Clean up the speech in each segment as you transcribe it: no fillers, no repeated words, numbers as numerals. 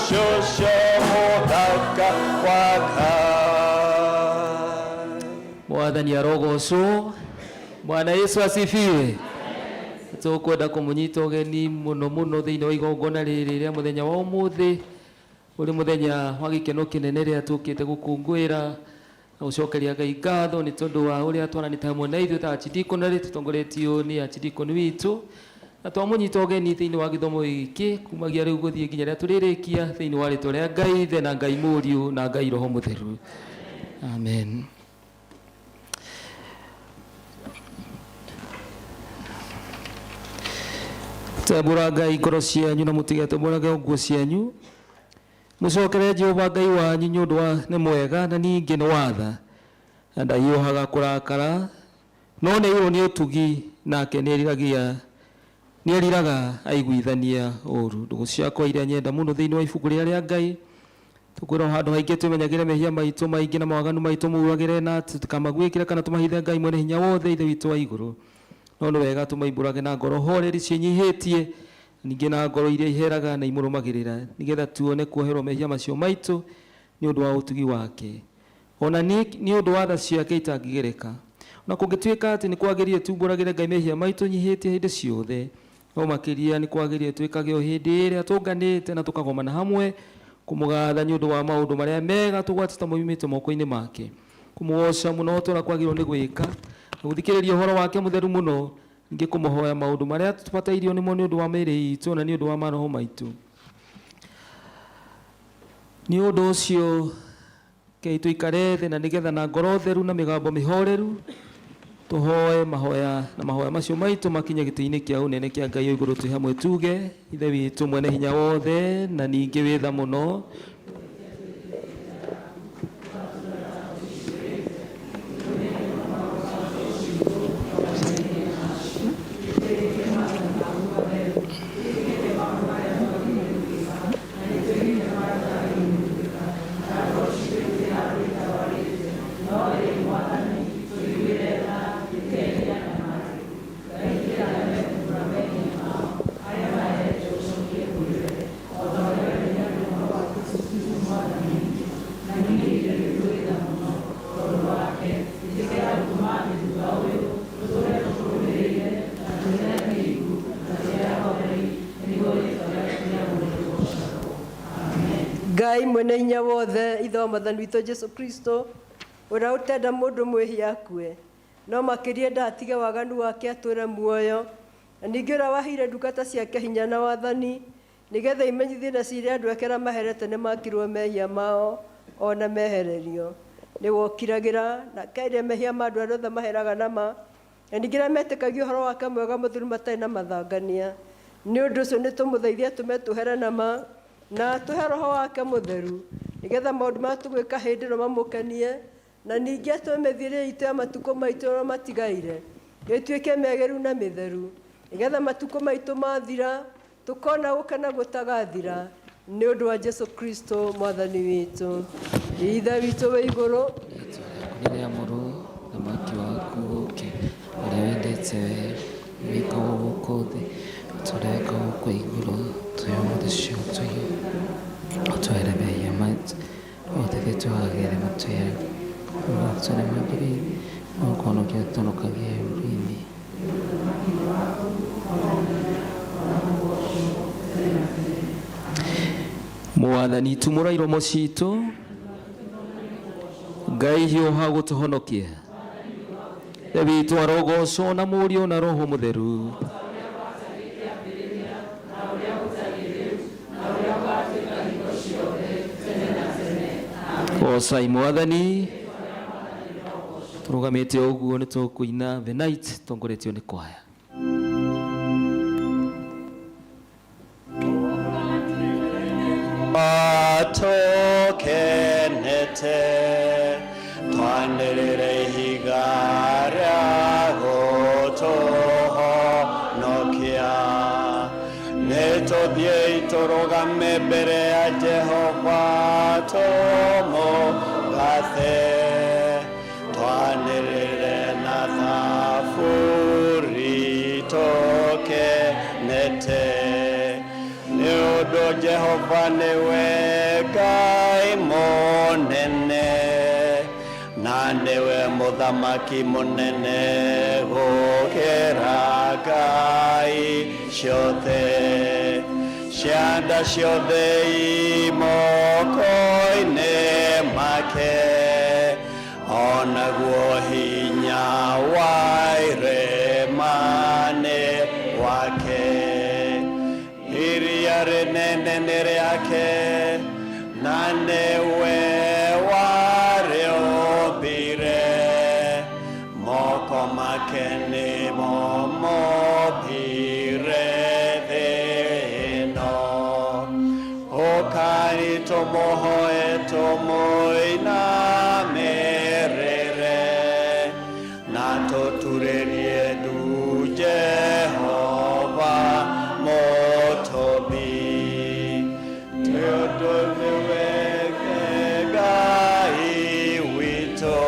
shosho muthaka wakai. Mwathani arogocwo. Bwana Yesu asifiwe. Tukwenda kumunyita ugeni muno muno thiini wa igongona riri ria muthenya wa umuthi uri muthenya wa gikeno kinene ria tukite gukungwira na gucokeria Ngai ngatho ni tondu wa uria twaranite hamwe na ithuĩ ta archidicon tutongoretio ni archidicon witu na twamunyita ugeni thiini wa githomo giki kumagia riu guthie nginya ria turirikia thiini wa ritwa ria Ngai Ithe na Ngai Mũriũ na Ngai Roho Mũtheru. Amen. Tabura Ngai ngoro cianyu na mutigatũmũrage nguo cianyu mucokere Jehova Ngai wanyu nĩ ũndũ wa nĩ mwega na ningĩ nĩ watha na ndahiũhaga kũrakara no nĩ irwo nĩ ũtugi nake nĩ eriraga aiguithania ũru. Ndũgũ ciakwa iria nyenda mũno thĩinĩ wa ibuku rĩrĩa Ngai tukwĩrwo handũ haingĩ twĩmenyagĩre mehia maitũ maingĩ na mawaganu maitũ muugagĩre na tũtikamagwĩkĩre kana tũmahithe Ngai mwene hinya wothe Ithe witũ wa igũrũ. No nĩ wega tũmaimbũrage na ngoro horeri ciĩnyihĩtie ningĩ na ngoro iria iheraga na imũrũmagĩrĩra nĩgetha tuone kuoherwo mehia macio maitũ nĩ ũndũ wa ũtugi wake ona nĩ ũndũ wa tha ciake itangĩgereka. Na kũngĩtuĩka atĩ nĩ kwagĩrĩire tumbũragĩre Ngai mehia maitũ nyihĩtie hĩndĩ ciothe no makĩria nĩ kwagĩrĩire twĩkage o hĩndĩ ĩrĩa tũnganĩte na tũkagomana hamwe kũmũgatha nĩ ũndũ wa maũndũ marĩa mega tũgwatĩte moimĩte moko-inĩ make kũmũgoca mũno tũrĩa kwagĩrĩirwo nĩ gwĩka na gũthikĩrĩria ũhoro wake mũtheru mũno ningĩ kũmũhoya maũndũ marĩa tũbatairio nĩmo nĩ ũndũ wa mĩĩrĩ itũ na nĩ ũndũ wa maroho maitũ. Nĩ ũndũ ũcio kei tũikare thĩ na nĩgetha na ngoro theru na mĩgambo mĩhoreru tũhoe mahoya na mahoya macio maitũ makinye gĩtĩ-inĩ kĩa ũnene kĩa Ngai igũrũ twĩ hamwe tuge Ithe witũ mwene hinya wothe na ningĩ wĩ tha mũno Ngai mwene hinya wothe Ithe wa Mwathani witũ Jesu Kristo ũrĩa ũtenda mũndũ mwĩhia akue no makĩria ndatige waganu wake atũre muoyo na ningĩ ũrĩa waheire ndungata ciake hinya na wathani nĩgetha imenyithie na ciire andũ ake arĩa maherete nĩ makirwo mehia mao ona mehererio nĩ wokiragĩra na kaire mehia ma andũ arĩa othe maheraga nama na ningĩ arĩa metĩkagia ũhoro wake mwega mũtheru matarĩ na mathangania. Nĩ ũndũ ũcio nĩ tũmũthaithie tũme tũhere nama na tũhe Roho wake mũtheru nĩgetha maũndũ marĩa tũgwĩka hĩndĩ ĩno mamũkenie na ningĩ atũhe mĩthiĩre itũ ya matukũ maitũ ũrĩa matigaire gĩtuĩke mĩagĩrĩru na mĩtheru nĩgetha matukũ maitũ mathira tũkona gũkena gũtagathira nĩ ũndũ wa Jesu Kristo Mwathani witũ. Ithe witũ wĩ igũrũ rĩrĩa mũrũ thamaki waku ũke ũrĩa wendete wĩkagwo gũkũ thĩ tũreka gũkũ igũrũ tuyomothe cio tũiyo ũtwere mehia maitũ othe twagĩre matwĩre ũtwere mambĩrĩri ũkonokia ũtonokagia ũru-inĩ. Mwathani tumũra iromo citũ Ngai hiũha gũtũhonokia Ithe witũ arogocwo na Mũriũ na Roho Mũtheru. Gocai Mwathani. Tũrũgamĩte ũguo nĩ tũkũina The Night tongoretio nĩ kwaya. Atokenete twanderere ihiga rĩa gũtũhonokia nĩtũthiĩ tũrũgame mbere ya Jehova tũmũgathe twanĩrĩre na thaburi tũkenete nĩ ũndũ Jehova niwe Ngai munene, na niwe muthamaki munene gukira ngai ciothe. Cianda ciothe imoko-inĩ make, onaguo hinya wa irema nĩ wake. Iria rĩnene nĩ rĩake, na nĩwe warĩũmbire, moko make nĩmo mombire thĩ ĩno. Ũkai tũmũhoe tũmũinamĩrĩre, na tũturĩrie ndu Jehova mũtũmi. Tondũ nĩwe Ngai witũ,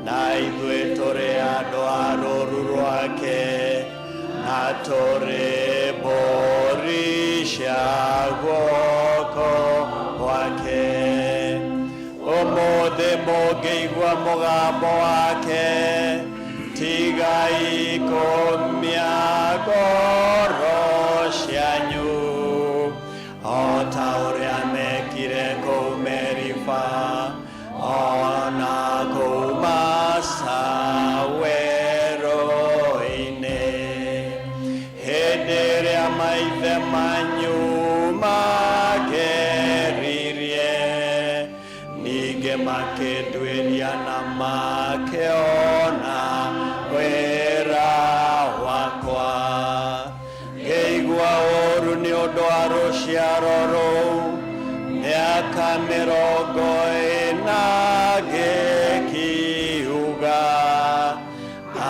na ithuĩ tũrĩ andũ a rũũru rwake, na tũrĩ mbũri cia guoko gwake. Ũmũthĩ mũngĩigua mũgambo wake, tigai kũmia ngoro cianyu, o ta ũrĩa mekire kũu Meriba, ona kũu Masa werũ-inĩ, hĩndĩ ĩrĩa maithe manyu mageririe, ningĩ makĩnduĩria na makĩona wĩra wakwa. Ngĩigua ũũru nĩ ũndũ wa rũciaro rũu, mĩaka 40 ngĩkiuga,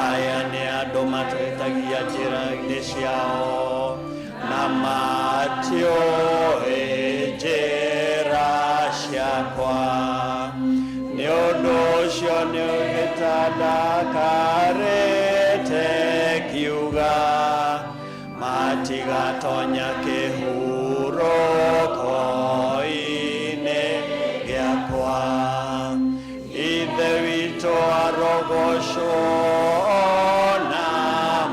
aya nĩ andũ matũhĩtagia njĩra-inĩ ciao, na matiũĩ njĩra ciakwa. Nĩ ũndũ ũcio nĩũhĩta ndakarĩte ngiuga, matigatonya kĩhurũko-inĩ gĩakwa. Ithe witũ arogocwo na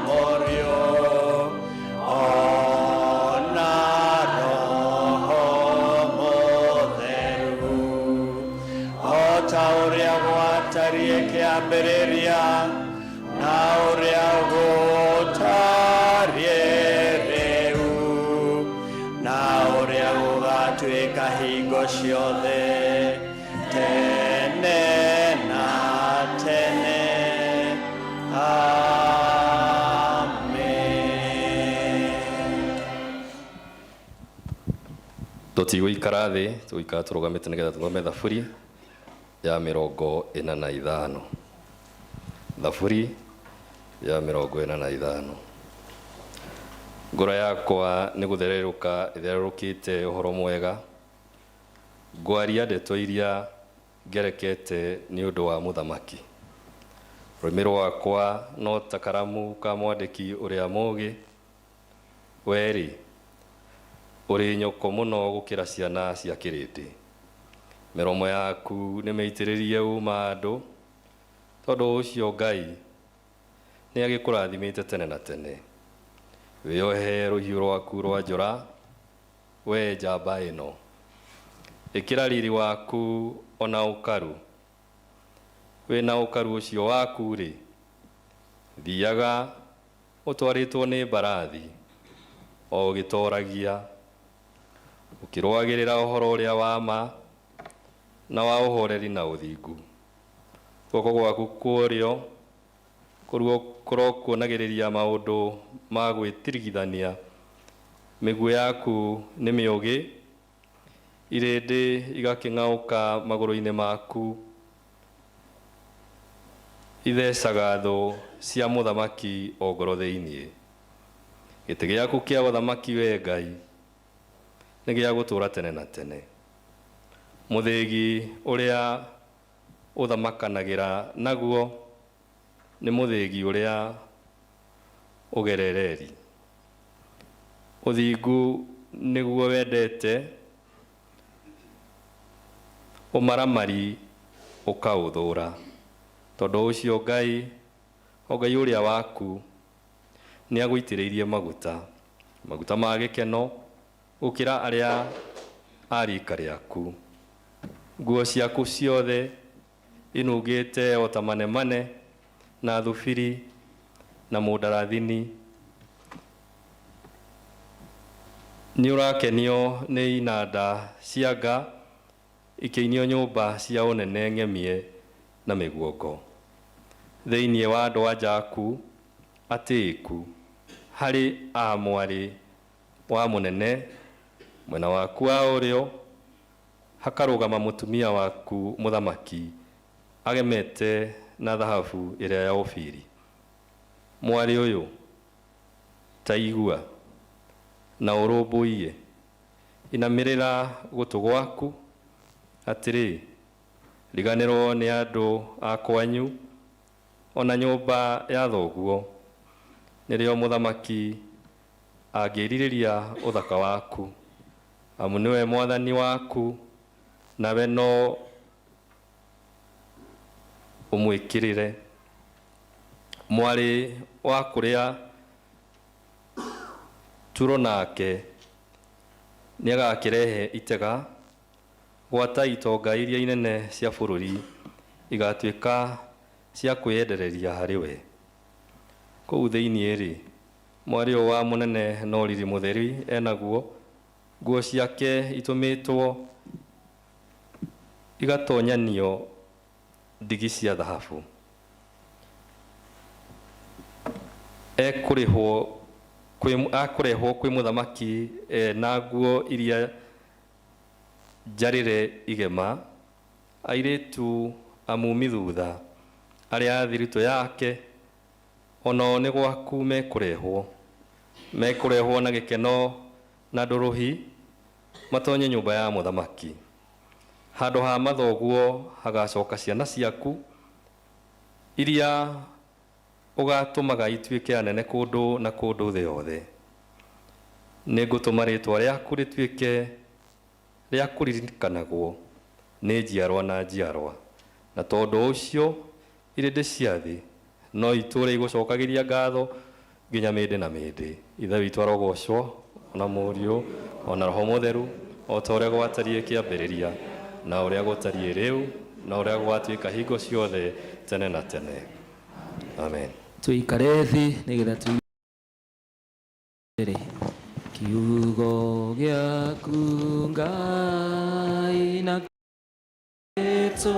mũriũ, ona Roho Mũtheru, o ta ũrĩa gwatariĩ kĩambĩrĩria, na ũrĩa gũtariĩ rĩu, na ũrĩa gũgatuĩka hingo ciothe, tene na tene. Amen. Tũtigũikara thĩ, tũgũikara tũrũgamĩte nĩgetha tũthome Thaburi ya 45. Thaburi ya 45. Ngoro yakwa nĩ gũthererũka ĩthererũkĩte ũhoro mwega, ngwaria ndeto iria ngerekete nĩ ũndũ wa mũthamaki. Rũrĩmĩ rwakwa no ta karamu ka mwandĩki ũrĩa mũũgĩ, werĩ ũrĩ nyoko mũno gũkĩra ciana cia kĩrĩndĩ. Mĩromo yaku nĩ mĩitĩrĩrie uma andũ, tondũ ũcio Ngai nĩ agĩkũrathimĩte tene na tene. Wĩohe rũhiũ rwaku rwa njora, we njamba ĩno, ĩkĩra riri waku ona ũkaru. Wĩna ũkaru ũcio waku-rĩ, thiaga ũtwarĩtwo nĩ mbarathi, o ũgĩtoragia, ũkĩrũagĩrĩra ũhoro ũrĩa wa ma na wa ũhoreri na ũthingu. Guoko gwaku kũrĩo kũronagĩrĩria maũndũ ma gwĩtirigithania. Mĩguĩ yaku nĩ mĩũgĩ, irĩndĩ igakĩng'aũka magũrũ-inĩ maku. Ithecaga thũ cia mũthamaki o ngoro thĩiniĩ. Gĩtĩ gĩaku kĩa ũthamaki we Ngai nĩ gĩa gũtũũra tene na tene. Mũthĩgi ũrĩa ũthamakanagĩra naguo nĩ mũthĩgi ũrĩa ũgerereri. Ũthingu niguo wendete umaramari ukauthura tondu ucio Ngai uria waku ni agwitiriirie maguta ma gikeno gukira aria arika riaku. Nguo ciaku ciothe inugite o ta manemane na thubiri na mudarathini. Ni urakenio ni inanda cianga ikeinio nyumba cia unene ng'emie na miguongo thiini wa ndwanja aku atiku hari a mwari wa munene mwena waku wa urio hakarugama mutumia waku muthamaki agemete na thahabu iria ya Ofiri. Mwari uyu taigua na urumbuiye inamirira gutu gwaku atiri riganirwo ni andu akwanyu ona nyumba ya thoguo nirio muthamaki angiririria uthaka waku amu niwe mwathani waku nawe no umwikirire. Mwari wa kuria turo nake ni agakirehe itega gwata itonga iria inene cia bururi igatuika cia kwiyendereria hariwe kuu thiini ri. Mwari wa munene no riri mutheri enaguo nguo ciake itumitwo igatonyanio ndigi cia thahabu. Akurehwo kwi muthamaki na nguo iria jarire igema airitu amumi thutha aria thirito yake ono ni gwaku mekurehwo na gikeno na nduruhi matonye nyumba ya muthamaki. Handu ha mathoguo hagacoka ciana ciaku iria ugatumaga ituike anene kundu na kundu thi yothe. Ni ngutuma ritwa riaku rituike ria kuririkanagwo ni njiarwa na njiarwa, na tondu ucio irindi cia thi no iture igucokagiria ngatho nginya mindi na mindi. Ithe witu arogocwo ona Muriu ona Roho Mutheru o ta uria gwatarie kiambiriria na uria gutarie riu na uria gwatuika hingo ciothe tene na tene. Amen. Tuikare thi nigetha tu kiugo giaku Ngai na Kristo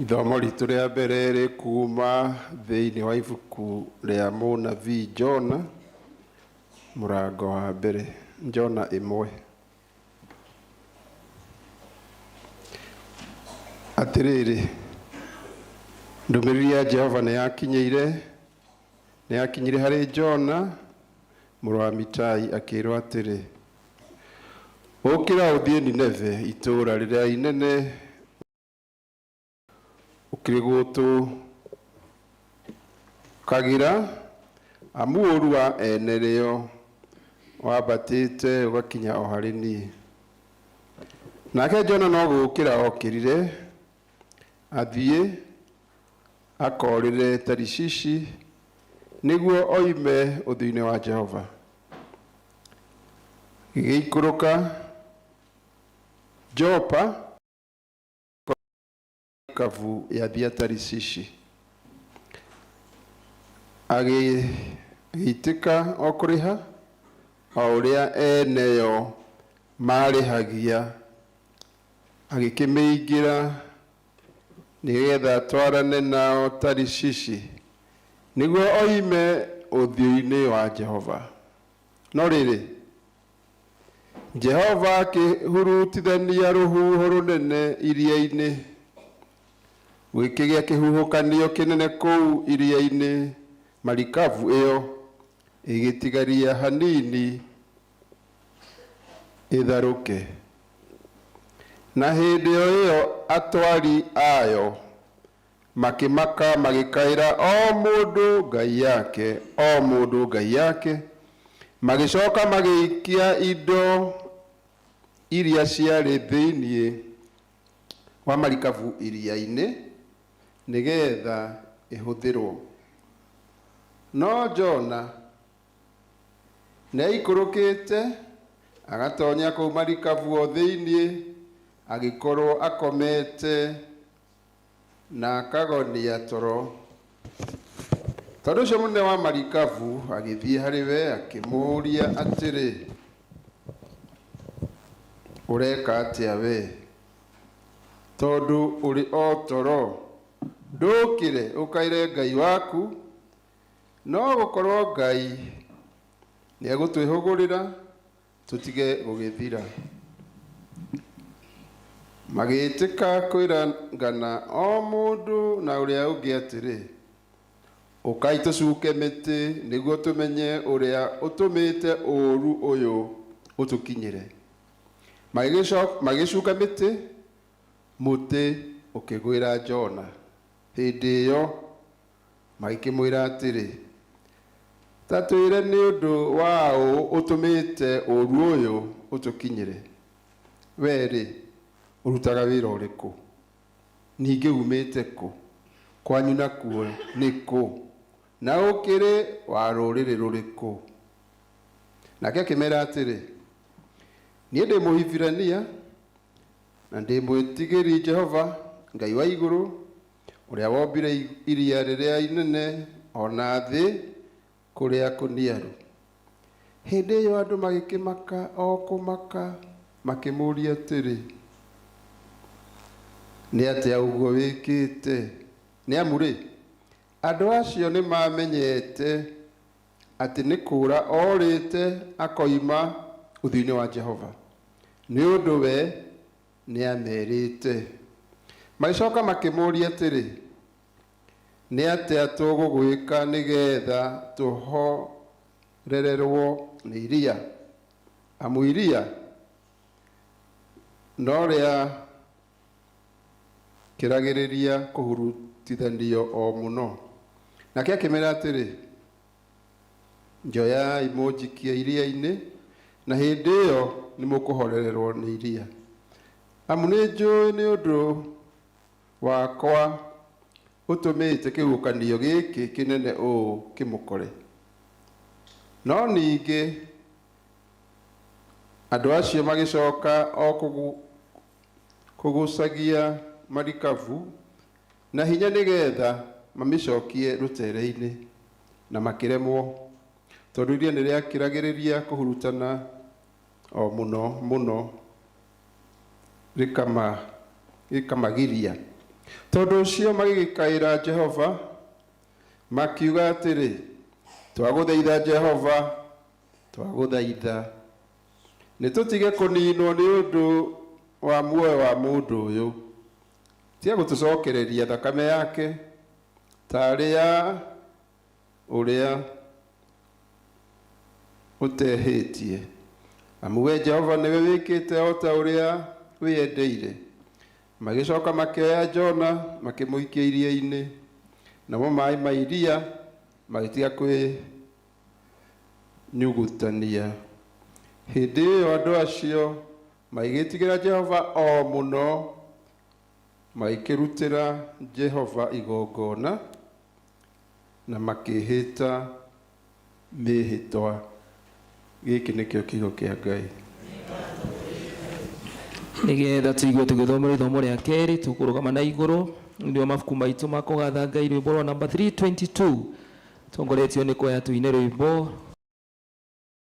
Ithomo ritu ria mbere ri kuma thiini wa ibuku ria munabii Jona murango wa mbere. Jona 1. Atiriri ndumiriri ya Jehova ni yakinyire hari Jona muru wa Mitai akirwo atiri ukira uthie Nineve itura riria inene ukirigutu kagira amuru wa enereo wabatite ugakinya o hari ni. Nake Jona no gukira okirire athie akorire Tarishishi niguo oime uthiini wa Jehova. Gigikuruka Jopa kavu ya Tarishishi agiitika okuriha auria eneyo marihagia agikimiingira nigetha twarane nao Tarishishi niguo oime uthio-ini wa Jehova. No riri Jehova akihurutithania ruhuho runene iria-ini wikigia kihuhukanio kinene kuu iria-ini marikavu iyo igĩtigaria hanini itharũke. Na hĩndĩ o ĩyo atwari ayo makĩmaka magĩkaĩra o mũndũ ngai yake, o mũndũ ngai yake, magĩcoka magĩikia indo iria ciarĩ thĩinĩ wa marikabu iria-inĩ nĩgetha ihũthĩrwo. No Jona nĩaikũrũkĩte agatonya kũu marikabu o thĩinĩ, agĩkorwo akomete na akagonia toro. Tondũ ũcio mũnene wa marikabu agĩthiĩ harĩ we akĩmũũria atĩrĩ, ũreka atĩa we? Tondũ ũrĩ o toro, ndũkĩre ũkaĩre Ngai waku, no gũkorwo Ngai nĩegũtwĩhũgũrĩra tũtige gũgĩthira. Magĩtĩka kwĩrangana o mũndũ na ũrĩa ũngĩ atĩrĩ, ũkai tũcuke mĩtĩ nĩguo tũmenye ũrĩa ũtũmĩte ũũru ũyũ ũtũkinyĩre. Magĩcuka mĩtĩ, mũtĩ ũkĩgwĩra Jona. Hĩndĩ ĩyo magĩkĩmwĩra atĩrĩ, ta twĩre nĩ ũndũ wa ũ ũtũmĩte ũũru ũyũ ũtũkinyĩre. Wee-rĩ, ũrutaga wĩra ũrĩkũ? Ningĩ umĩte kũ? Kwanyu nakuo nĩ kũ? Na ũkĩrĩ wa rũrĩrĩ rũrĩkũ? Nake akĩmera atĩrĩ, niĩ ndĩ Mũhibirania na ndĩ mwĩtigĩri Jehova Ngai wa igũrũ, ũrĩa wombire iria rĩrĩa inene ona thĩ kũrĩa kũniaru. Hĩndĩ ĩyo andũ magĩkĩmaka o kũmaka, makĩmũũria atĩrĩ, nĩ atĩa ũguo wĩkĩte? Nĩ amu-rĩ, andũ acio nĩ mamenyete atĩ nĩ kũũra orĩte akoima ũthiũ-inĩ wa Jehova, nĩ ũndũ we nĩ amerite. Magĩcoka makĩmũũria atĩrĩ, nĩ atĩa tũgũgwĩka nĩgetha tũhorererwo nĩ iria? Amu iria no rĩa kĩragĩrĩria kũhurutithanio o mũno. Nake akĩmera atĩrĩ, njoyai mũnjikie iria-inĩ, na hĩndĩ ĩyo nĩ mũkũhorererwo nĩ iria. Amu nĩ njũĩ nĩ ũndũ wakwa ũtũmĩte kĩhuhũkanio gĩkĩ kĩnene ũũ kĩmũkore. No ningĩ andũ acio magĩcoka o kũgucagia marikabu na hinya nĩgetha mamĩcokie rũtere-inĩ, na makĩremwo, tondũ iria nĩ rĩakĩragĩrĩria kũhurutana o mũno mũno, rĩkamagiria. Tondũ ũcio magĩgĩkaĩra Jehova, makiuga atĩrĩ, twagũthaitha Jehova, twagũthaitha, nĩtũtige kũninwo nĩ ũndũ wa muoyo wa mũndũ ũyũ. Tiga gũtũcokereria thakame yake tarĩ ya ũrĩa ũtehĩtie. Amu we Jehova nĩwe wĩkĩte o ta ũrĩa wĩyendeire. Magĩcoka makĩoya Jona makĩmũikia iria-inĩ, namo maaĩ ma iria magĩtiga kwĩnyugutania. Hĩndĩ ĩyo andũ acio magĩgĩtigĩra Jehova o mũno, magĩkĩrutĩra Jehova igongona na makĩhĩta mĩhĩtwa. Gĩkĩ nĩkĩo kiugo kĩa Ngai. Nĩgetha tũigue tũgĩthomera ithomo rĩa kerĩ, tũkũrũgama na igũrũ nĩo mabuku maitũ ma kũgatha Ngai, rwĩmbo rwa namba 322 tongoretio nĩ kwaya tuine rwĩmbo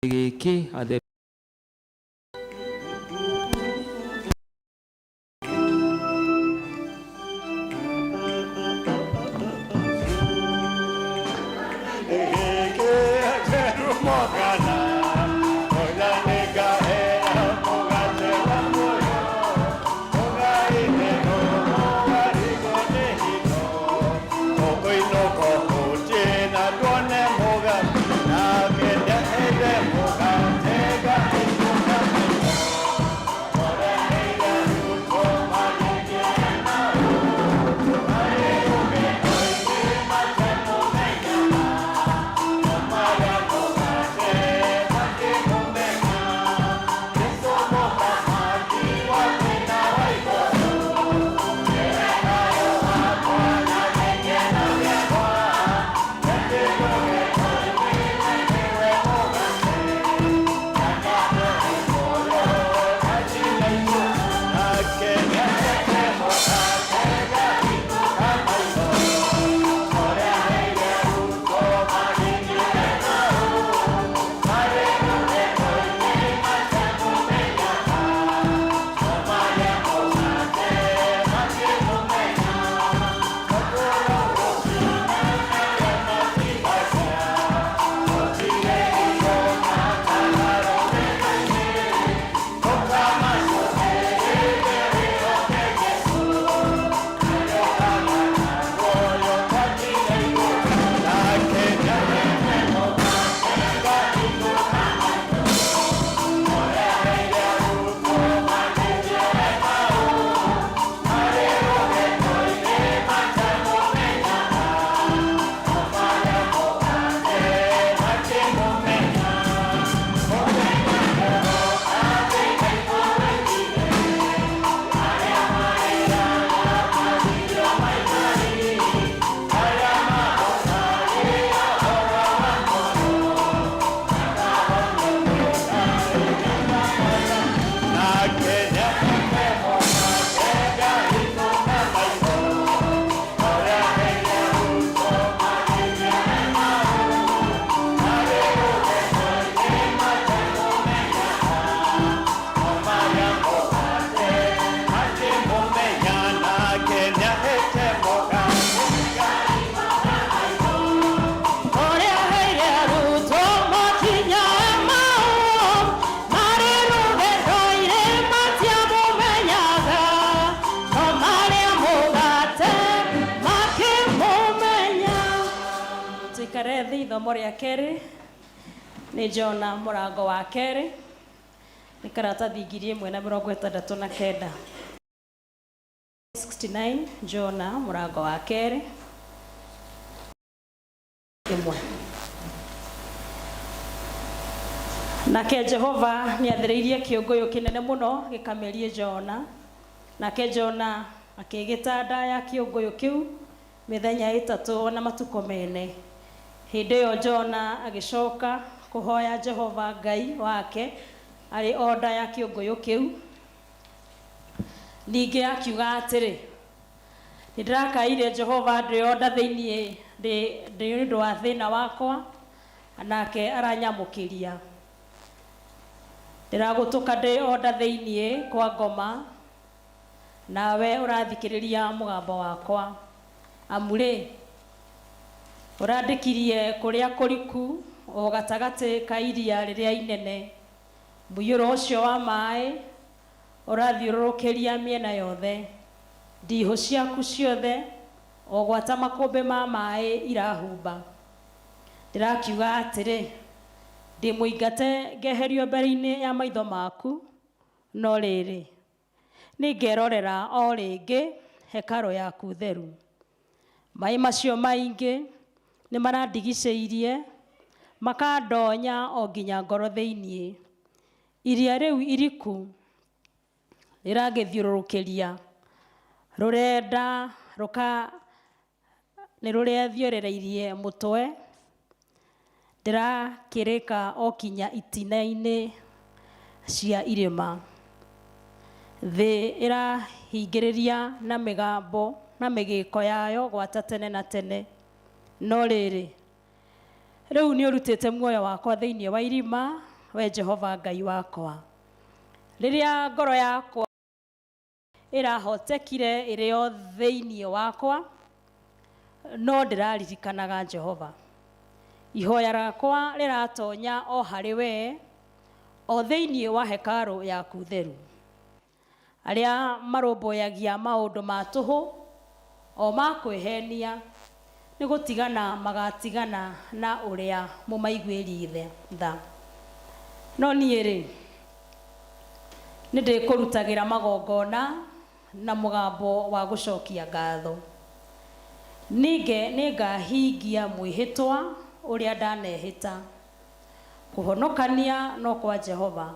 gĩkĩ Okoinoko hoje na duone moga na ithomo rĩa kerĩ nĩ Jona mũrango wa kerĩ nĩ karatathi 1069. 69 Jona mũrango wa kerĩ ĩmwe. Nake Jehova nĩ athĩrĩirie kĩũngũyũ kĩnene mũno gĩkamerie Jona. Nake Jona akĩgĩtanda ya kĩũngũyũ kĩu mĩthenya 3 na matukũ mene. Hĩndĩ ĩyo Jona agĩcoka kũhoya Jehova Ngai wake arĩ o nda ya kĩũngũyũ kĩu. Ningĩ akiuga atĩrĩ, nĩndĩrakaire Jehova ndĩ o nda thĩinĩ ndĩ ũndũ wa thĩna wakwa, nake aranyamũkĩria. Ndĩragũtũka ndĩ o nda thĩinĩ kwa ngoma, nawe ũrathikĩrĩria mũgambo wakwa. Amurĩ ũrandĩkirie kũrĩa kũriku o gatagatĩ ka iria rĩrĩa inene. Mũiyũro ũcio wa maĩ ũrathiũrũrũkĩria mĩena yothe. Ndihũ ciaku ciothe o gwata makũmbĩ ma maĩ irahumba. Ndĩrakiuga atĩrĩ, ndĩmũingate ngeherio mbere-inĩ ya maitho maku, no rĩrĩ nĩngerorera o rĩngĩ hekarũ yaku theru. Maĩ macio maingĩ nĩ marandigicĩirie makandonya o nginya ngoro thĩinĩ. Iria rĩu iriku rĩrangĩthiũrũrũkĩria rũrenda nĩ rũrethiorereirie mũtwe. Ndĩrakĩrĩka o kinya itina-inĩ cia irĩma. Thĩ ĩrahingĩrĩria na mĩgambo na mĩgĩko yayo gwata tene na tene. No rĩrĩ rĩu nĩ ũrutĩte muoyo wakwa thĩinĩ wa irima, we Jehova Ngai wakwa. Rĩrĩa ngoro yakwa ĩrahotekire ĩrĩ o thĩinĩ wakwa, no ndĩraririkanaga Jehova. Ihoya rakwa rĩratonya o harĩ we, o thĩinĩ wa hekarũ yaku theru. Arĩa marũmbũyagia maũndũ ma tũhũ o ma kwĩhenia nĩ gũtigana magatigana na ũrĩa mũmaiguĩri tha. No niĩ-rĩ nĩndĩkũrutagĩra magongona na mũgambo wa gũcokia ngatho. Ningĩ nĩngahingia mwĩhĩtwa ũrĩa ndanehĩta. Kũhonokania no kwa Jehova.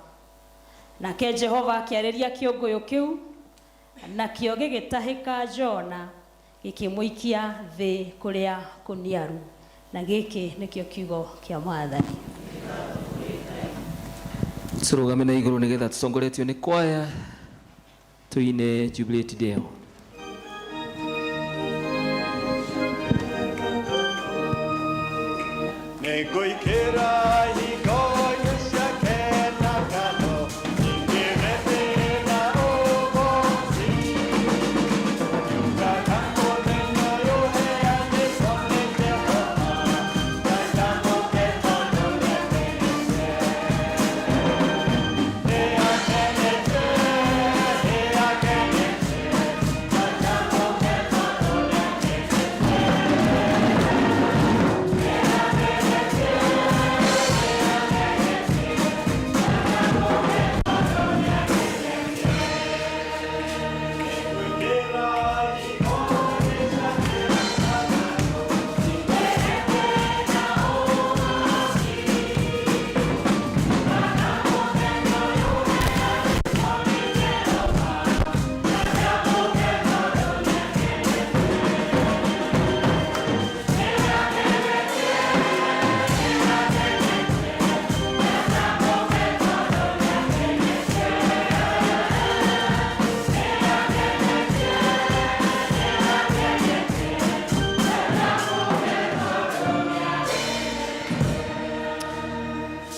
Nake Jehova akĩarĩria kĩũngũyũ kĩu, nakĩo gĩgĩtahĩka Jona gĩkĩmũikia thĩ kũrĩa kũniaru. Na gĩkĩ nĩkĩo kiugo kĩa Mwathani. Tũrũgame na igũrũ nĩgetha tũtongoretio nĩ kwaya tũine Jubilate Deo. Nĩngũikĩra hingo-inĩ ciake na ngano, ingĩgethera ũgooci. Ngiugaga mũthenya ũyũ ũheanĩtwo nĩ Jehova, Ngai ndamũke tondũ nĩakenete. Nĩakenete, nĩakenete, Ngai ndamũke tondũ nĩakenete.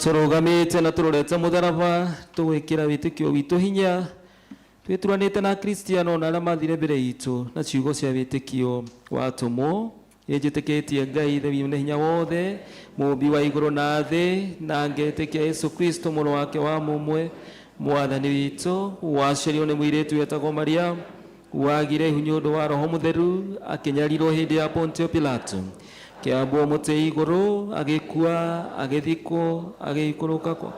Tũrũgamĩte na tũrorete mũtharaba tũgwĩkĩra wĩtĩkio witũ hinya, twĩturanĩte na Kristiano na arĩa mathire mbere itũ na ciugo cia wĩtĩkio watũmwo. Nĩnjĩtĩkĩtie Ngai ithe wĩ hinya wothe, mũmbi wa igũrũ na thĩ, na ngetĩkia Yesu Kristo mũrũ wake wa mũmwe, mwathani witũ, waciarirwo nĩ mũirĩtu wetagwo Mariamu, wagire ihu nĩ ũndũ wa Roho Mũtheru, akĩnyarirwo hĩndĩ ya Pontio Pilato, kiambwo muti iguru agikua agithikwo agikuruka kwa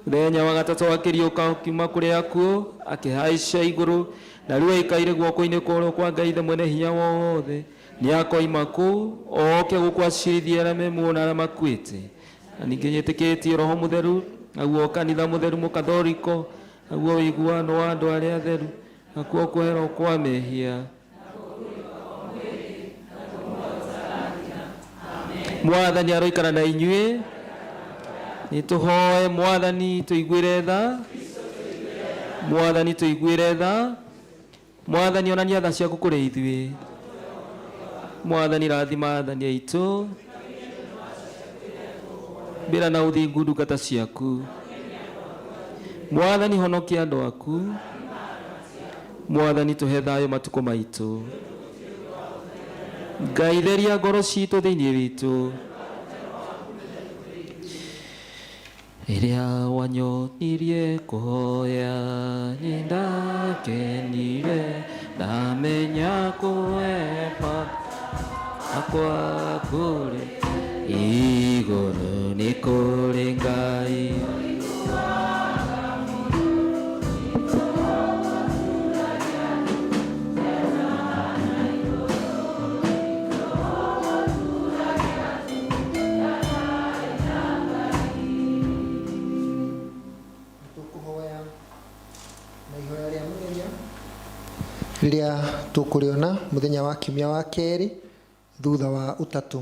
muthenya wa gatatu akiriuka kiuma kuri akuo akihaica iguru na riu aikaire guoko-ini kwa kwa Ngai the mwene hinya wothe ni akoima kuu oke gukwacirithia aria memuona aria makuite na ningĩ nyĩtĩkĩtie roho mutheru naguo kanitha mutheru mukathoriko naguo ũiguano wa andũ arĩa atheru nakuo kweherwo kwa mehia. Mwathani aroikara na inyuĩ. Nĩtũhoe Mwathani tũiguĩre tha. Mwathani tũiguĩre tha. Mwathani onania tha ciaku kũrĩ ithuĩ. Mwathani rathima athani aitũ. Mbĩra na ũthingu ndungata ciaku. Mwathani honokia andũ aku. Mwathani tũhe thayũ matukũ maitũ. Ngai theria ngoro citũ thĩinĩ witũ. Rĩrĩa wanyonirie kũhoya nĩndakenire ndamenya kũhepa akwa kũrĩ igũrũ nĩ kũrĩ Ngai. Rĩrĩa tũkũrĩona mũthenya wa kiumia wa kerĩ thutha wa ũtatũ.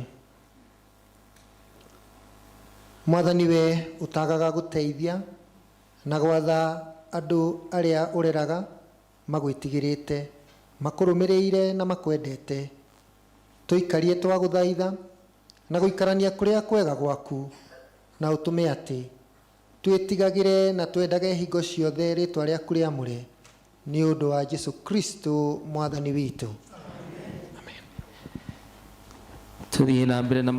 Mwathani we ũtagaga gũteithia na gwatha andũ arĩa ũreraga magwĩtigĩrĩte makũrũmĩrĩire na makwendete. Tũikarie twagũthaitha na gũikarania kũrĩa kwega gwaku na ũtũme atĩ twĩtigagĩre na twendage hingo ciothe rĩtwa rĩaku rĩamũre nĩ ũndũ wa Jesu Kristo Mwathani witũ. Amen. Tuthiĩ na mbere na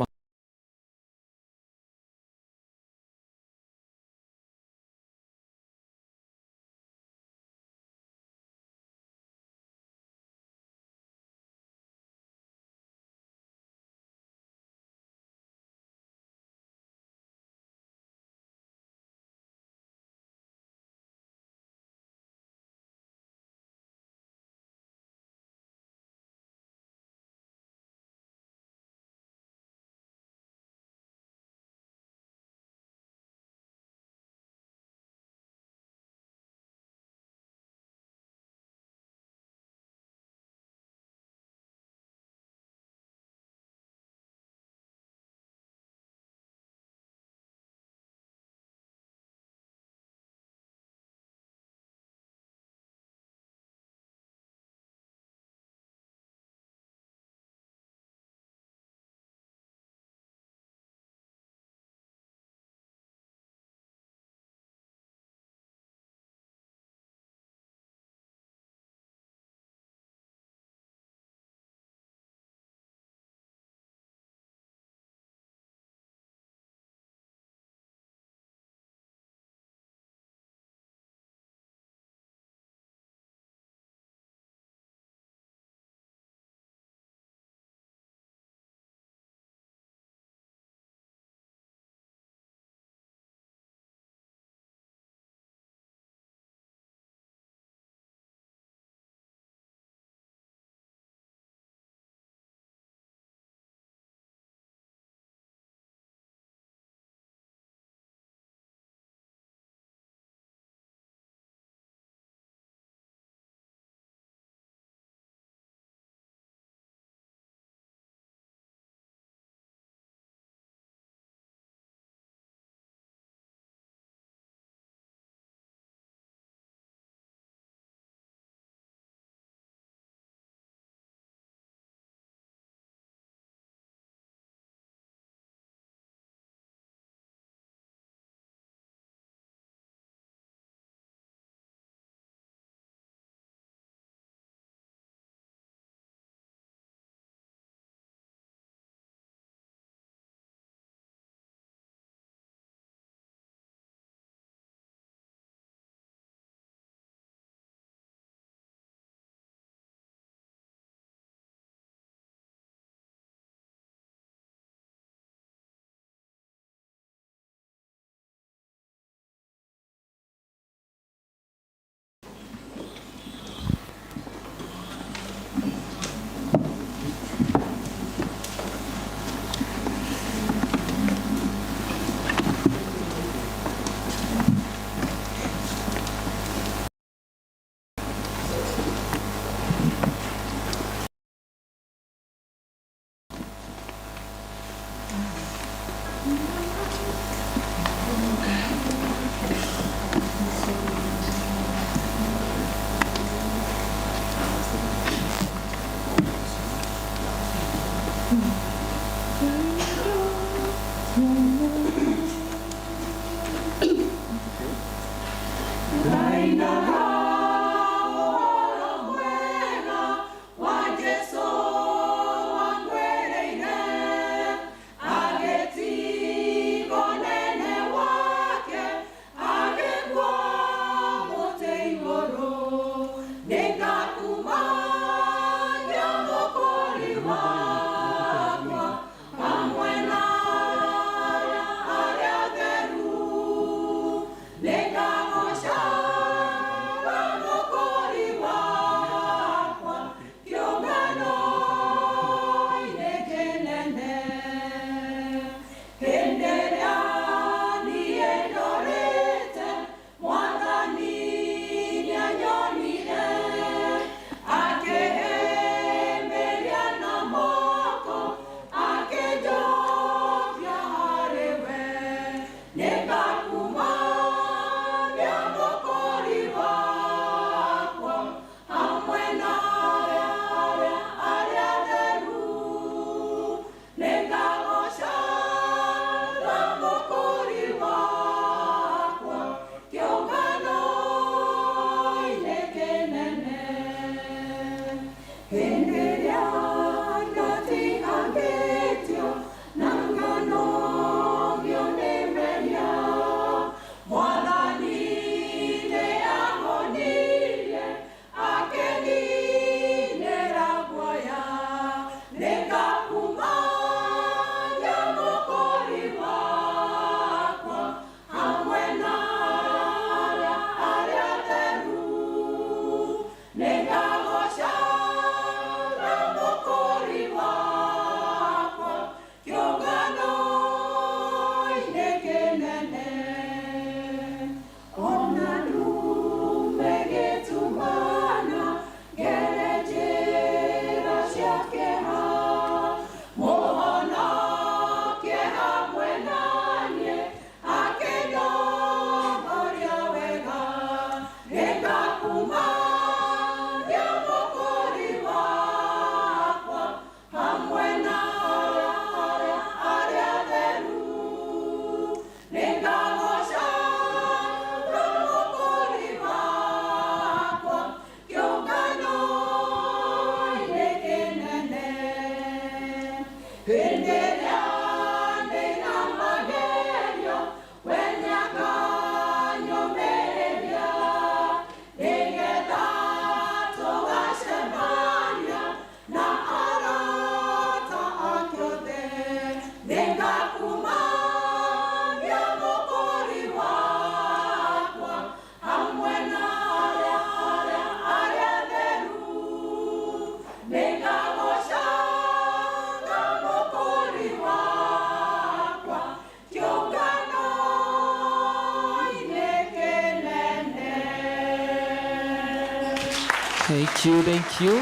Thank you, thank you.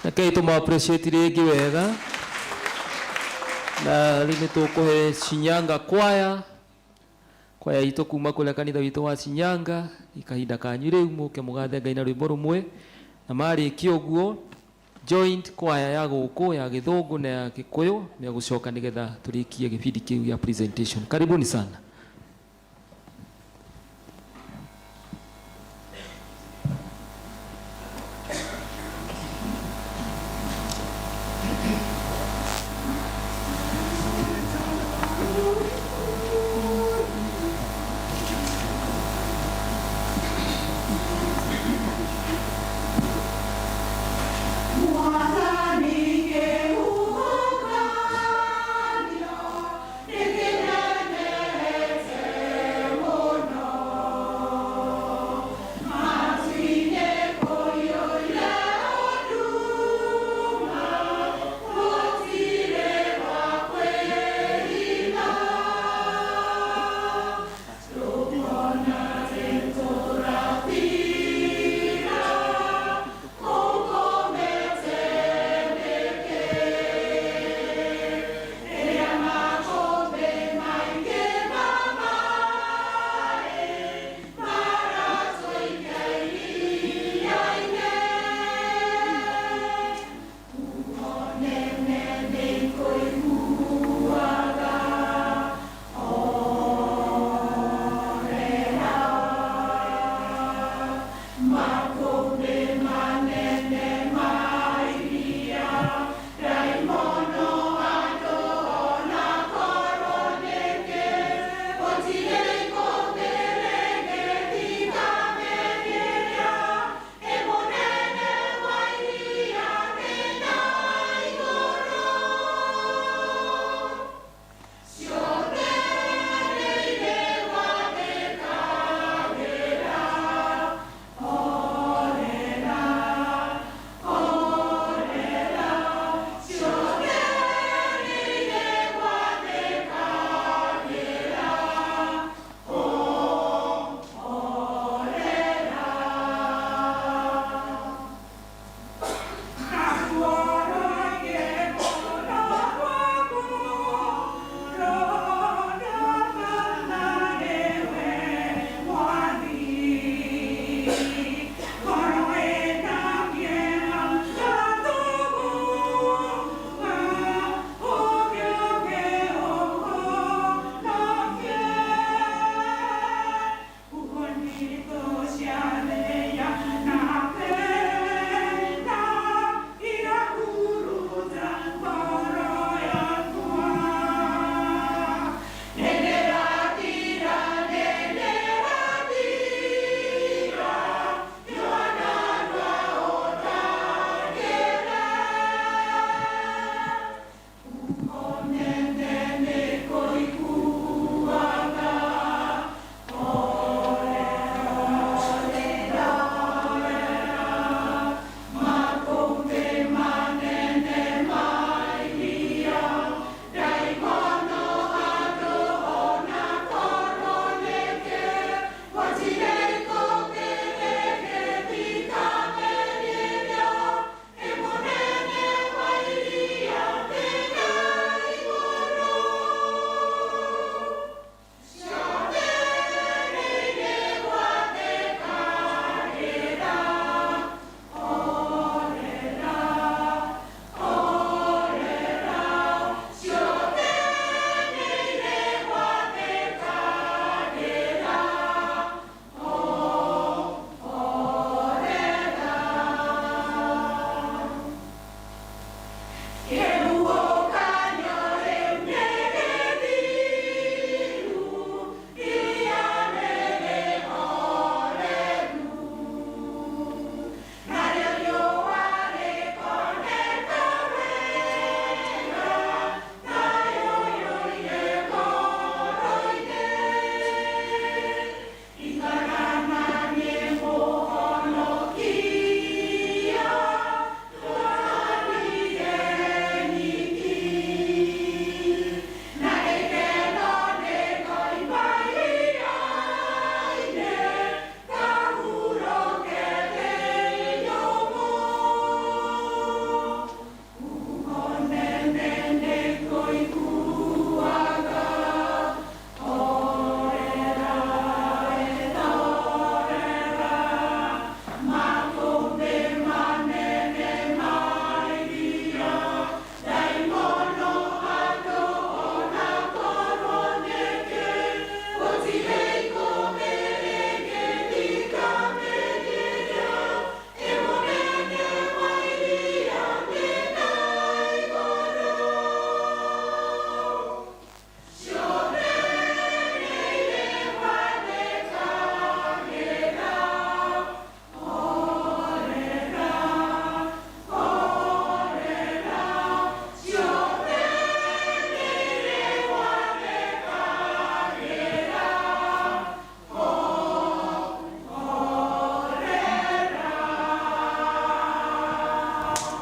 Nakei to ma appreciate rege wega. Na rĩu tũkũhe Shinyanga kwaya itũ kuma kũrĩa kanitha witũ wa Shinyanga ikahinda kanyu rĩu mũke mũgathe Ngai na rwĩmbo rũmwe na marĩkia ũguo joint kwaya ya gũkũ ya Gĩthũngũ na ya Gĩkũyũ nĩ gũcoka nĩgetha tũrĩkie gĩbindi kĩu ya presentation. Karibuni sana. Nike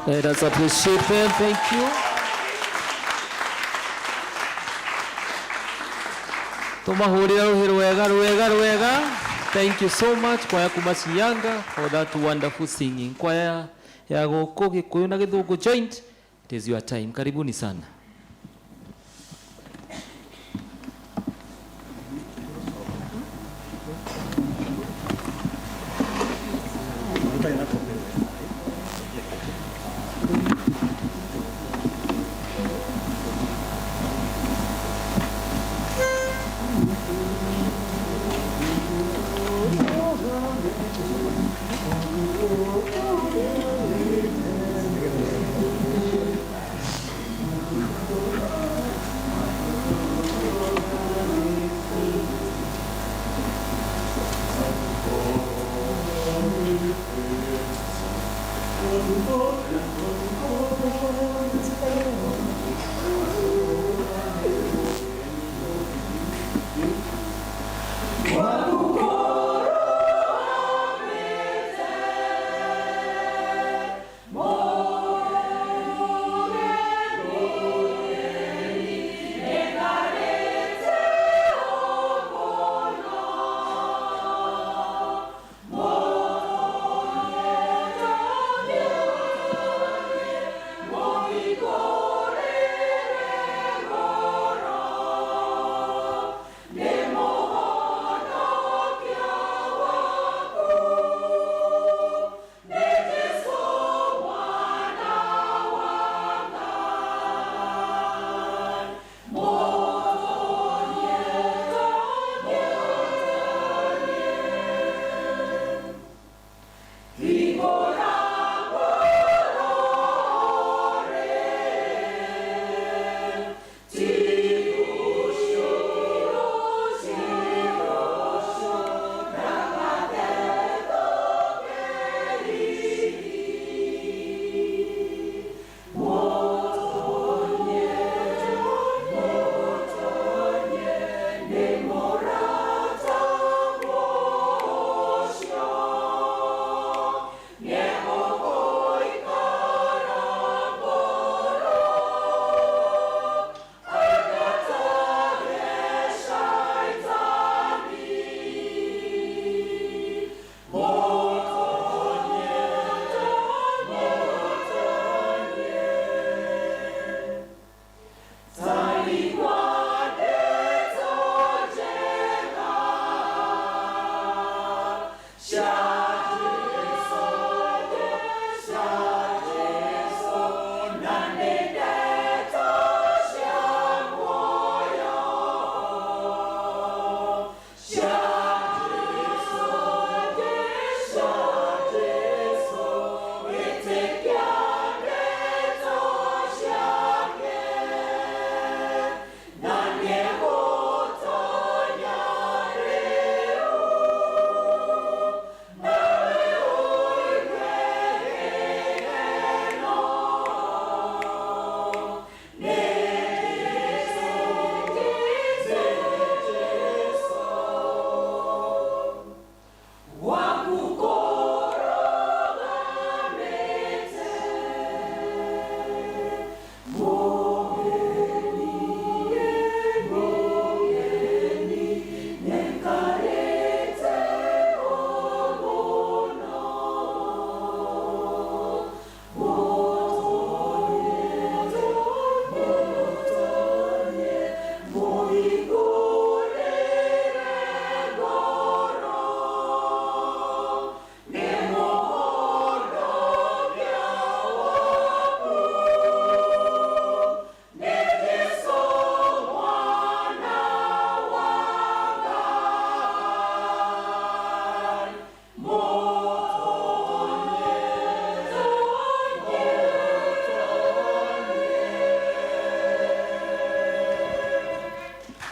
Let us appreciate them. Thank you. Tumahurira ruhero. Thank you so much kwaya kuma Shinyanga for that wonderful singing. Kwaya ya goko Gikuyu na Githungu joint. It is your time. Karibuni sana.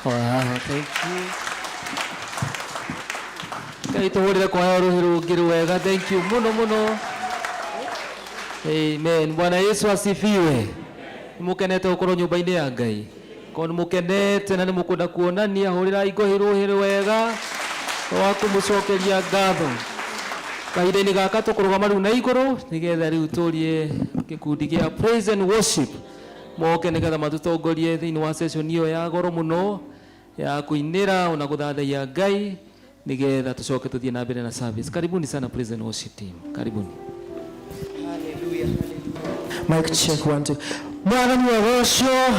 Wow, thank you. Kaituhurira kwa ruhiru wega. Thank you muno. Amen. Bwana Yesu asifiwe. Mukenete ukorwo nyumba-ini ya Ngai. Kon mukenete na nimukunda kuonania hurira igohiruhiru wega wa kumucokeria ngatho. Kahinda-ini gaka tukurugama riu na iguru nigetha riu turie gikundi gia praise and worship moke nigetha matutongorie thiini wa session iyo ya goro muno ya kuinira ona guthathaia Ngai nigetha tucoke tuthie na mbere na service. Karibuni sana praise and worship team, karibuni. Mic check 1 2. Mwathani wa Rosho,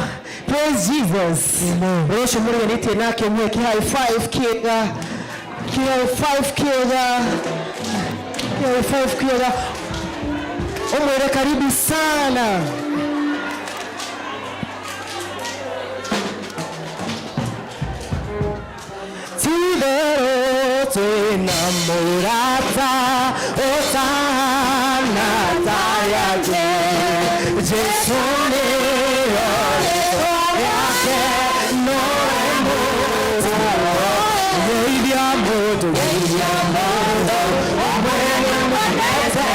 praise Jesus. Amen. Rosho muriganĩtie nake mweke high five kiega. High five kiega. Omwere karibu sana. Tidero tena murata otana tayake. Jesu ni ole yake no emoto yeibia moto omwene mwanete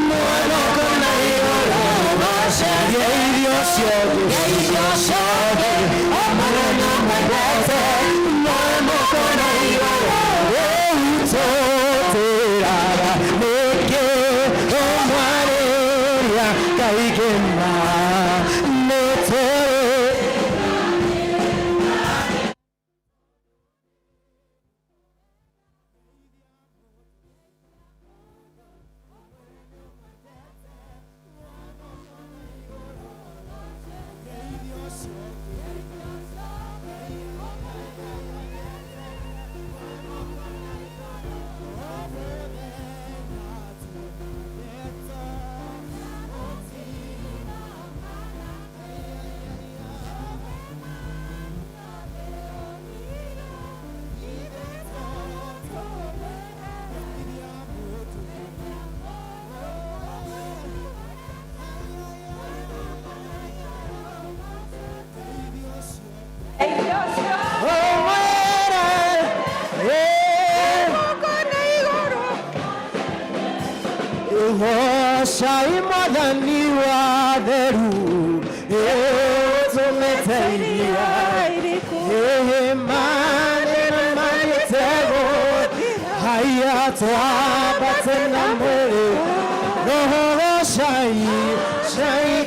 mwana kona yora basha yeibio shoge omwene mwanete mwana kona yora utoterara meke omwareria kaikema Shai mwathani wa theru tumeteithia maneno magĩtego haya twambate na mwĩrĩ roho shai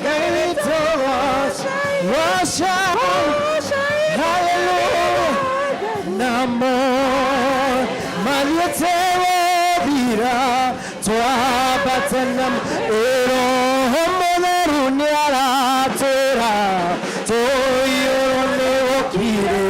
Ngai witũ shai hallelujah namo magĩtego thira twabatanam roho mũtheru nĩaratwĩra tũiyũrwo nĩ ũkire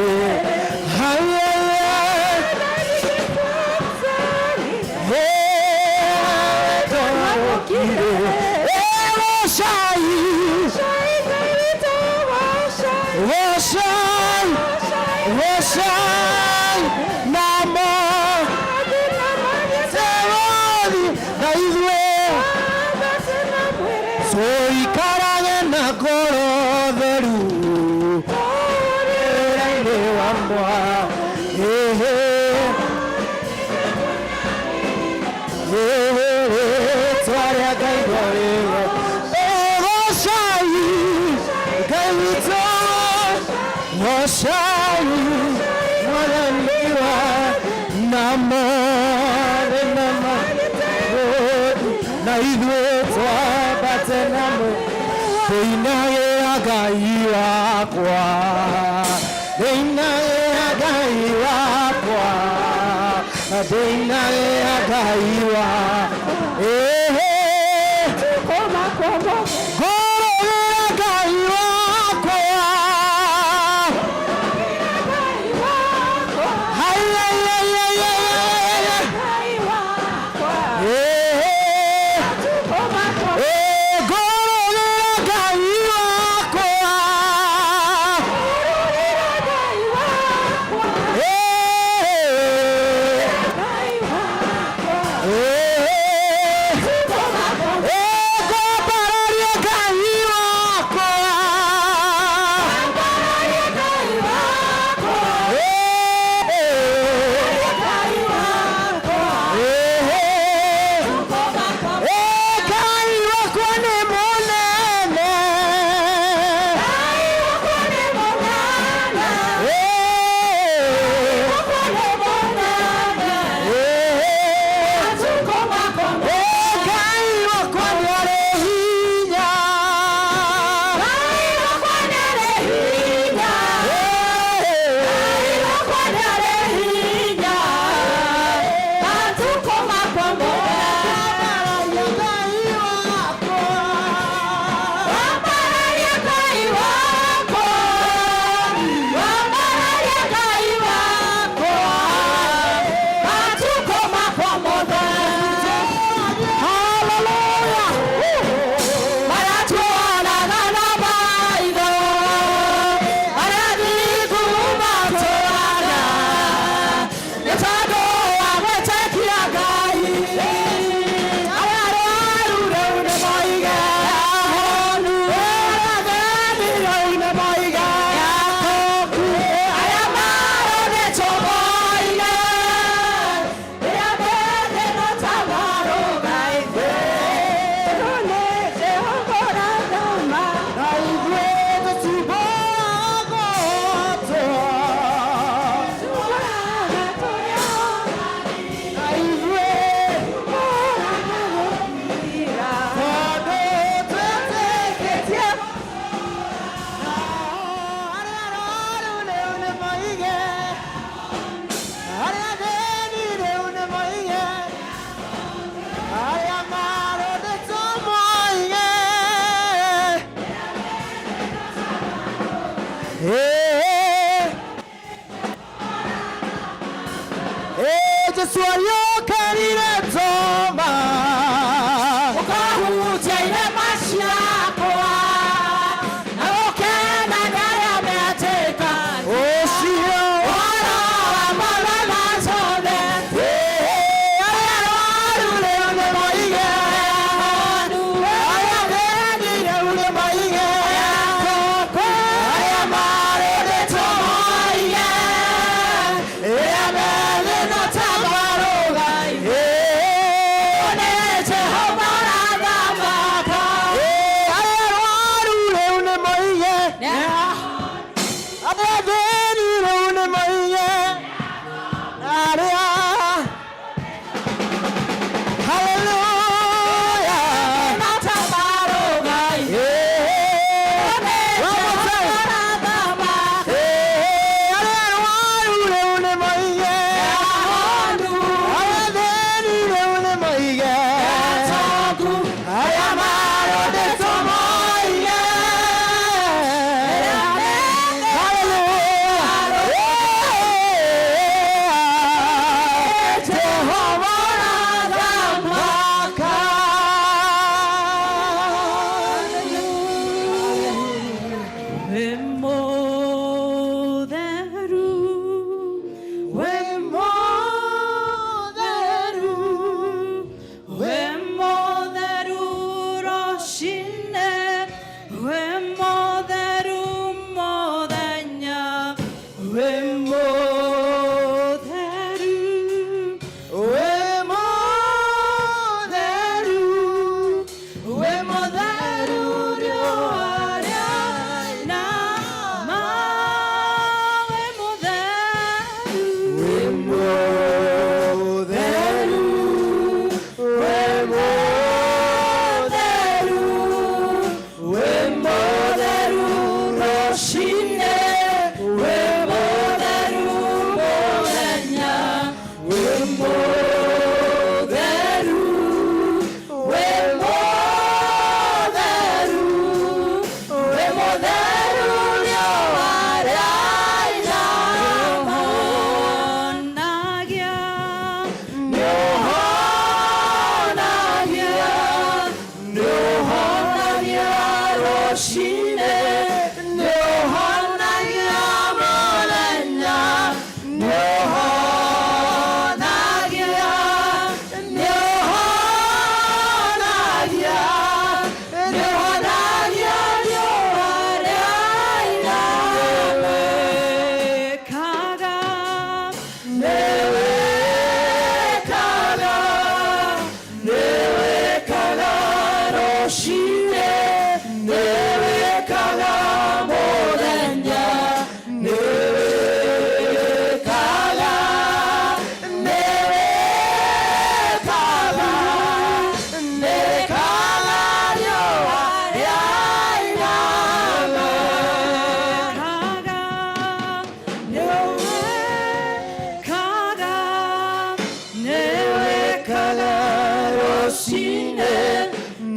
rũcinĩ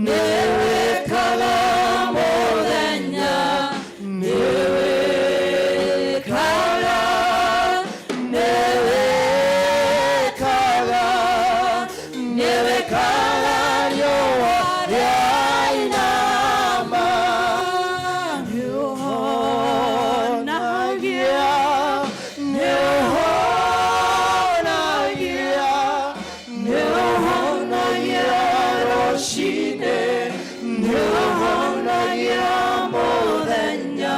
nĩwĩkaga mũthenya nĩwĩkaga riũa rĩainama nĩũhonagia rũcinĩ nĩũhonagia mũthenya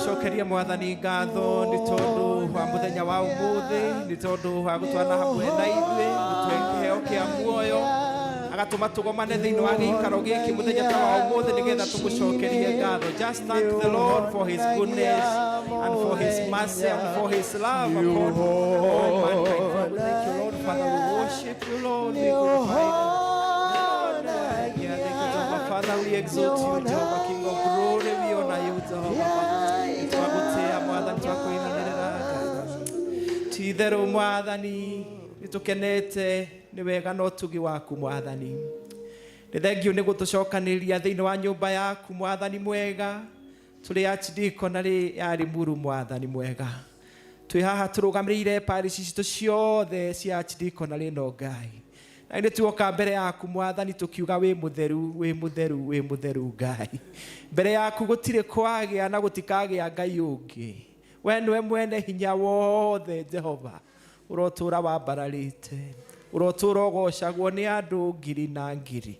Cokeria mwathani ngatho ni tondu wa muthenya wa umuthi ni tondu wa gutwana hamwe na ithuĩ gutwekeheo kia muoyo agatuma tugomane thiini wa giikaro giki muthenya ta wa umuthi nigetha tumucokerie ngatho. Just thank the Lord for his goodness and for his mercy and for his love upon all mankind. Thank you, Lord. Father, we worship you, Lord. We glorify you. Thank you, Jehovah. Father, we exalt you, Jehovah, King of glory. We honor you, Jehovah. Titherũ mwathani nitukenete ni wega no tugi waku mwathani. Ni thengio ni gutucokanĩrĩria thĩinĩ wa nyũmba yaku mwathani mwega. Tũrĩ archdiaconary ya Limuru mwathani mwega. Twĩ haha tũrũgamĩrĩire parish citũ ciothe cia archdiaconary no Ngai. Na nĩ tuoka mbere yaku mwathani tukiuga wĩ mutheru wĩ mutheru wĩ mutheru Ngai. Mbere yaku gũtirĩ kwagĩa na gũtikagĩa Ngai ũngĩ. We niwe mwene hinya wothe Jehova. Ũrotura wambararĩte. Ũrotura ũgocagwo nĩ andũ ngiri na ngiri.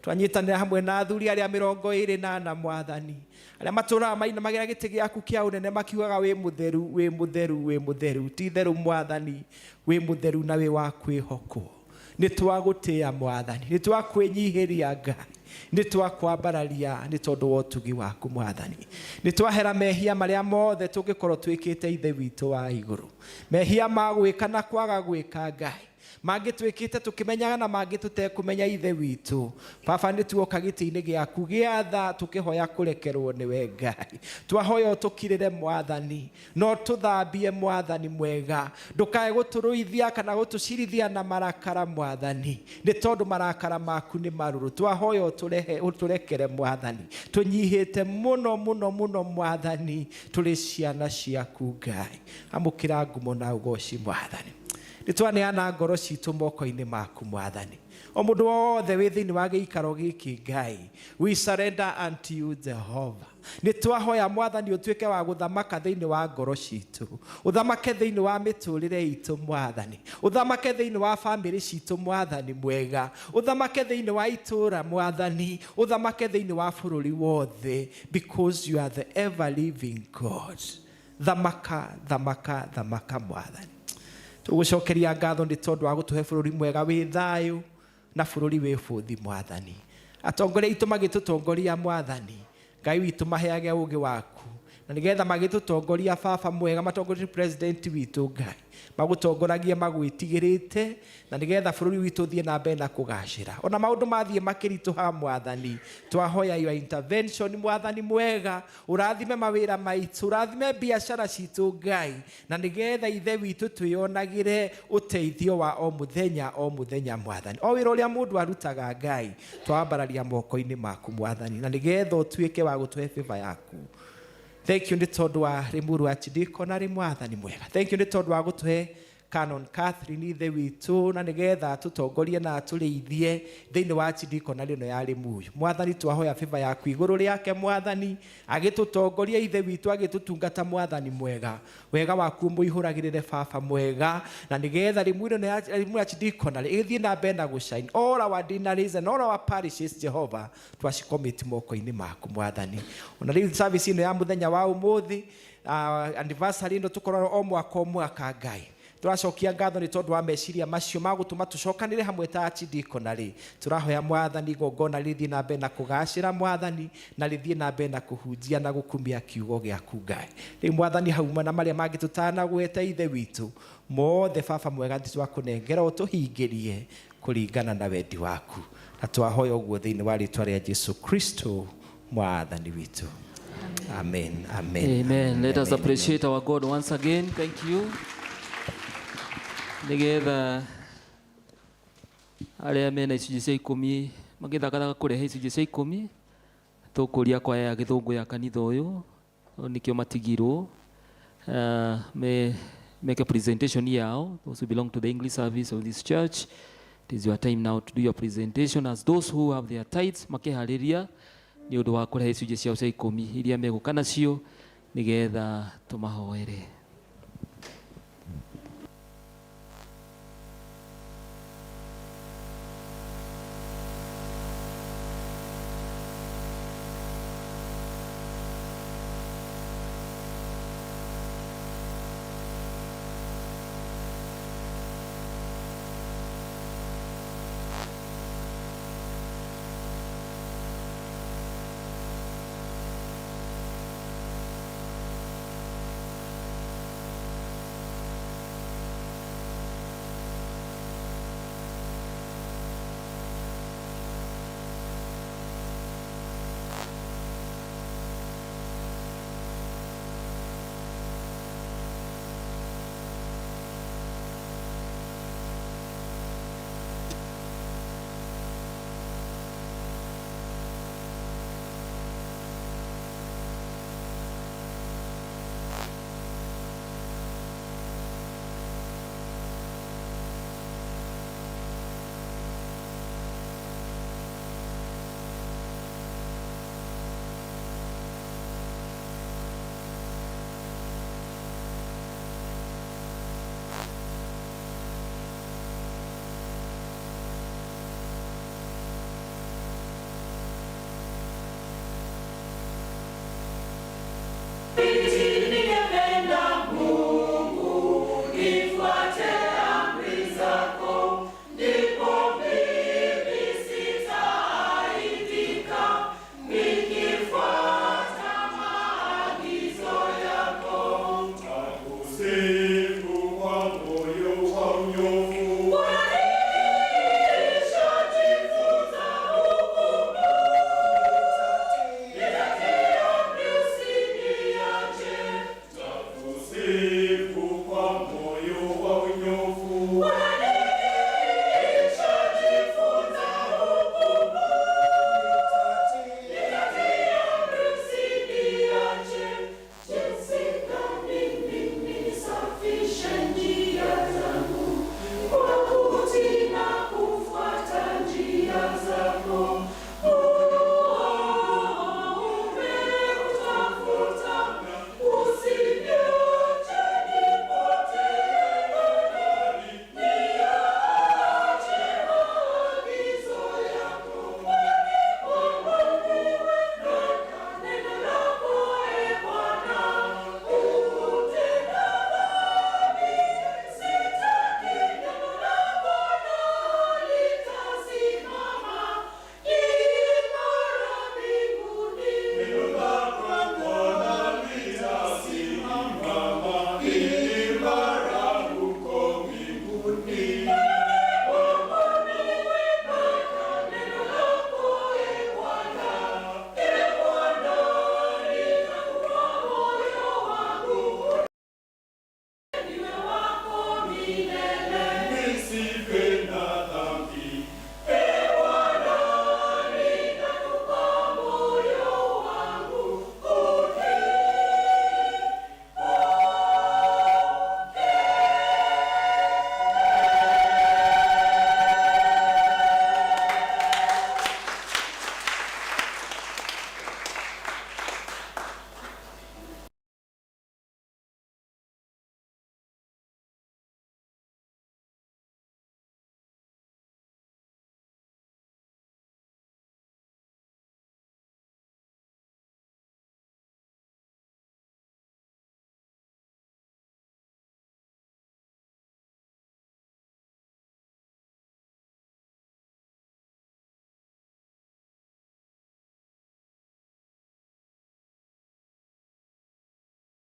Twanyitanĩra hamwe na athuri arĩa 24 mwathani. Arĩa matũraga mainamagĩra gĩtĩ gĩaku kĩa ũnene makiugaga wĩ mutheru wĩ mutheru wĩ mutheru. Ti-itherũ mwathani wĩ mutheru na wĩ wa kwĩhokwo. Nĩ twagũtĩĩa mwathani. Nĩ twakwĩnyihĩria Ngai. Nĩ twakwambararia nĩ tondũ wa ũtugi waku mwathani. Nĩ twahera mehia marĩa mothe tũngĩkorwo twĩkĩte ithe witũ wa igũrũ. Mehia ma gwĩka na kwaga gwĩka Ngai. Mangĩ twĩkĩte tũkĩmenyaga na mangĩ tũtekũmenya ithe witũ. Baba nĩ tuoka gĩtĩ-inĩ gĩaku gĩa tha tũkĩhoya kũrekerwo nĩwe Ngai. Twahoya ũtũkirĩre mwathani. No tũthambie mwathani mwega. Ndũkae gũtũrũithia kana gũtũcirithia na marakara mwathani. Nĩ tondũ marakara maku nĩ marũrũ. Twahoya ũtũrekere mwathani. Tũnyihĩte mũno mũno mũno mwathani. Tũrĩ ciana ciaku Ngai. Amũkĩra ngumo na ũgoci mwathani. Nĩtwaneana ngoro citũ moko-inĩ maku mwathani. O mũndũ wothe wĩ thĩinĩ wa gĩikaro gĩkĩ Ngai. We surrender unto you Jehovah. Nĩtwahoya mwathani ũtuĩke wa gũthamaka thĩinĩ wa ngoro citũ. Ũthamake thĩinĩ wa mĩtũrĩre itũ mwathani. Ũthamake thĩinĩ wa family citũ mwathani mwega. Ũthamake thĩinĩ wa itũra mwathani. Ũthamake thĩinĩ wa bũrũri wothe. Because you are the ever living God. Thamaka, thamaka, thamaka mwathani. Tũgũcokeria ngatho nĩ tondũ wa gũtũhe bũrũri mwega wĩ thayũ na bũrũri wĩ bũthi mwathani. Atongoria itũ magĩtũtongoria mwathani. Ngai witũ maheage ũũgĩ waku. Na nĩgetha magĩtũtongoria baba mwega matongoria president witũ Ngai. Magũtongoragie magwĩtigĩrĩte na nĩgetha bũrũri witũ thiĩ na mbere na kũgacĩra. Ona maũndũ mathiĩ makĩritũha mwathani. Twahoya your intervention mwathani mwega. Ũrathime mawĩra maitũ. Ũrathime biacara citũ Ngai. Na nĩgetha ithe witũ twĩonagĩre ũteithio wa o mũthenya mwathani. O wĩra ũrĩa mũndũ arutaga Ngai. Twambararia moko-inĩ maku mwathani. Na nĩgetha ũtuĩke wa gũtũhe favor yaku. Thank you nĩ tondũ wa Limuru archdiaconary mwathani mwega. Thank you nĩ tondũ wa gũtũhe Canon Catherine ithe witũ na nĩgetha tũtongorie na tũrĩithie thĩinĩ wa archdiaconary ĩno ya Limuru. Mwathani twahoya favor yaku igũrũ rĩake mwathani. Agĩtũtongoria ithe witũ agĩtũtungata mwathani mwega. Wega waku mũihũragĩrĩre baba mwega. Na nĩgetha Limuru archdiaconary ĩthiĩ na mbere na gũshine. All our deaneries and all our parishes Jehovah twacikomiti moko-inĩ maku mwathani. Ona rĩu service ĩno ya mũthenya wa ũmũthĩ anniversary ĩno tũkorwo o mwaka Ngai. Tũracokia ngatho nĩ tondũ wa meciria macio magũtũma tũcokanĩre hamwe ta archdiaconary. Tũrahoya mwathani igongona rĩthiĩ na mbere na kũgacĩra mwathani na rĩthiĩ na mbere na kũhunjia na gũkumia kiugo gĩaku Ngai. Rĩu mwathani hauma na marĩa mangĩ tũtanagweta ithe witũ. Mothe baba mwega twakũnengera ũtũhingĩrie kũringana na wendi waku. Na twahoya ũguo thĩinĩ wa rĩĩtwa rĩa Jesu Kristo mwathani witũ. Amen. Amen. Amen. Let us appreciate our God once again. Thank you. Nigetha arĩa mena icunjĩ cia ikũmi magĩthagaga kũrehe icunjĩ cia ikũmi tũkũria kwaya ya gĩthũngũ ya kanitha ũyũ nĩkĩo matigirwo make a presentation yao. Those who belong to the English service of this church, it is your time now to do your presentation as those who have their tithes makĩharĩria nĩ ũndũ wa kũrehe icunjĩ ciao cia ikũmi iria megũka nacio nĩgetha tũmahoere.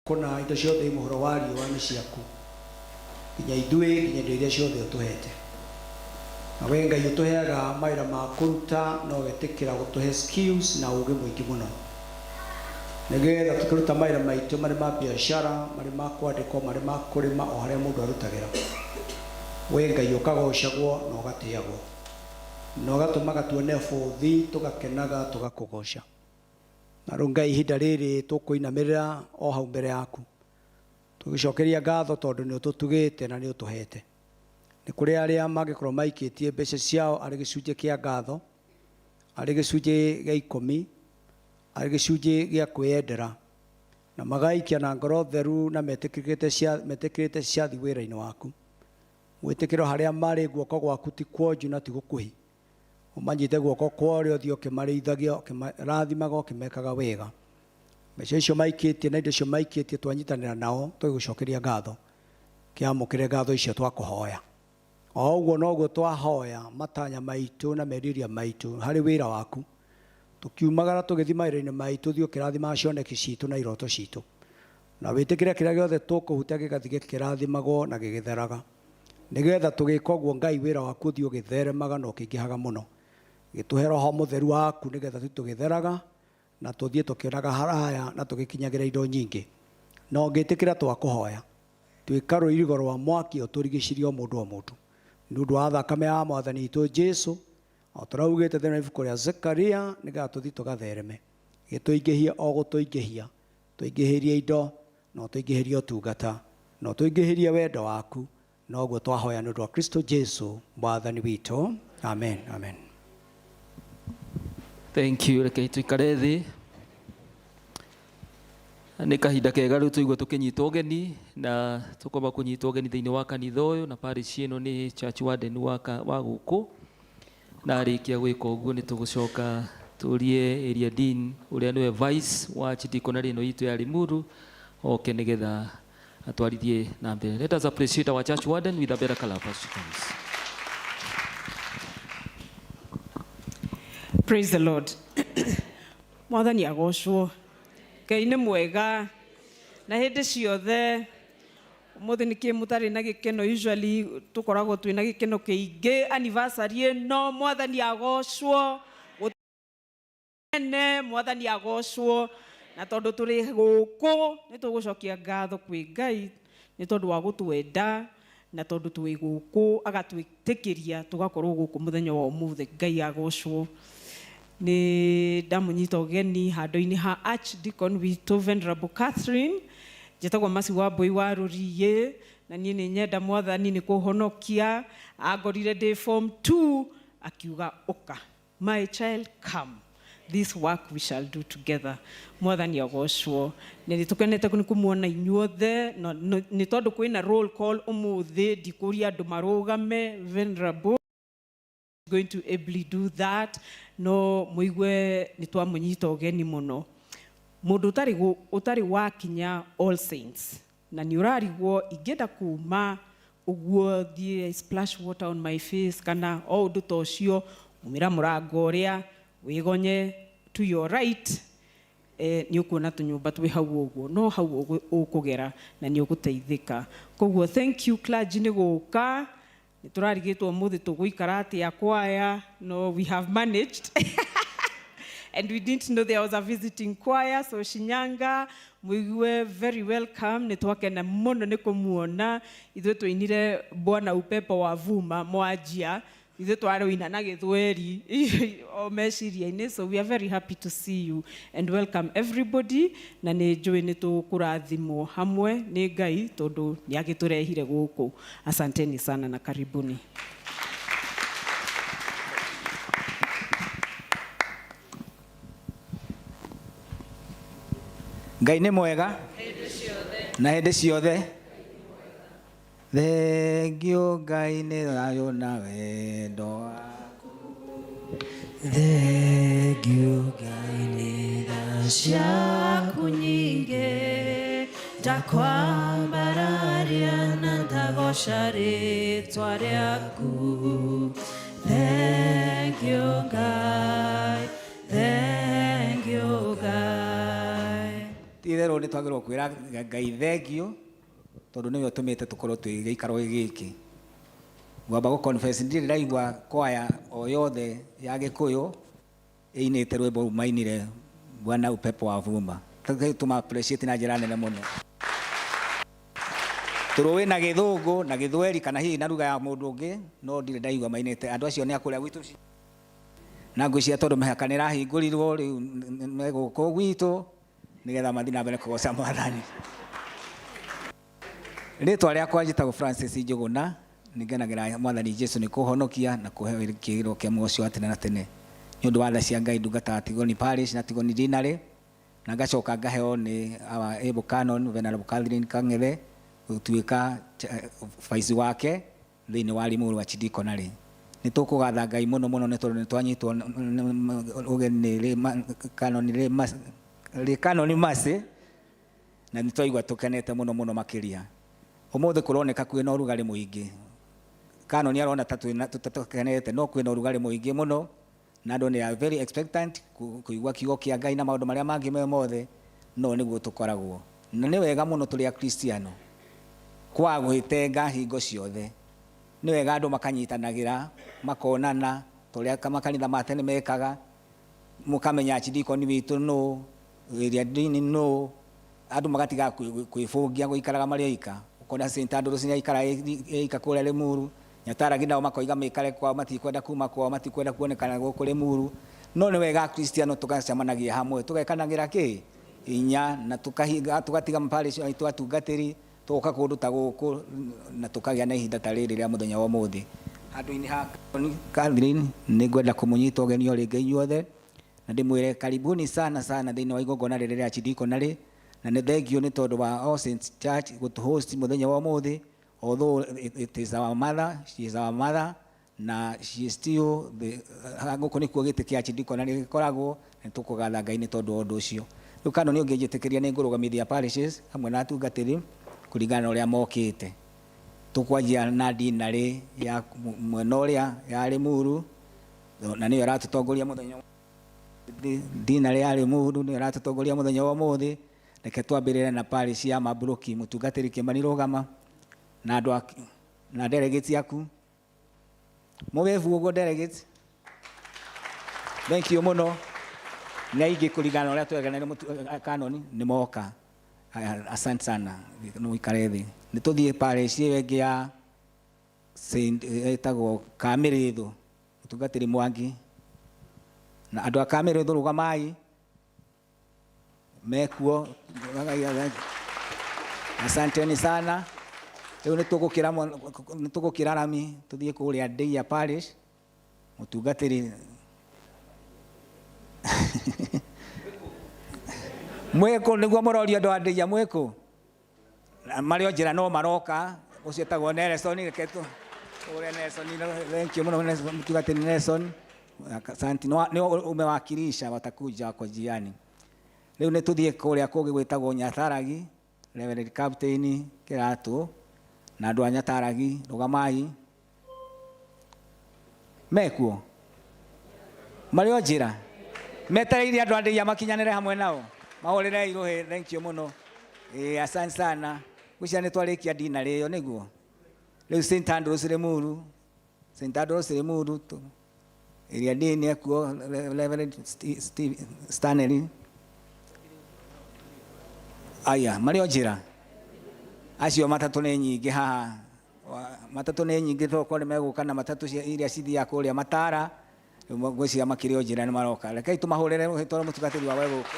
Kuna indo ciothe imuhoro wario wa nĩ ciaku nginya ithuĩ nginya indo iria ciothe ũtũhete na we Ngai utuheaga mawĩra ma kũruta no wetĩkĩra gũtũhe skills na ũgĩ mũingĩ mũno nĩgetha tũkĩruta mawĩra maitũ marĩ ma biacara marĩ ma kwandĩkwo marĩ ma kũrĩma o harĩa mũndũ arutagĩra we Ngai ũkagocagwo na ũgatĩagwo na ũgatũmaga tuone bũthi tũgakenaga tũgakũgoca na rĩu Ngai ihinda rĩrĩ tũkũinamĩrĩra o hau mbere yaku tũgĩcokeria ngatho tondũ nĩ ũtũtugĩte na nĩ ũtũhete nĩ kũrĩ arĩa mangĩkorwo maikĩtie mbeca ciao arĩ gĩcunjĩ kĩa ngatho arĩ gĩcunjĩ gĩa 10 arĩ gĩcunjĩ gĩa kwĩyendera na magaikia na ngoro theru na metĩkĩrĩte ciathi wĩra-inĩ waku gwĩtĩkĩrwo harĩa marĩ guoko gwaku ti kwonju na ti gũkuhi ũmanyite guoko kwa ũrĩa ũthiĩ ũkĩmarĩithagia ũkĩmarathimaga ũkĩmekaga wega mbeca icio maikĩtie na indo icio maikĩtie twanyitanĩra nao tũgĩgũcokeria ngatho kĩamũkĩre ngatho icio twakũhoya o ũguo noguo twahoya matanya maitũ na merirĩria maitũ harĩ wĩra waku tukiumagara tũgĩthiĩ mawĩra-inĩ maitũ thiĩ ũkĩrathimaga cioneki citũ na iroto citũ na wĩtĩkĩre kĩrĩa gĩothe tũkũhutia gĩgathiĩ gĩkĩrathimagwo na gĩgĩtheraga nĩgetha tũgĩka ũguo Ngai wĩra waku ũthiĩ ũgĩtheremaga na ũkĩingĩhaga mũno gĩtũhe Roho Mũtheru waku nĩgetha tũgĩtheraga na tũthiĩ tũkĩonaga haraya na tũgĩkinyagĩra indo nyingĩ na ũngĩtĩkĩra twakũhoya twĩka rũirigo rwa mwaki ũtũrigicĩrie o mũndũ nĩ ũndũ wa thakame ya Mwathani witũ Jesũ o tũraugĩte thĩinĩ wa ibuku rĩa Zekaria nĩgetha tũthiĩ tũgathereme gĩtũingĩhie o gũtũingĩhia tũingĩhĩrie indo no tũingĩhĩrie ũtungata no tũingĩhĩrie wendo waku na ũguo twahoya nĩ ũndũ wa Kristo Jesũ Mwathani witũ amen amen. Thank you. Reke tuikare thĩ. Nĩ kahinda kega rĩu tũigua tũkĩnyitwo ũgeni na tũkwamba kũnyitwo ũgeni thĩinĩ wa kanitha ũyũ na parish ĩno nĩ church warden wa gũkũ na arĩkia gwĩka ũguo nĩ tũgũcoka tũrie area dean ũrĩa nĩwe vice wa archdiaconry ĩno itũ ya Limuru oke nĩgetha atwarithie na mbere. Let us appreciate our church warden with a better clap. Praise the Lord. Mwathani agocwo. Ngai nĩ mwega na hĩndĩ ciothe mũthĩ nĩ kĩmũtarĩ na gĩkeno usually tũkoragwo twĩ na gĩkeno kĩingĩ anniversary ĩno Mwathani agocwo gũtene Mwathani agocwo na tondũ tũrĩ gũkũ nĩ tũgũcokia ngatho kwĩ Ngai nĩ tondũ wa gũtwenda na tondũ twĩ gũkũ agatwĩtĩkĩria tũgakorwo gũkũ mũthenya wa ũmũthĩ Ngai agocwo. Nĩ ndamũnyita ũgeni handũ-inĩ ha Archdeacon witũ Venerable Catherine njĩtagwo Masi wa Mbũi wa Rũriĩ na niĩ nĩ nyenda Mwathani nĩ kũhonokia angorire ndĩ form 2 akiuga ũka my child come this work we shall do together. Mwathani agocwo. Nĩ tũkenete nĩ kũmuona inyuothe nĩ tondũ kwĩna roll call ũmũthĩ ndikũria andũ marũgame Venerable going to ably do that no muigwe nĩ twamũnyita ũgeni mũno mũndũ ũtarĩ wakinya All Saints na nĩ ũrarigwo ingĩenda kuma ũguo thiĩ splash water on my face kana o ũndũ ta ũcio umĩra mũrango ũrĩa wĩgonye to your right nĩ ũkuona tũnyũmba twĩ hau ũguo no hau ũkũgera na nĩ ũgũteithĩka koguo thank you clergy nĩ gũka nĩ tũrarigĩtwo mũthĩ tũgũikara atĩa kwaya no we have managed and we didn't know there was a visiting choir so Shinyanga muigue very welcome nĩ twakena mũno nĩ kũmuona ithuĩ tũinire Bwana Upepo wa Vuma Mwanjia ithuĩ twarũina na Gĩthweri o meciria-inĩ so we are very happy to see you and welcome everybody na nĩ njũĩ nĩ tũkũrathimwo hamwe nĩ Ngai tondũ nĩ agĩtũrehire gũkũ. Asanteni sana na karibuni. Ngai nĩ mwega na hĩndĩ ciothe. Thengio Ngai nĩ thayũ na wendo waku. Thengio Ngai nĩ tha ciaku nyingĩ ndakwambararia na ndagoca rĩtwa rĩaku. Thengio Ngai, thengio Ngai. Ti-itherũ nĩ twagĩrĩirwo kwĩra Ngai thengio tondũ nĩwe ũtũmĩte tũkorwo twĩ gĩikaro gĩkĩ Gwamba go confess ndire ndaigua kwaya o yothe ya Gikuyu inite rwimbo mainire Bwana upepo wa vumba. Tuma appreciate na njira nene muno. Turuwe na Githungu na Githweri kana hihi na ruga ya mundu ungi no ndire ndaigua mainite andu acio ni akuria gwitu na ngwiciria tondu mihaka ni rahingurirwo riu meguko gwitu nigetha mathi na mbere kugoca Mwathani. Ritwa riakwa njitagwo Francis Njuguna, ningenagira Mwathani Jesu ni kuhonokia na kuhe kigiro kia muocio atene na tene ni undu wa tha cia Ngai ndungata Tigoni Parish na Tigoni Dinare, na ngacoka ngaheo ni our able canon Venerable Catherine Kang'ethe gutuika vice wake thiini wa Limuru wa Chidikonari. Ni tukugatha Ngai muno muno ni tondu ni twanyitwo ugeni canon masi na ni twaigua tukenete muno muno makiria. Umuthi kuroneka kwina urugari muingi. Canon arona tatukenete no kwina urugari muingi muno na andu ni very expectant kuigua kiugo kia Ngai na maundu maria mangi me mothe no niguo tukoragwo. Na ni wega muno tuli a Kristiano kwa gwitenga hingo ciothe. Ni wega andu makanyitanagira makonana turia kama kanitha matene mekaga mukamenya Chidikoni witu no area dini no andu magatiga kwifungia guikaraga mari aika ukona St Andrews ni aikara aika kule Limuru Nyataragi nao makoiga mekare kwa matikwenda kuma kwa matikwenda kuonekana guku Limuru no ni wega Kristiano tukacamanagia hamwe tugekanagira ki inya na tukahiga tugatiga mparish aitu atungatiri tuka kundu ta guku na tukagia na ihinda ta riri ria muthenya wa muthi andu-ini ha Catherine ni ngwenda kumunyita ugeni uri Ngai inyuothe na ndimwire karibuni sana sana thiini wa igongona riri ria Chidikonari na ni thengio ni tondu wa All Saints Church gutuhost muthenya wa muthi although it is our mother, she is our mother na she is still the guku ni kuo giti kia Chidikonari gikoragwo ni tukugatha Ngai ni tondu undu ucio riu Canon unginjitikiria ni ngurugamithia parishes hamwe na atungatiri kuringana uria mokite tukwanjia na Dinari ya mwena uria ya Limuru na niyo ratutongoria muthenya Dinari ya Limuru niyo ratutongoria muthenya wa muthi reke twambirire na parish ya Mabroki mutungatiri Kimani Rugama na andu na delegates yaku mugevu ugo delegates thank you muno na ingi kuringana uria twegana ni Canon ni moka asante sana no ikarethi ni tuthie parish yengi ya Saint etagwo Kamirithu mutungatiri Mwangi na andu a Kamirithu rugamai mekuo asanteni sana riu ni tugukira rami tuthie kuria Ndeia Parish mutungatiri mweko niguo muroria andu a Ndeia mweko mario njira no maroka ucio tagwo Nelson reketu uria Nelson thank you muno mutungatiri Nelson asante no umewakilisha watakuja wako jiani. Riu ni tuthie kuria kungi gwitagwo Nyataragi Reverend Captain Kiratu na andu a Nyataragi rugamai mekuo mario njira metereire andu a Ndeia makinyanire hamwe nao mahorere iruhe thank you muno asante sana gucia ni twarikia Dinari iyo niguo riu St Andrews Limuru St Andrews Limuru area dini ekuo Reverend Stanley aya mario njira acio matatu ni nyingi haha matatu ni nyingi thoko ni meguka na matatu iria cithia kuria Matara gwiciria makirio njira ni maroka rekei tumahurere tondu mutungatiri wa weguku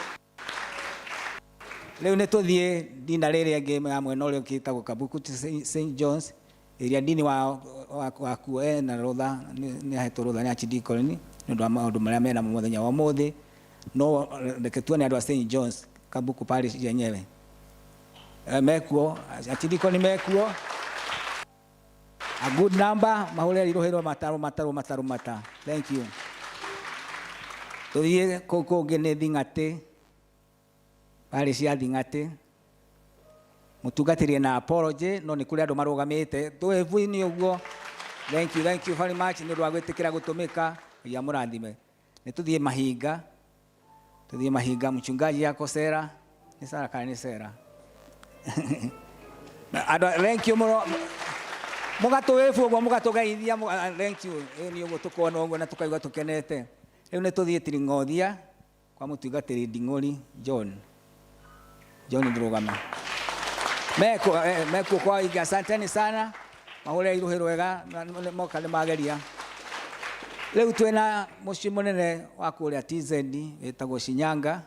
riu ni tuthie Dinari iria ingi ya mwena uria ukitagwo Kabuku St John's iria dini wa kuo na rutha ni ahetwo rutha ni Chidikonari ni undu wa maundu maria mena muthenya wa muthi no reke tuone andu a St John's Kabuku Parish yenyewe mekuo Chidikonari mekuo a good number mahurere iruhirwo mata thank you tuthie kungi ni Thing'ati Parish ya Thing'ati mutungatiri na apology no ni kuri andu marugamite tuevu-ini uguo thank you very much ni rwa gwitikira gutumika ya murathime ni tuthie Mahinga mchungaji yako Sera ni Sara kana ni Sera thank you muno Mugatuwefu gwa mugatugeithia thank you ni ugo tukona ugo na tukaigwa tukenete riu ni tuthie Tiringothia kwa mutungatiri Nding'uri John ndurugama meko kwa iga asanteni sana mahore iruhe rwega moka ni mageria riu twina mucii munene wa kuria TZ witagwo Shinyanga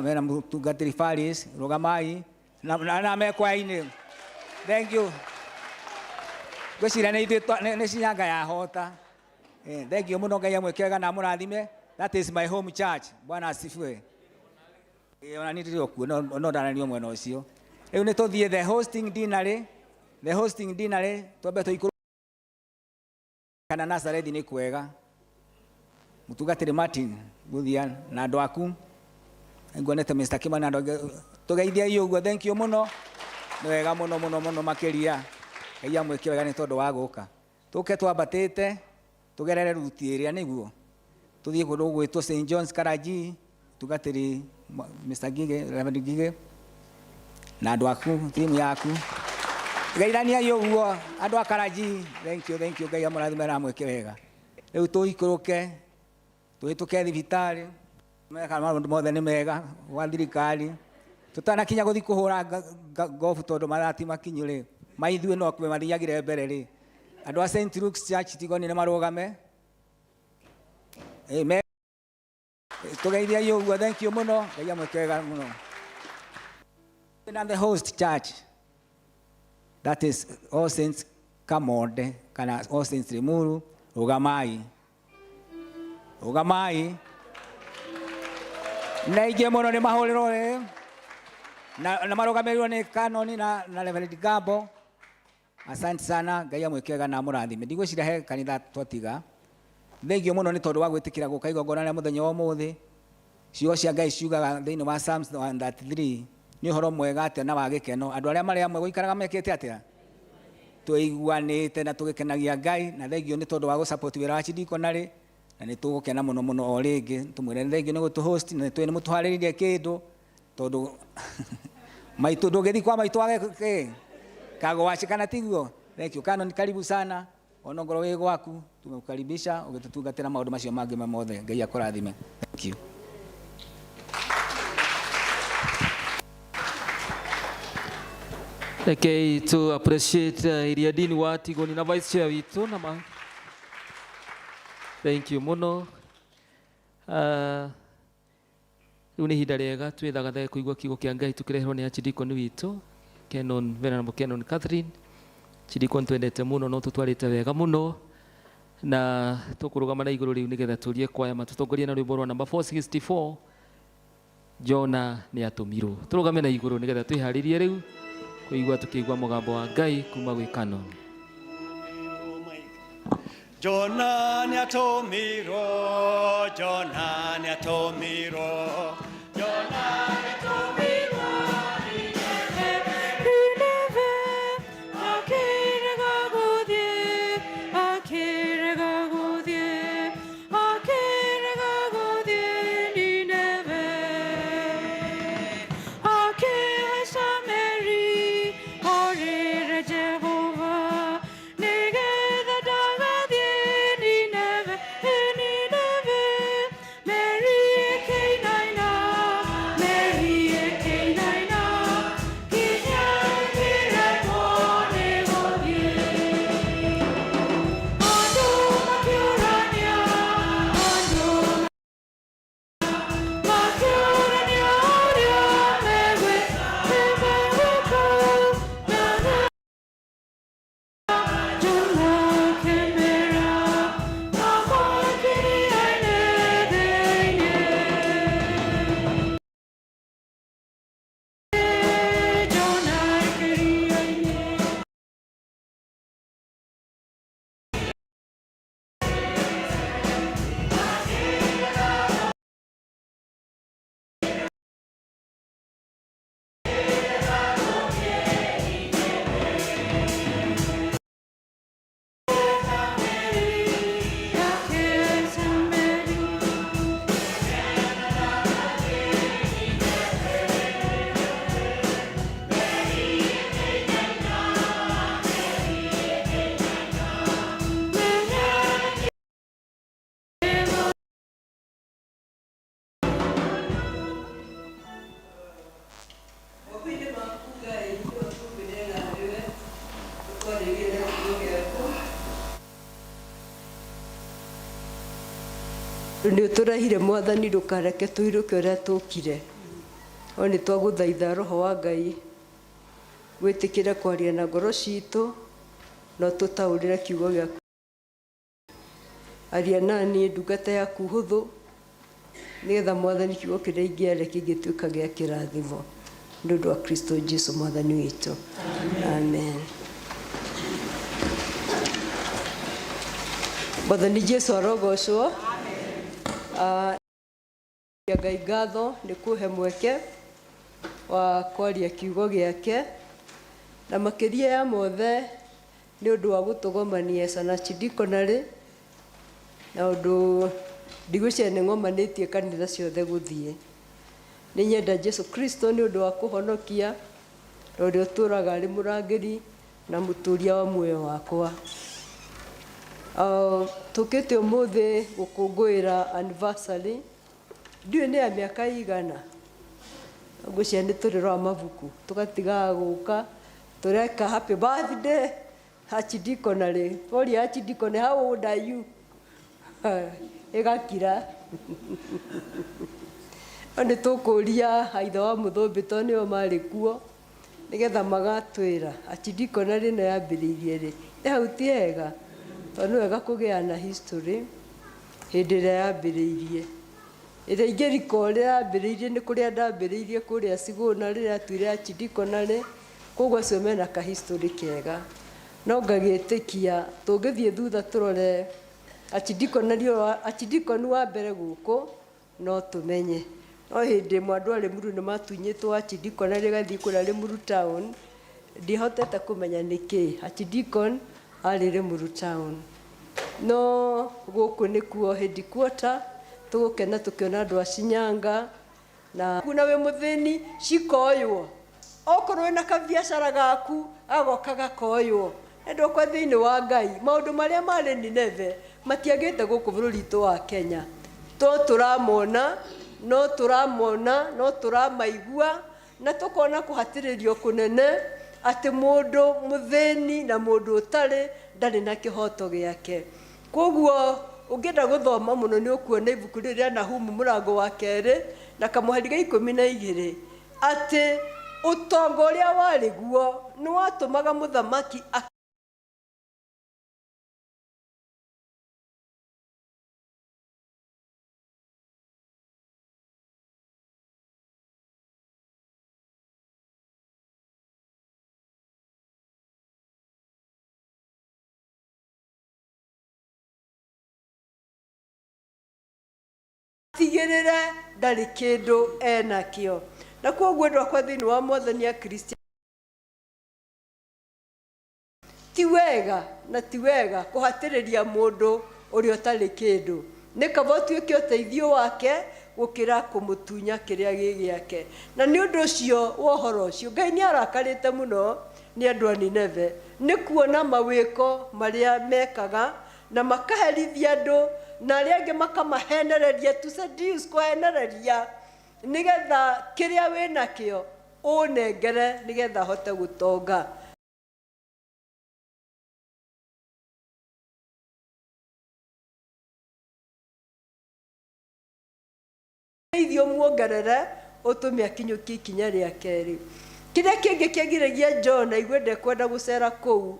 mena mutungatiri Faris rugamai na mekwa-ini. Thank you. Gwicira ni Shinyanga ya hota. Thank you muno Ngai amwekega na murathime. That is my home church. Bwana asifiwe. Ona nitirio ku no ndananio mwena ucio. Riu ni tuthie the hosting dinner twambe tuikuru kana Nazareth ni kwega. Mutungatiri Martin Guthian na andu aku. Ngwonete Mr. Kimani andu tugeithia iyo ugo. Thank you muno. Wega muno makiria Ngai amweke wega ni tondu wa guka tuke twambatite tugerere ruti iria niguo tuthie kundu gwitwo St John's Karaji tugatiri Mr. Reverend Gige na andu aku timu yaku geirania iyo ugo andu a Karaji. Thank you Ngai amurathime na amweke wega riu tuikuruke tuhituke thibitari meka maundu mothe ni mega wa thirikari tutanakinya guthi kuhura gofu tondu marati makinyure maithue no kwe mathiagire mbere ri andu a St Luke's Church tigoni ni marugame amen tugeithia iyo ugo. Thank you muno Ngai amwekega muno. And the host church that is All Saints Kamode kana All Saints Limuru rugamai na ige muno ni mahuriro na marugamirwo ni Kanoni na Reverend Gabo. Asante sana Ngai amwekega na murathime. Ndigwicira he kanitha twatiga. Thengio muno ni tondu wa gwitikira guka igongona ria muthenya wa muthi cio cia Ngai ciugaga thiini wa Psalms 133 ni uhoro mwega atia na wa gikeno andu aria mari amwe guikaraga mekete atia tuiguanite na tugikenagia Ngai na thengio ni tondu wa gu support wira wa Chidikonari na ni tugukena muno o ringi tumwire thengio ni gutu host na twene mutuhariririe kindu tondu maitu ndugithi kwa maitu wage kago wachikana tiguo. Thank you Kanoni, karibu sana onongoro wi gwaku tumekukaribisha ugitutungatira maundu macio mangi mothe. Ngai akurathime. Thank you. Okay, to appreciate Iriadini wa Tigoni na vice chair witu na thank you muno. Riu ni hinda riega twithaga kuigua kiugo kia Ngai tukireherwo ni Achidikoni witu Canon Venerable Canon Catherine. Chidikoni twendete muno no tutwarite wega muno na tukurugama na iguru riu nigetha turie kwaya matutongoria na rwimbo rwa number 464 Jona ni atumirwo. Turugame na iguru nigetha twiharirie riu kuigua tukigua mugambo wa Ngai kuma gwi Canon. Jona ni atumirwo, Jona ni atumirwo, Jona ni atumirwo. Mary nĩ ũtũrehire Mwathani ndũkareke tũirũke ũrĩa tũkire. O nĩ twagũthaitha Roho wa Ngai wĩtĩkĩre kwaria na ngoro citũ na tũtaũrĩre kiugo gĩaku. Aria nani ndungata yaku hũthũ nĩgetha Mwathani kiugo kĩrĩa ingĩaria kĩngĩtuĩka gĩa kĩrathimo nĩ ũndũ wa Kristo Jesũ Mwathani witũ. Amen. Mwathani Jesũ arogocwo. Ngai ngatho nĩ kũhe mweke wa kwaria kiugo gĩake na makĩria ya mothe nĩ ũndũ wa gũtũgomania Sanach Diconary na ũndũ ndigwĩciria nĩ ngomanĩtie kanitha ciothe gũthiĩ. Nĩ nyenda Jesũ Kristo nĩ ũndũ wa kũhonokia na ũrĩa ũtũũraga arĩ mũrangĩri na mũtũũria wa muoyo wakwa. Tũkĩte ũmũthĩ gũkũngũĩra anniversary. Ndiũĩ nĩ ya mĩaka igana. Ngwĩciria nĩ tũrĩ rwa mabuku tũgatigaga gũka tũreka happy birthday Archdiconary. Pori Archdiconary, how old are you? Ĩgakira. Nĩ tũkũria aithe wa Mũthũmbĩ tondũ nĩo marĩ kuo nĩgetha magatwĩra Archdiconary ĩno yambĩrĩirie rĩ. Hau ti hega tondũ nĩ wega kũgĩa na history hĩndĩ ĩrĩa yambĩrĩirie. Ĩrĩa ingĩrika ũrĩa yambĩrĩirie nĩ kũrĩa ndambĩrĩirie kũrĩa Sigũna rĩrĩa atuire Archdiconary, koguo acio mena ka history kega. No ngagĩtĩkia tũngĩthiĩ thutha tũrore Archdeacon wa mbere gũkũ no tũmenye. No hĩndĩ mwandu arĩ muru nĩ matunyĩtwo Archdiconary gathiĩ kũrĩa Limuru town, ndihotete kũmenya nĩkĩ Archdeacon arĩ Limuru town. No gũkũ nĩkuo headquarter tũgũkena tũkĩona andũ a Shinyanga na kuna we mũthĩni cikoywo. Okorwo wĩna kabiacara gaku agoka gakoywo. Ndũkwa thĩinĩ wa Ngai maũndũ marĩa marĩ Nineve matiagĩte gũkũ bũrũri witũ wa Kenya. Tũramona no tũramaigua na tũkona kũhatĩrĩrio kũnene atĩ mũndũ mũthĩni na mũndũ ũtarĩ ndarĩ na kĩhoto gĩake. Koguo ũngĩenda gũthoma mũno nĩ ũkuona ibuku rĩrĩa Nahumu mũrango wa 2 na kamũhari ga 12 atĩ ũtonga ũrĩa warĩ guo nĩ watũmaga mũthamaki tigĩrĩre ndarĩ kĩndũ enakĩo. Na koguo andũ akwa thĩinĩ wa Mwathani a Kristo ti wega kũhatĩrĩria mũndũ ũrĩa ũtarĩ kĩndũ. Nĩ kaba ũtuĩke ũteithio wake gũkĩra kũmũtunya kĩrĩa gĩ gĩake. Na nĩ ũndũ ũcio wa ũhoro ũcio Ngai nĩ arakarĩte mũno nĩ andũ a Nineve nĩ kuona mawĩko marĩa mekaga na makaherithia andũ na arĩa angĩ makamahenereria to seduce kũhenereria nĩgetha kĩrĩa wĩnakĩo ũnengere nĩgetha hote gũtonga. Ithio muongerere ũtũme akinyũkie ikinya rĩa kerĩ. Kĩrĩa kĩngĩ kĩagiragia John aigue ndekwenda gũcera kũu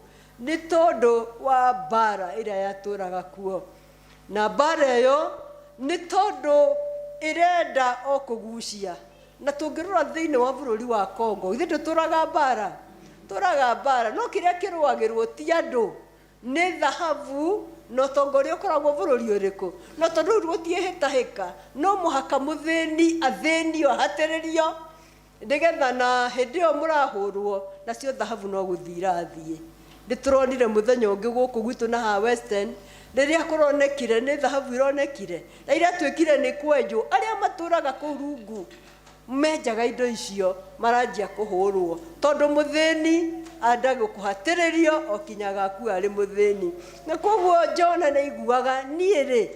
nĩ tondũ wa mbara ĩrĩa yatũraga kuo. Na mbara ĩyo nĩ tondũ ĩrenda o kũgucia. Na tũngĩrora thĩinĩ wa bũrũri wa Congo ithuĩ tũraga mbara no kĩrĩa kĩrũagĩrwo ti andũ nĩ thahabu no ũtonga ũrĩa ũkoragwo bũrũri ũrĩkũ. No tondũ rĩu gũtiĩhĩtahĩka no mũhaka mũthĩni athĩnio ahatĩrĩrio nĩgetha na hĩndĩ ĩyo mũrahũrwo nacio thahabu no gũthiĩ irathiĩ. Nĩ tũronire mũthenya ũngĩ gũkũ gwitũ na ha Western rĩrĩa kũronekire nĩ thahabu ironekire na iria twĩkire nĩ kwenjwo. Arĩa matũraga kũu rungu menjaga indo icio maranjia kũhũrwo tondũ mũthĩni andagwo kũhatĩrĩrio okinyaga akua arĩ mũthĩni. Na koguo Jona nĩ aiguaga niĩ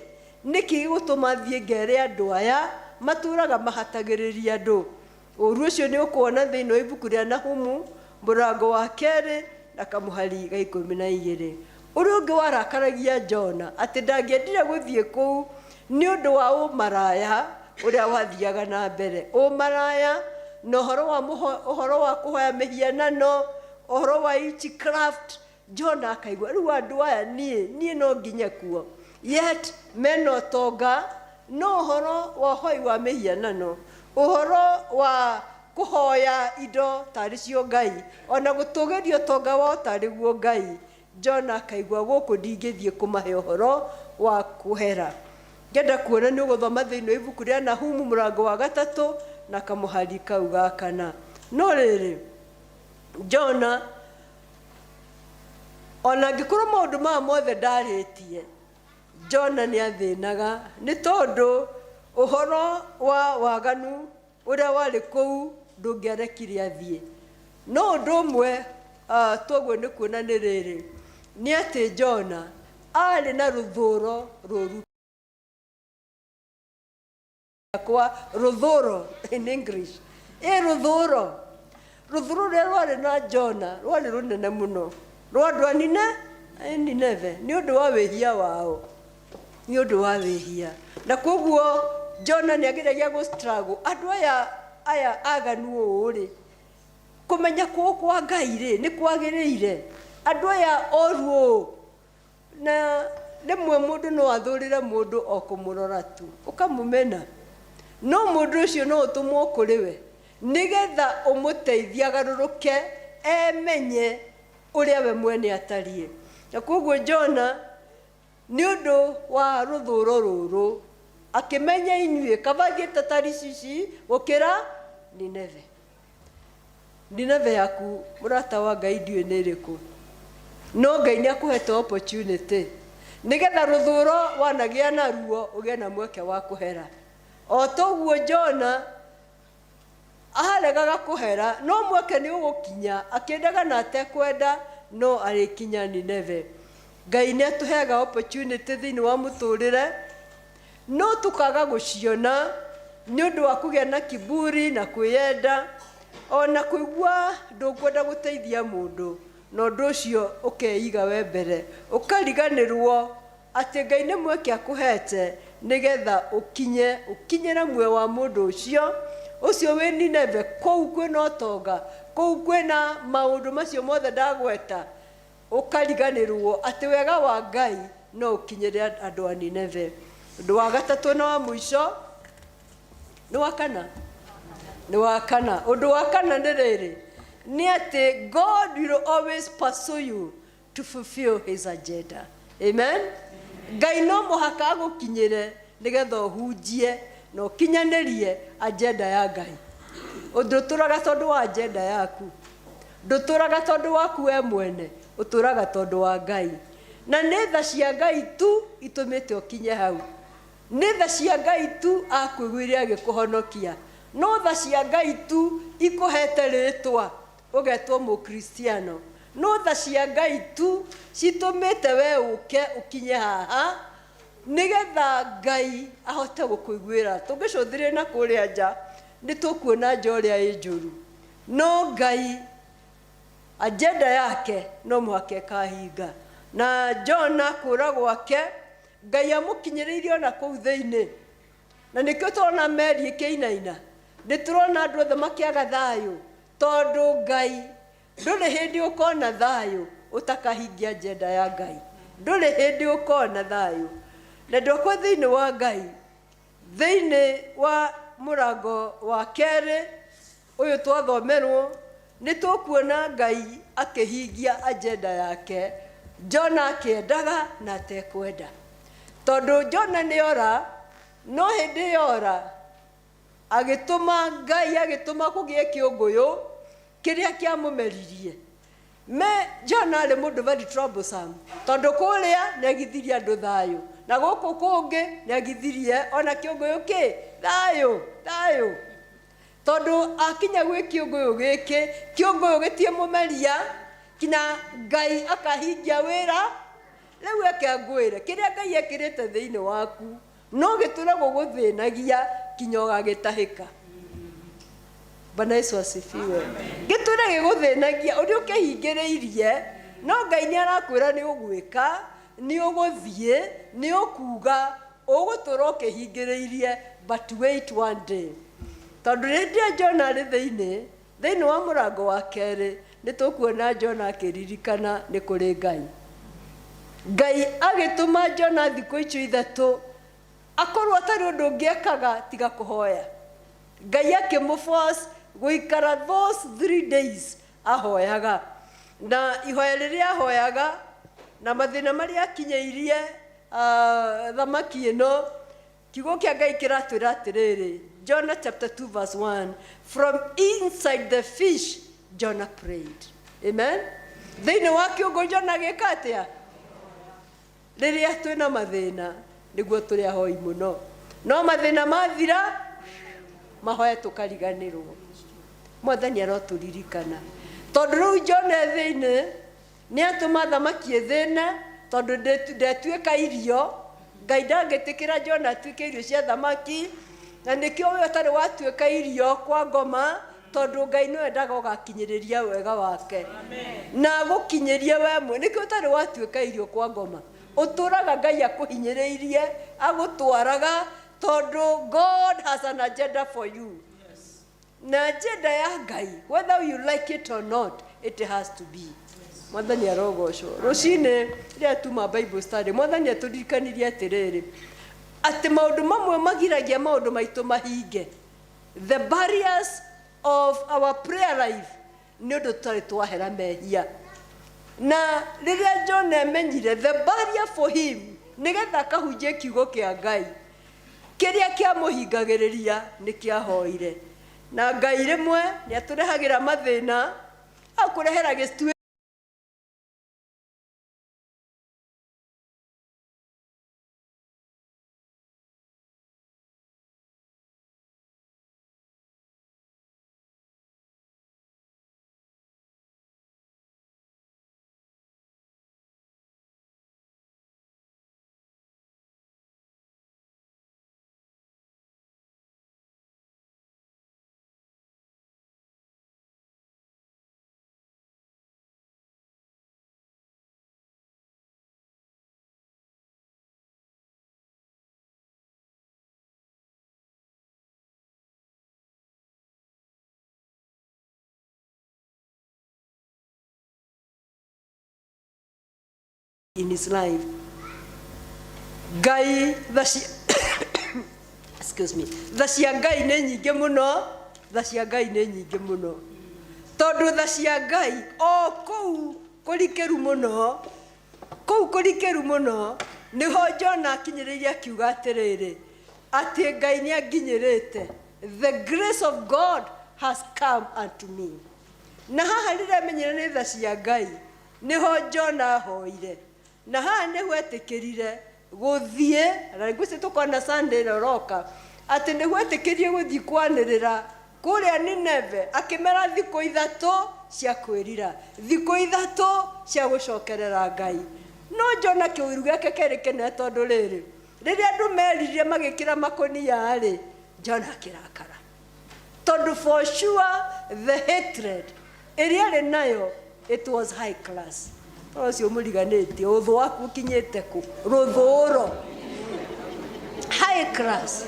nĩkĩ gũtũma thiĩ ngere andũ aya matũraga mahatagĩrĩria andũ. Ũru ũcio nĩ ũkuona thĩinĩ wa ibuku rĩa Nahumu mũrango wa 2 na kamũhari ga 12. Ũrĩa ũngĩ warakaragia Jona atĩ ndangĩendire gũthiĩ kũu nĩ ũndũ wa ũmaraya ũrĩa wathiaga na mbere. Ũmaraya na ũhoro wa kũhoya mĩhianano, ũhoro wa witchcraft. Jona akaigua rĩu andũ aya niĩ no nginye kuo, yet mena ũtonga no ũhoro wa ũhoi wa mĩhianano, ũhoro wa kũhoya indo tarĩ cio Ngai, ona gũtũgĩrio ũtonga wao tarĩ guo Ngai. Jona akaigua gũkũ ndingĩthiĩ kũmahe ũhoro wa kũhera. Ngenda kuona nĩ ũgũthoma thĩinĩ wa ibuku rĩa Nahumu mũrango wa 3 na kamũhari kau ga 4. No rĩrĩ, Jona ona angĩkorwo maũndũ maya mothe ndarĩtie, Jona nĩ athĩnaga nĩ tondũ ũhoro wa waganu ũrĩa warĩ kũu ndũngĩarekire athiĩ. No ũndũ ũmwe toguo nĩ kuona nĩ rĩrĩ, nĩ atĩ Jona arĩ na rũthũro rũru. Rũthũro in English. Rũthũro rũrĩa rwarĩ na Jona rwarĩ rũnene mũno, rwa andũ a Nineve, nĩ ũndũ wa wĩhia wao, nĩ ũndũ wa wĩhia. Na koguo Jona nĩ ageragia gũ-struggle. Andũ aya aganu ũũ-rĩ, kũmenya kwa Ngai-rĩ nĩ kwagĩrĩire. Andũ aya oru ũũ, na rĩmwe mũndũ no athũrĩre mũndũ o kũmũrora tu ũkamũmena, no mũndũ ũcio no ũtũmwo kũrĩ we nĩgetha ũmũteithie agarũrũke emenye ũrĩa we mwene atariĩ. Na koguo Jona nĩ ũndũ wa rũthũro rũrũ akĩmenya inyuĩ kabathiĩte Tarishishi gũkĩra Nineve. Nineve yaku mũrata wa Ngai ndiũĩ nĩ ĩrĩkũ, no Ngai nĩ akũhete opportunity nĩgetha rũthũro wanagĩa naruo ũgĩe na mweke wa kũhera. O toguo Jona aregaga kũhera, no mweke nĩ ũgũkinya, akĩendaga na atekwenda no arĩkinya Nineve. Ngai nĩ atũheaga opportunity thĩinĩ wa mũtũrĩre, no tũkaga gũciona nĩ ũndũ wa kũgĩa na kiburi na kwĩyenda, ona kũigua ndũkwenda gũteithia mũndũ, na ũndũ ũcio ũkeiga we mbere, ũkariganĩrwo atĩ Ngai nĩ mweke akũhete nĩgetha ũkinyĩra muoyo wa mũndũ ũcio wĩ Nineve. Kũu kwĩna ũtonga, kũu kwĩna maũndũ macio mothe ndagweta, ũkariganĩrwo atĩ wega wa Ngai no ũkinyĩre andũ a Nineve. Ũndũ wa gatatũ na wa mũico nĩ wa kana. Ũndũ wa kana nĩ rĩrĩ, nĩ atĩ God will always pursue you to fulfill his agenda. Amen. Ngai no mũhaka agũkinyĩre nĩgetha ũhunjie na ũkinyanĩrie agenda ya Ngai. Ndũtũraga tondũ wa agenda yaku, ndũtũraga tondũ waku we mwene, ũtũraga tondũ wa Ngai. Na nĩ tha cia Ngai tu itũmĩte ũkinye hau, nĩ tha cia Ngai tu akwĩgwĩire agĩkũhonokia, no tha cia Ngai tu ikũhete rĩtwa ũgetwo mũkristiano, no tha cia Ngai tu citũmĩte we ũke ũkinye haha nĩgetha Ngai ahote gũkũiguĩra. Tũngĩcũthĩrĩria na kũrĩa nja nĩ tũkuona nja ũrĩa ĩ njũru, no Ngai agenda yake no mũhaka ĩkahinga. Na Jona kũũra gwake Ngai amũkinyĩrĩirie ona kũu thĩinĩ, na nĩkĩo tũrona meri ĩkĩinaina, nĩ tũrona andũ othe makĩaga thayũ, tondũ Ngai ndũrĩ hĩndĩ ũkona thayũ ũtakahingia agenda ya Ngai, ndũrĩ hĩndĩ ũkona thayũ. Na ndokwo thĩinĩ wa Ngai, thĩinĩ wa mũrango wa 2 ũyũ twathomerwo, nĩ tũkuona Ngai akĩhingia agenda yake, Jona akĩendaga na atekwenda. Tondũ Jona nĩ ora, no hĩndĩ yora agĩtũma Ngai agĩtũma kũgĩe kĩũngũyũ kĩrĩa kĩamũmeririe. Jona arĩ mũndũ very troublesome, tondũ kũrĩa nĩ agithirie andũ thayũ, na gũkũ kũngĩ nĩ agithirie ona kĩũngũyũ thayũ. Tondũ akinya gwĩ kĩũngũyũ gĩkĩ, kĩũngũyũ gĩtiĩmũmeria, kinya Ngai akahingia wĩra. Rĩu ekengwĩre kĩrĩa Ngai ekĩrĩte thĩinĩ waku no gĩtũre gũgũthĩnagia kinya ũgagĩtahĩka. Bwana Yesu asifiwe. Gĩtũre gĩgũthĩnagia ũrĩa ũkĩhingĩrĩirie, no Ngai nĩ arakwĩra nĩ ũgwĩka, nĩ ũgũthiĩ, nĩ ũkuga ũgũtũra ũkĩhingĩrĩirie, but wait one day. Tondũ rĩrĩa Jona arĩ thĩinĩ wa mũrango wa kerĩ, nĩ tũkuona Jona akĩririkana nĩ kũrĩ Ngai. Ngai agĩtũma Jona thikũ icio ithatũ akorwo atarĩ ũndũ ũngĩekaga tiga kũhoya. Ngai akĩmũforce gũikara those 3 days ahoyaga. Na ihoya rĩrĩa ahoyaga na mathĩna marĩa akinyĩirie thamaki ĩno, kiugo kĩa Ngai kĩratwĩra atĩrĩrĩ, Jonah chapter 2 verse 1, from inside the fish Jonah prayed. Amen. Thĩinĩ wa kiugo Jonah agĩka atĩa? Rĩrĩa twĩna mathĩna nĩguo tũrĩ ahoi mũno, no mathĩna mathira mahoya tũkariganĩrwo. Mwathani arotũririkana. Tondũ rĩu Jonah thĩinĩ nĩ atũma thamaki ĩthĩne, tondũ ndetuĩka irio. Ngai ndangĩtĩkĩra Jonah atuĩke irio cia thamaki, na nĩkĩo we ũtarĩ watuĩka irio kwa ngoma, tondũ Ngai nĩ endaga ũgakinyĩrĩria wega wake. Na gũkinyĩrie we nĩkĩo ũtarĩ watuĩka irio kwa ngoma. Ũtũraga Ngai akũhinyĩrĩirie, agũtwaraga, tondũ God has an agenda for you. Na agenda ya Ngai, whether you like it or not, it has to be. Mwathani arogocwo. Rũcinĩ rĩrĩa tuma Bible study, Mwathani atũririkanirie atĩrĩrĩ, atĩ maũndũ mamwe magiragia maũndũ maitũ mahinge. The barriers of our prayer life nĩ ũndũ tũtarĩ twahera mehia. Na rĩrĩa Jonah amenyire the barrier for him nĩgetha akahunjie kiugo kĩa Ngai, kĩrĩa kĩamũhingagĩrĩria nĩ kĩahoire. Na Ngai rĩmwe nĩ atũrehagĩra mathĩna, akũrehera gĩcitue in his life. Ngai excuse me. Tha cia Ngai nĩ nyingĩ mũno, tha cia Ngai nĩ nyingĩ mũno. Tondũ tha cia Ngai o kũu kũrikĩru mũno, nĩho Jonah akinyĩrĩirie akiuga atĩrĩrĩ, atĩ Ngai nĩ anginyĩrĩte. The grace of God has come unto me. Na haha rĩrĩa menyera nĩ tha cia Ngai, nĩho Jonah ahoire. Na haha nĩho etĩkĩrire gũthiĩ, na ngwĩciria tũkona Sunday roroka, atĩ nĩho etĩkĩrire gũthiĩ kwanĩrĩra kũrĩa Nineve, akĩmera thikũ ithatũ cia kwĩrira, thikũ ithatũ cia gũcokerera Ngai. No Jonah kĩũru gĩake kĩrĩ kĩnene, tondũ rĩrĩ, rĩrĩa andũ meririre magĩkĩra makũnia-rĩ, Jonah akĩrakara. Tondũ for sure the hatred ĩrĩa arĩ nayo, it was high class. Ũcio mũriganĩtie, ũthũ waku ũkinyĩte kũ? Rũthũũro. High class.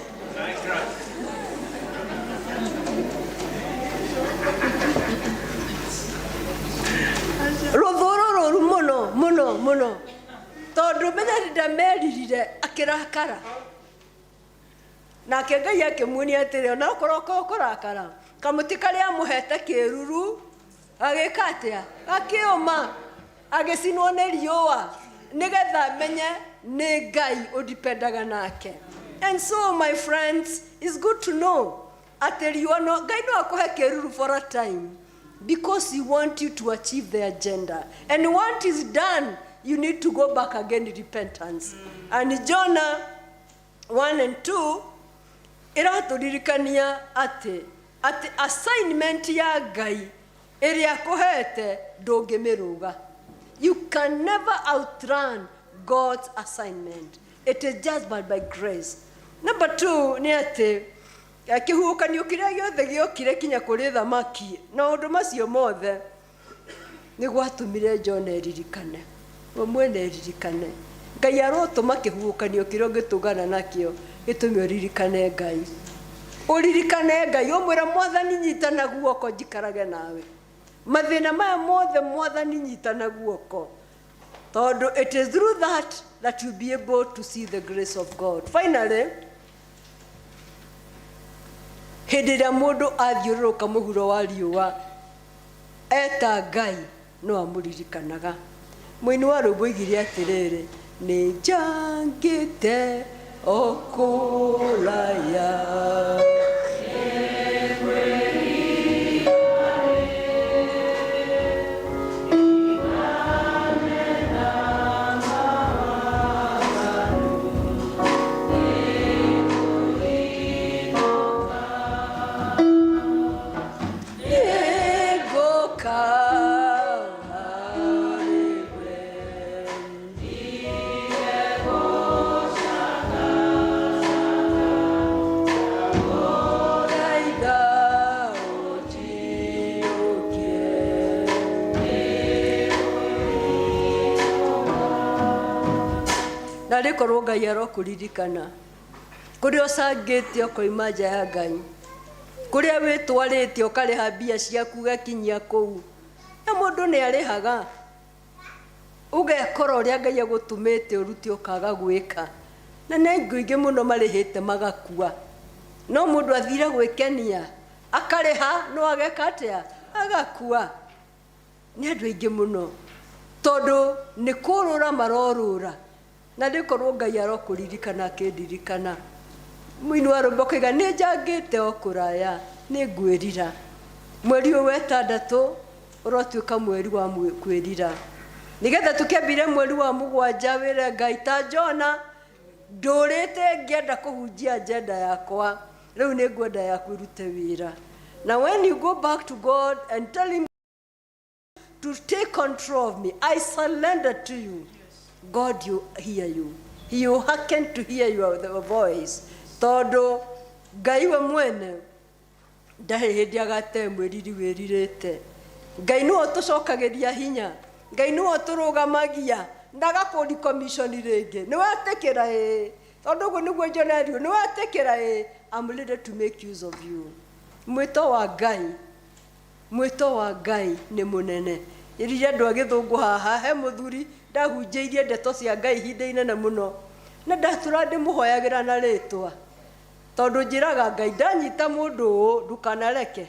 Rũthũũro rũru mũno. Tondũ menya ndameririre akĩrakara. Nake Ngai akĩmuonia atĩrĩ, ona okorwo kũrakara, kamũtĩ karĩa amũhete kĩruru, agĩka atĩa? Akĩũma, agĩcinwo nĩ riũa, nĩgetha amenye nĩ Ngai ũdipendaga nake. And so my friends, it's good to know atĩ riũa no Ngai no akũhe kĩruru for a time, because he wants you to achieve the agenda. And once it's done, you need to go back again in repentance. And Jonah 1 and 2 iratũririkania atĩ assignment ya Ngai ĩrĩa akũhete ndũngĩmĩrũga. You can never outrun God's assignment. It is just by grace. Number 2 nĩ atĩ kĩhuhũkanio kĩrĩa gĩothe gĩokire kinya kũrĩ thamaki, na ũndũ macio mothe nĩ gwatũmire Jonah eririkane. We mwene eririkane. Ngai arotũma kĩhuhũkanio kĩrĩa ũngĩtũngana nakĩo gĩtũme ũririkane Ngai. Ũririkane Ngai, ũmwĩra Mwathani nyitana guoko njikarage nawe. Mathĩna maya mothe Mwathani nyitana guoko. Tondũ it is through that you'll be able to see the grace of God. Finally, hĩndĩ ĩrĩa mũndũ athiũrũrũka mũhuro wa riũa eta Ngai no amũririkanaga. Mũini wa rwĩmbo oigire atĩrĩrĩ, nĩ njangĩte o kũraya na rĩkorwo Ngai arokũririkana kũrĩa ũcangĩte ũkoima nja ya Ngai, kũrĩa wĩtwarĩte ũkarĩha mbia ciaku ũgakinyia kũu, na mũndũ nĩ arĩhaga ũgekora ũrĩa Ngai agũtũmĩte ũrute ũkaga gwĩka, na nĩ andũ aingĩ mũno marĩhĩte magakua, no mũndũ athire gwĩkenia akarĩha no ageka atĩa agakua. Nĩ andũ aingĩ mũno tondũ nĩ kũrũra marorũra, na rĩkorwo Ngai arokũririkana akĩndirikana. Mũini wa rwĩmbo akauga nĩ njangĩte o kũraya nĩ ngwĩrira. Mweri ũyũ wa ĩtandatũ ũrotuĩka mweri wa kwĩrira, nĩgetha tũkĩambire mweri wa mũgwanja wĩre Ngai ta Jona ndũrĩte ngĩenda kũhunjia agenda yakwa, rĩu nĩ ngwenda yaku irute wĩra. Now when you go back to God and tell him to take control of me, I surrender to you, God will hear you. He will hearken to hear your voice. Tondũ Ngai we mwene ndarĩ hĩndĩ agate mwĩriri wĩrirĩte. Ngai nĩwe ũtũcokagĩria hinya, Ngai nĩwe ũtũrũgamagia ndagakũri commission rĩngĩ. Nĩwetĩkĩra tondũ ũguo nĩguo Jona erirwo, nĩwetĩkĩra I'm ready to make use of you. Mwĩto wa Ngai nĩ mũnene. Iriria andũ a Gĩthũngũ haha he mũthuri ndahunjĩirie ndeto cia Ngai ihinda inene mũno, na ndatũra ndĩmũhoyagĩra na rĩtwa, tondũ njĩraga Ngai ndanyita mũndũ ndukanareke.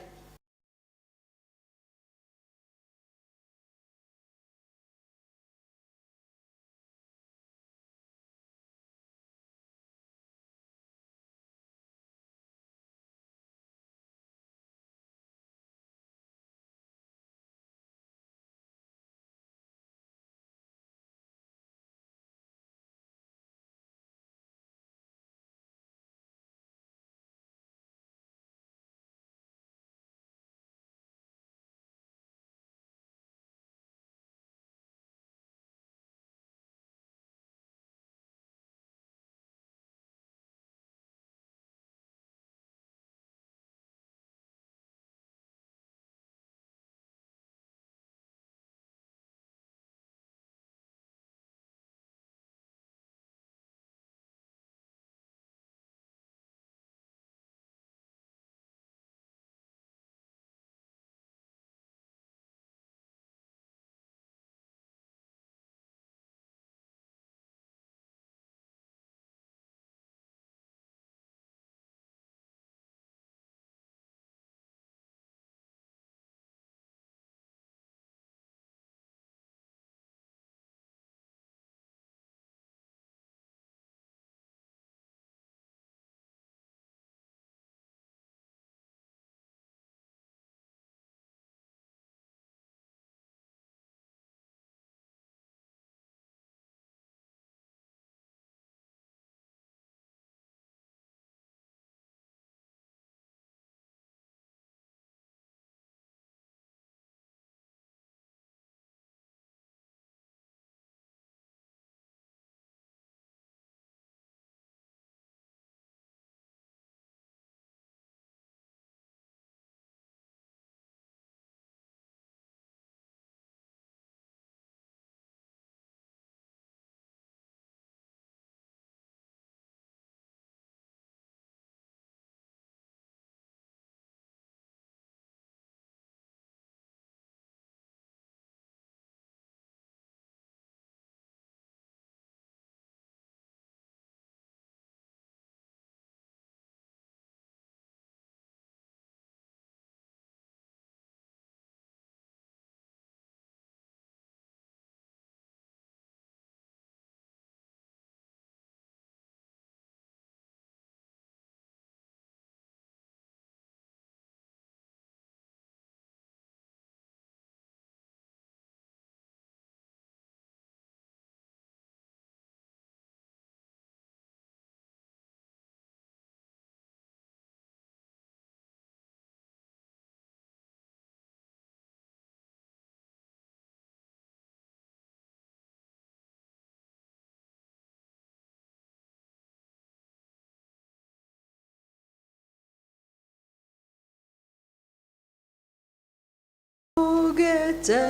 ndũkete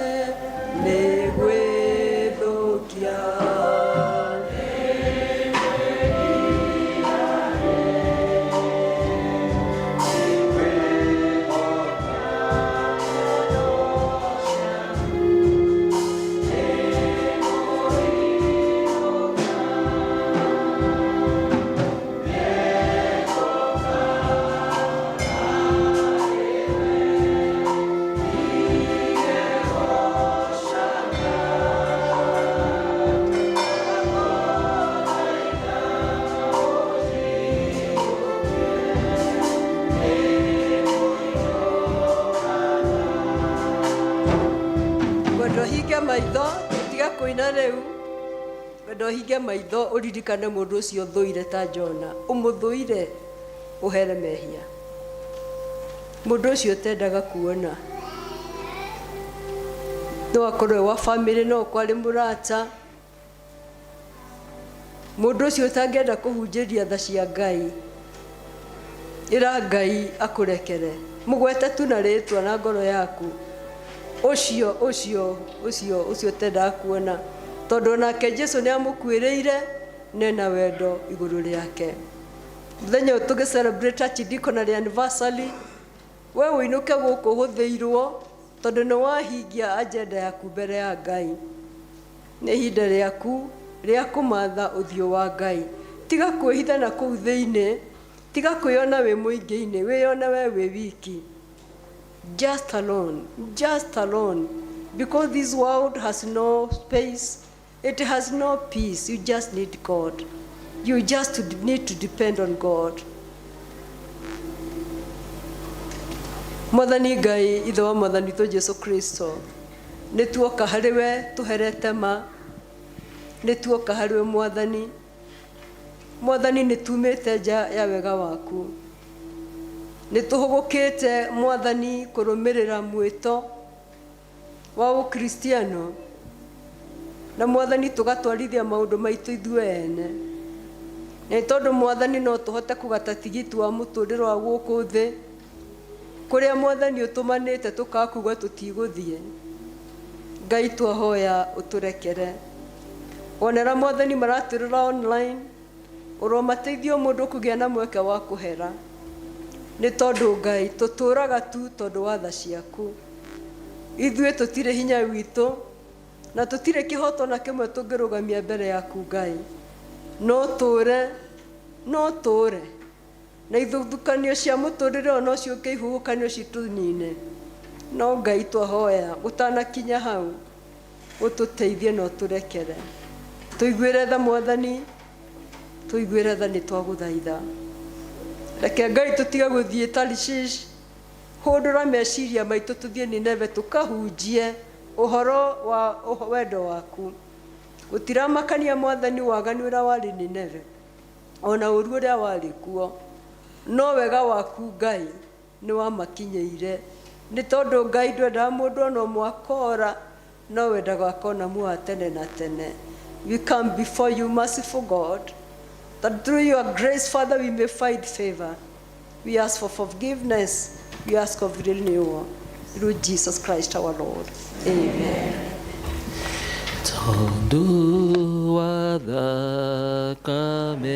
nĩ gwĩthũkia. Tiga kuina riu wendo hinge maitho uririkane mundu ucio thuire ta Jona, umuthuire uhere mehia. Mundu ucio tendaga kuona no akorwe wa family, no kwari murata. Mundu ucio utangenda kuhunjiria tha cia Ngai, ira Ngai akurekere, mugwete tu na ritwa na ngoro yaku. Ucio tenda kuona, tondu nake Jesu ni amukwiriire nena wendo iguru riake. Muthenya tugi celebrate archdeaconry anniversary, we winuke guku huthiirwo tondu ni wahingia agenda yaku mbere ya Ngai. Ni ihinda riaku ria kumatha uthio wa Ngai. Tiga kwihitha na kuu thiini, tiga kwiona wi muingi-ini, wiyona we wi wiki. Just alone, because this world has no space, it has no peace. You just need God. You just need to depend on God. Mwathani Ngai ithe wa Mwathani witũ Jesu Kristo, nĩ tuoka harĩ we tuherete ma, nĩ tuoka harĩ we Mwathani. Mwathani nĩ tumĩte nja ya wega waku, nĩ tũhũgũkĩte Mwathani kũrũmĩrĩra mwĩto wa Ukristiano, na Mwathani tũgatwarithia maũndũ maitũ ithuĩ ene. Nĩ tondũ Mwathani no tũhote kũgata tigiti wa mũtũrĩre wa gũkũ thĩ, kũrĩa Mwathani ũtũmanĩte tũkakuga tũtigũthiĩ. Ngai twahoya ũtũrekere. Onera Mwathani maratũrĩra online, ũromateithio mũndũ kũgĩa na mweke wa kũhera. Nĩ tondũ Ngai tũtũraga tu tondũ wa tha ciaku. Ithuĩ tũtirĩ hinya witũ na tũtirĩ kĩhoto na kĩmwe tũngĩrũgamia mbere yaku Ngai. No tũre na ithuthukanio cia mũtũrĩre o no ciũke ihuhũkanio citũnine. No Ngai twahoya ũtanakinya hau ũtũteithie na ũtũrekere. Tũiguĩre tha Mwathani, tũiguĩre tha nĩ twagũthaitha. Reke Ngai tũtiga gũthiĩ Tarshish, hũndũra meciria maitũ tũthiĩ Nineve tũkahunjie ũhoro wa wendo waku. Gũtiramakania Mwathani waganu ũrĩa warĩ Nineve, ona ũru ũrĩa warĩ kuo, no wega waku Ngai nĩ wamakinyĩire. Nĩ tondũ Ngai ndwendaga mũndũ ona ũmwe akora, no wendaga akona muoyo tene na tene. We come before you, merciful God, that through your grace, Father, we may find favor. We ask for forgiveness. We ask of renewal. Through Jesus Christ our Lord. Amen. Tondu wa thakame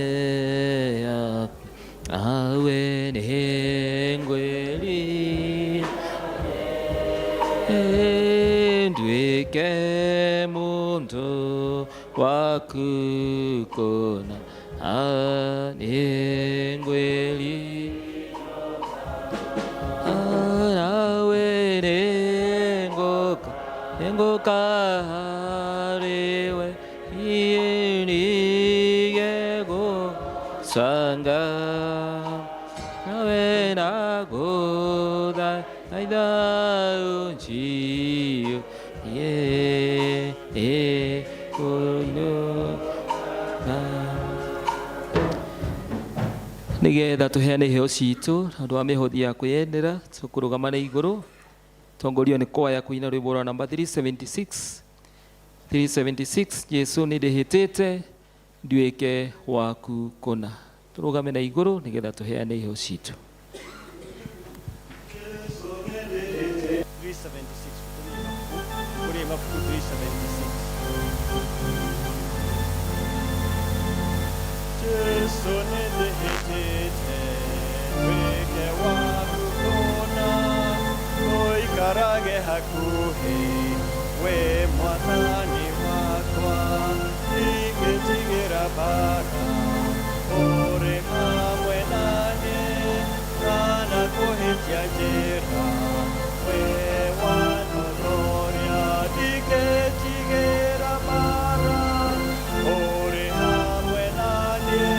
yaku awe nĩ ngwĩri nduĩke mũndũ waku kũna nĩ ngwĩri nawe nĩ ngũka harĩ we nĩge gũcanga nawe nagũthaitha ũnjiũ nigetha tuheane iheo citũ andũ a mĩhothi ya kwĩyendera tũkũrũgama na igũrũ tongorio nĩ kwaya kũina rwĩmbo rwa namba 376 Jesu nĩ ndĩhĩtĩte nduĩke waku kũna. Tũrũgame na igũrũ nigetha tuheane iheo citũ. Jesu nidihitite, weke waku kona, oikarage hakuhi, we mwathani wakwa, ingetigira bara, uri hamwe nanie, kana kuhitia njira, we wanonoria, ingetigira bara, uri hamwe nanie,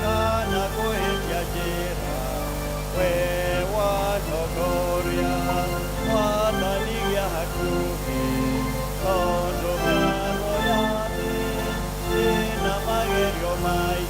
kana kuhitia njira, we wanonoria, wathanigia hakuhi, tondo mĩano yaku ĩna magerio maingĩ.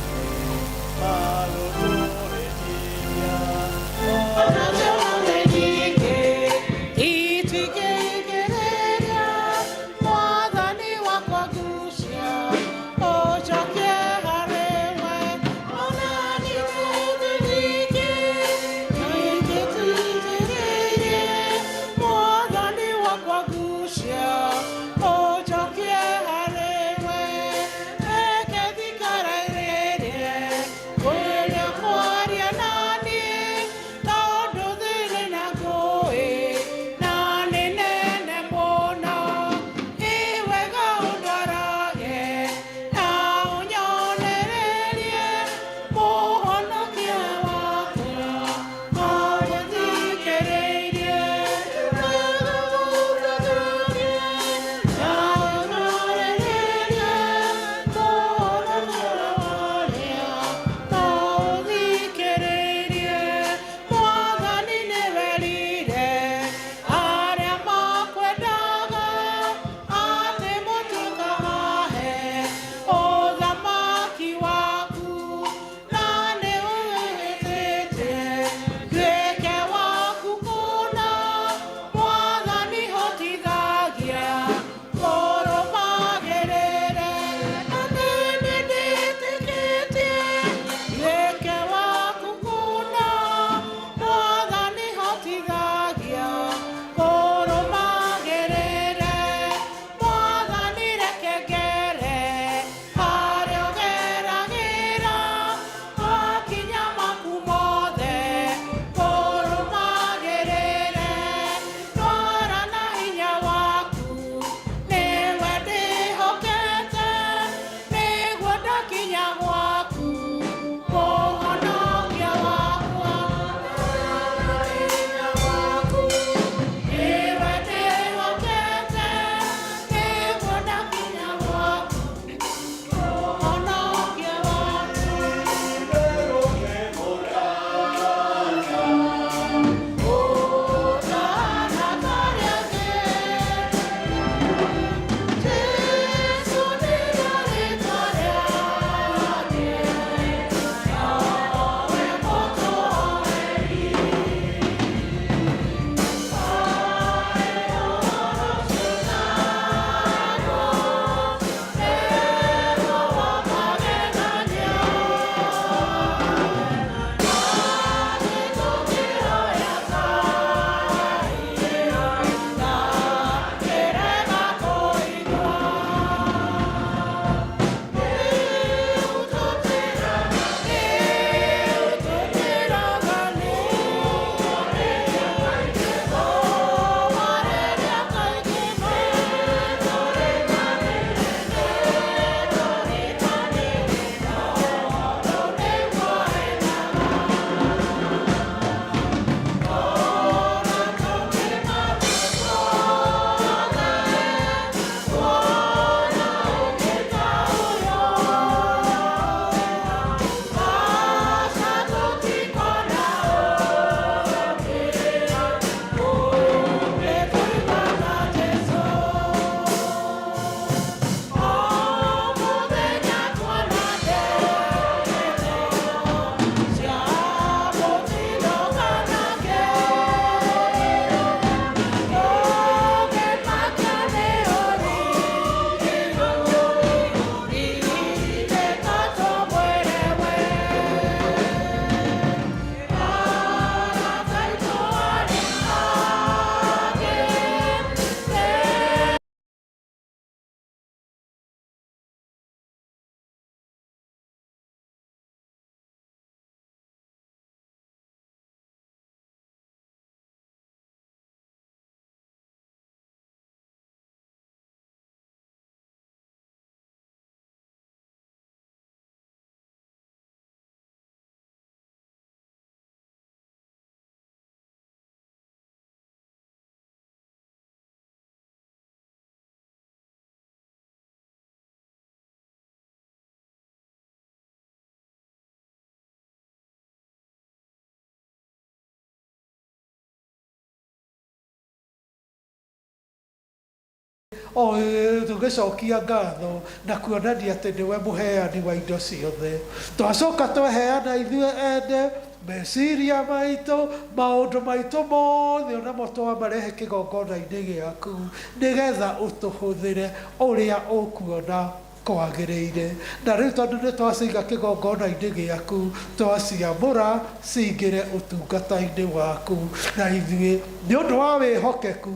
tũgĩcokia ngatho na kuonania atĩ nĩwe mũheani wa indo ciothe. Twacoka tweheana ithuĩ ene meciria maitũ, maũndũ maitũ mothe onamo twamarehe kĩgongona-inĩ gĩaku nĩgetha ũtũhũthĩre ũrĩa ũkuona kwagĩrĩire. Na rĩu tondũ nĩ twaciga kĩgongona-inĩ gĩaku, twaciamũra cingĩre ũtungata-inĩ waku, na ithuĩ nĩ ũndũ wa wĩhokeku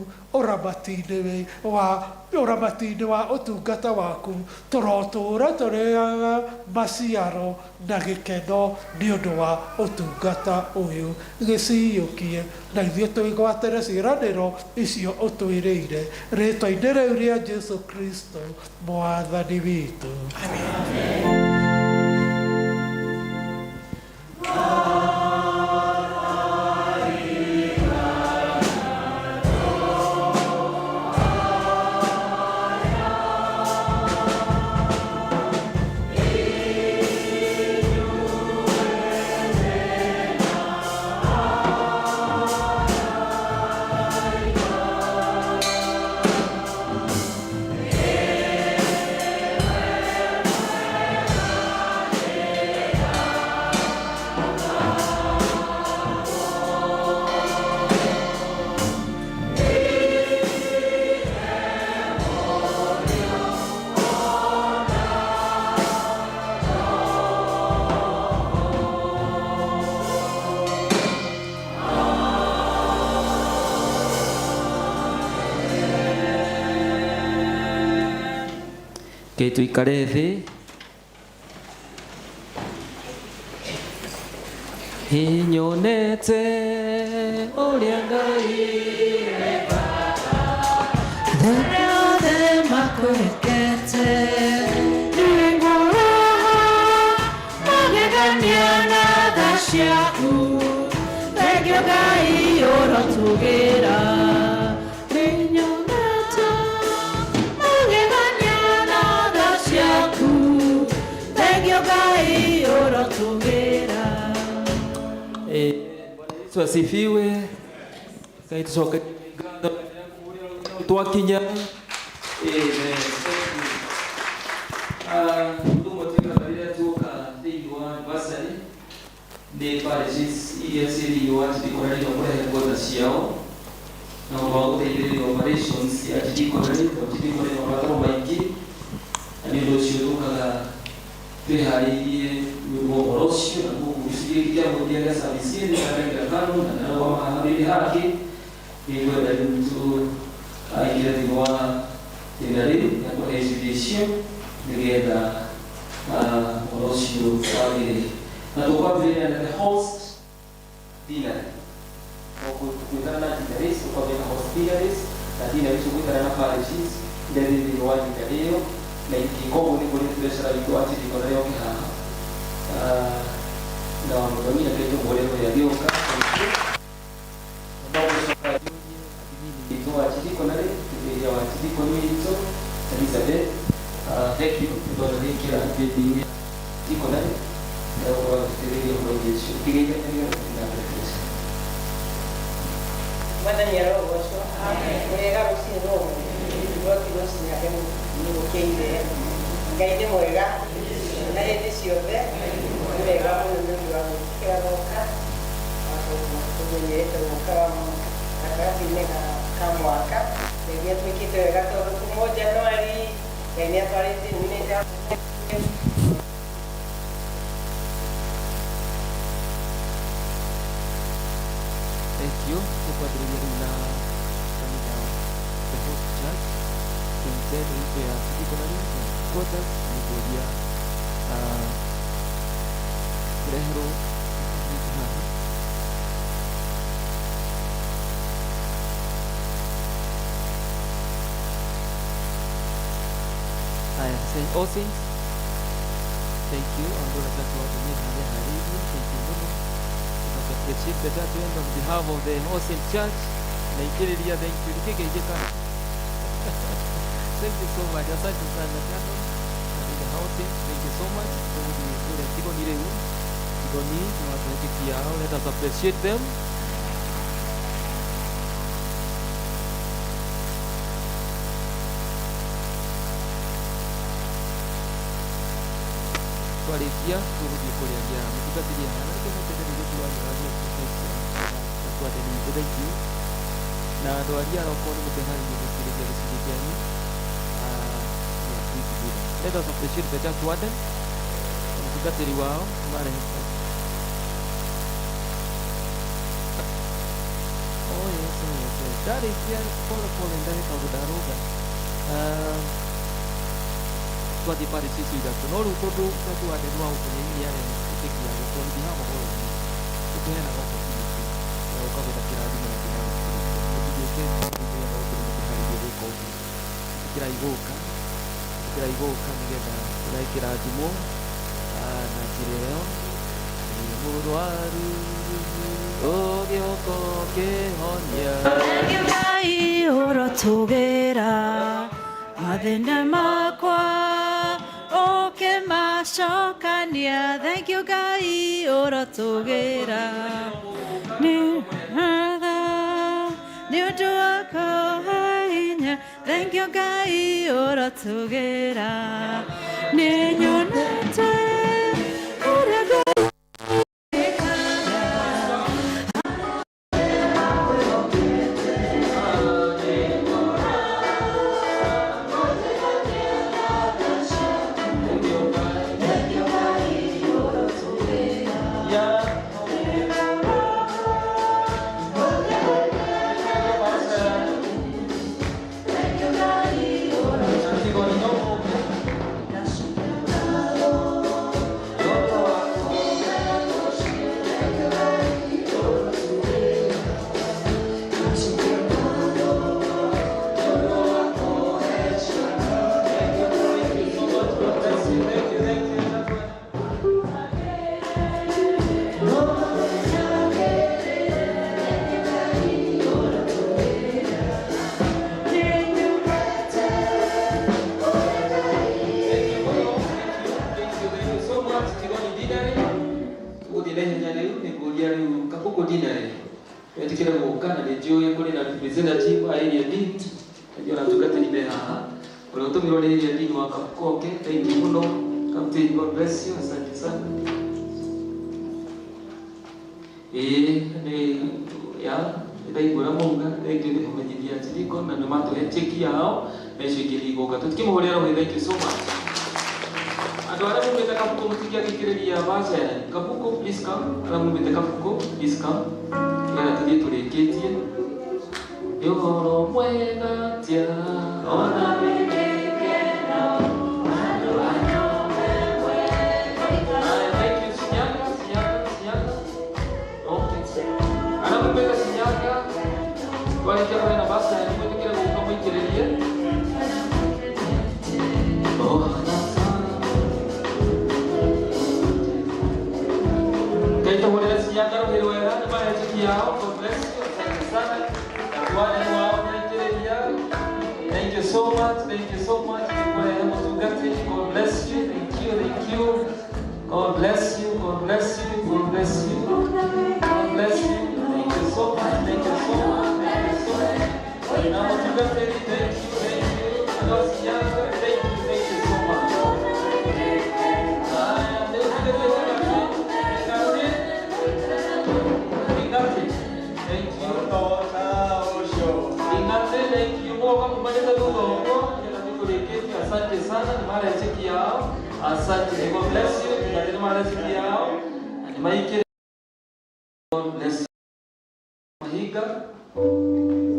ũramati-inĩ wa ũtungata waku tũrotũũra tũrĩaga maciaro na gĩkeno nĩ ũndũ wa ũtungata ũyũ. Gĩciyũkie na ithuĩ twĩgwatĩre ciĩranĩro icio ũtwĩrĩire rĩtwa-inĩ rĩu rĩa Jesũ Kristo mwathani witũ. Amen. Ke tuikare thĩ. Nyonete ũrĩa Ngai ekaga, thĩ yothe makwĩhĩkĩte, nĩguo magegania na tha ciaku, thengio Ngai ũrotugĩra. Yesu asifiwe. Kai tusoke ngatho twakinya. Amen. Ndugu mtika baada tuka ndio basari ne paresis ile siri yote dikorani kwa kwa ciao na wao ile operations ya dikorani kwa watu wengi ndio sio tuka tuhariye uborosho na kushirikia moja sabisini na kando na wa maadili haki hivyo ndio mtu aidha diwa tinari na kwa exhibition nigenda borosho wale na kwa vile na host dinner au kukutana na dinner kwa vile host dinner na dinner kukutana na parishes ndio ndio wajibu leo na ikikomo ni kule biashara iko ati iko leo kwa na mimi na kitu bora ya leo kwa ndio soka ni ndio ati iko na ile ya ati iko ni hizo Elizabeth thank you for the link ya being iko na ndio kwa ile ndio kigega ndio na Mwana ni roho washo amen mwega usi roho ndio kidosi ya demo ni ukeide ngaide mwega na yeye ciothe mwega muno ndio kiraroka tumenyete mukama akabine kamwaka ndio twikite wega todo kumoja no ali ndio pale nimeja Thank you kwa kuendelea na kanisa the host church kenteni hizo ya Sikonani quarters nikuja Rehro say all things. Thank you. I'm going to talk about the name. Thank you. Because appreciate the church on behalf of the Awesome Church. Thank you. Thank you so much. Asante sana sana. The housing. Thank you so much. Let us appreciate them. twarikia tuguthie kuriaria mutungatiri hana ndio mutendereri tuwanyiragia twateni thank you na ndwaria roko ni mutehani gusirikia gusirikiani let us appreciate the church warden mutungatiri wao mare dari pia pole ndani kwa daruga kwa di pare sisi da tonoru todo kwa wade nwa kwenye hili yale kitiki ya kwa ndi hama holo kutohena kwa kiti na ukabota kiradi na kiradi kujeke ndio na wote ni kari ya kwa kira igoka nigenda na kiradi mo na kireo ni murwaru ogioko ke honya ngai orotogera mathina makwa oke macokania thank you ngai orotogera ni hatha ni undu wako hinya thank you ngai orotogera ni nyonete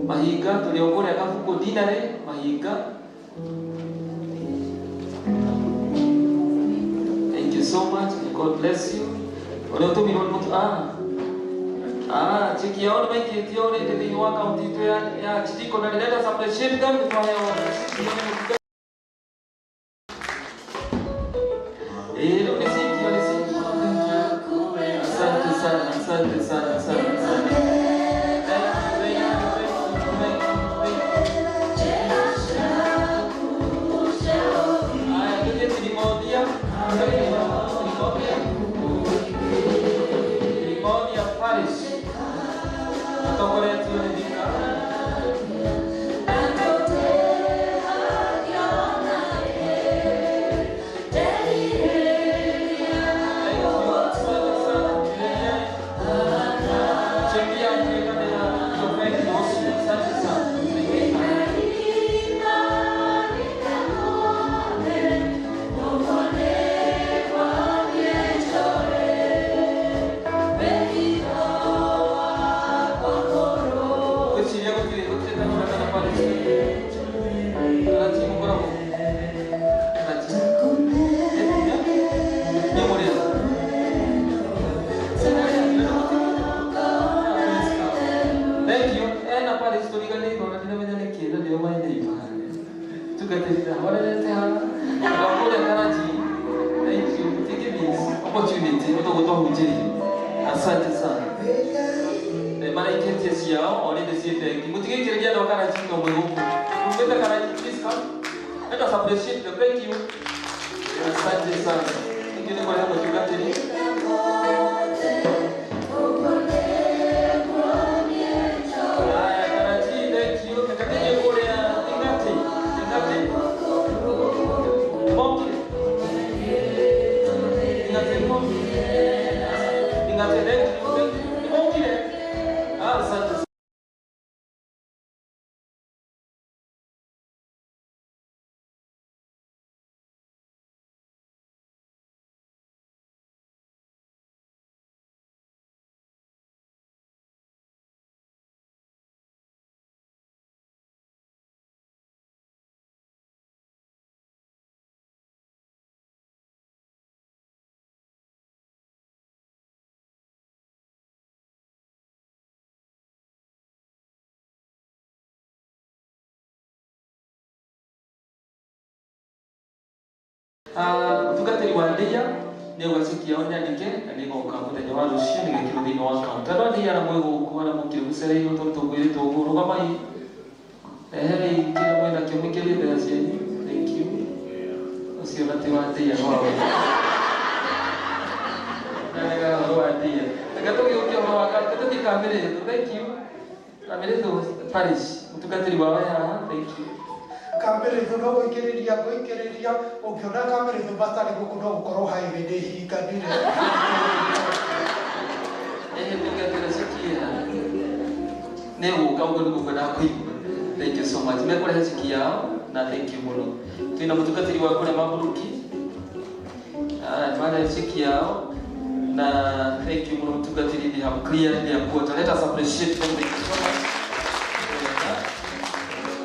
mahiga tuliokola kafuko dinare mahiga. Thank you so much. God bless you. Wale tu milioni mtu cheki yao na maiki yao ndio ni account yetu ya chitiko na data supply ship kama kwa asante sana. mutugatirira horerete hana ngakore karaji. Thank you. Take this opportunity kutokutohujiri. Asante sana. Mara ikenti yao oride siete. Mutigekirejea ndo karaji ndo mwego. Mbeta karaji please come. Let us appreciate them. Thank you. Asante sana. Ingine kwa hapo tugatiri. Tugatiri wandia ni wasikia onyandike niko ukamuthenya wa rucio ni gikiro thini wa kaunta no ndi ara mwego kuona mukiri gucereirwo tonto gwirite uguru gamai kila mwena kimukiri basi. Thank you. Ucio nati wandia no awe naga wandia agatoki ukio wa katoki kamere. Thank you. Kamere to Paris tugatiri wa haha. Thank you. Kamere ĩno no gũikĩrĩria ngũikĩrĩria ũngĩona kamere ĩno matarĩ gũkũ no gũkorwo highway nĩ hinganire. Nego kau gũkũ kwenda kũigua. Thank you so much. Mekore heciki yao na thank you muno. Twina mũtungatĩri wa kũrĩa Maburuki. Mara heciki yao na thank you muno mũtungatĩri. They have cleared their quota. Let us appreciate them. Thank you so much.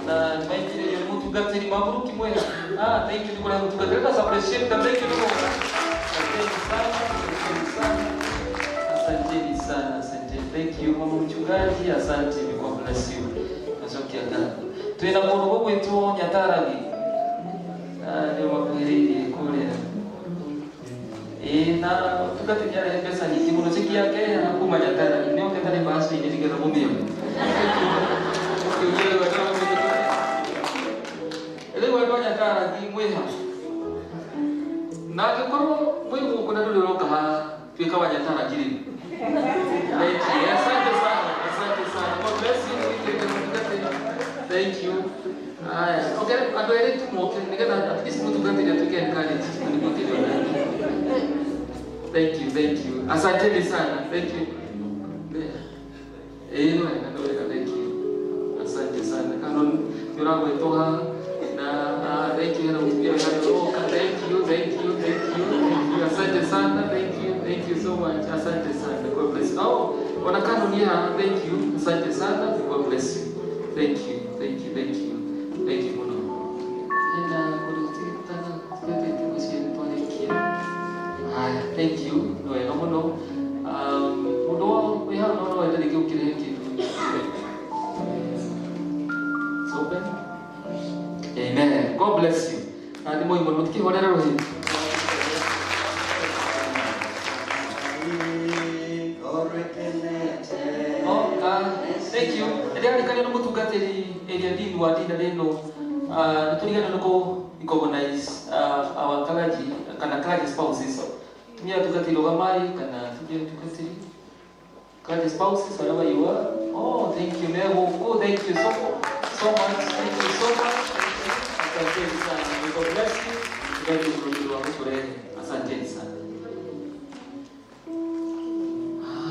Na maikire yo mutugatiri Maburuki mwega. Thank you kwa mutugatiri. Let us appreciate them. Thank you. Asante sana. Asante. Thank you mama mchungaji. Asante. God bless you. Nazokia kana. Tuenda muno gwetu Nyataragi. Ndio makweli kule. Na tugatiri ya pesa nyingi muno siki yake hakuma Nyataragi. Ndio ketani basi ni ndigera mumio. Elewa ndonya Nyataragi mweha. Na ngĩkorwo mwĩgũ kuna ndũrĩ ũroka haha twĩka wa Nyataragi rĩ. Asante sana. Asante sana. God bless you. Thank you. Okay, andũ erĩ tũmoke nĩgetha at least mũtungatĩri atuĩke encourage. Thank you. Thank you. Asante sana. Thank you. Thank you. Asante sana. Kanon yurago itoha na thank you na mtupia yoroka. Thank you. Asante sana. Thank you so much. Asante sana. God bless you. Wana kanon ya thank you. Asante sana. God bless you. Thank you. Thank you muno. Thank you. No muno. Mudo we have no enda nikukire kitu. Open. Amen. God bless you. Andi moi muno tukihorera rohi. Thank you. Ndio nikali no mutungatiri area dini wa dini leno. Tuligana nuko recognize our clergy kana clergy spouses. Tumia tugatiri ogamai kana tujye tugatiri clergy spouses wherever you are. Oh, thank you. Nego. Thank you so much. Thank you so much. Asante sana. God bless you. God bless you. Asante sana.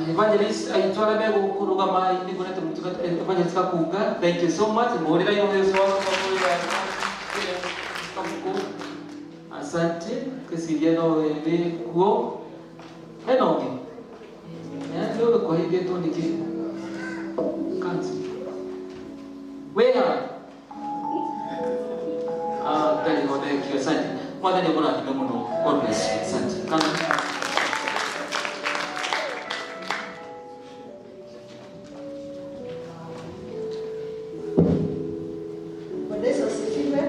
Evangelist aitwara bego kuruga mai ni kunete mutuka evangelist kakuga. Thank you so much. Morira yo Yesu wako kwa asante kesiliano ebe kuo enoge leo kwa hiyo to niki kanzi wea tani hode kio asante mwana ni bora ni muno. God bless you. Asante kana Bwana Yesu asifiwe.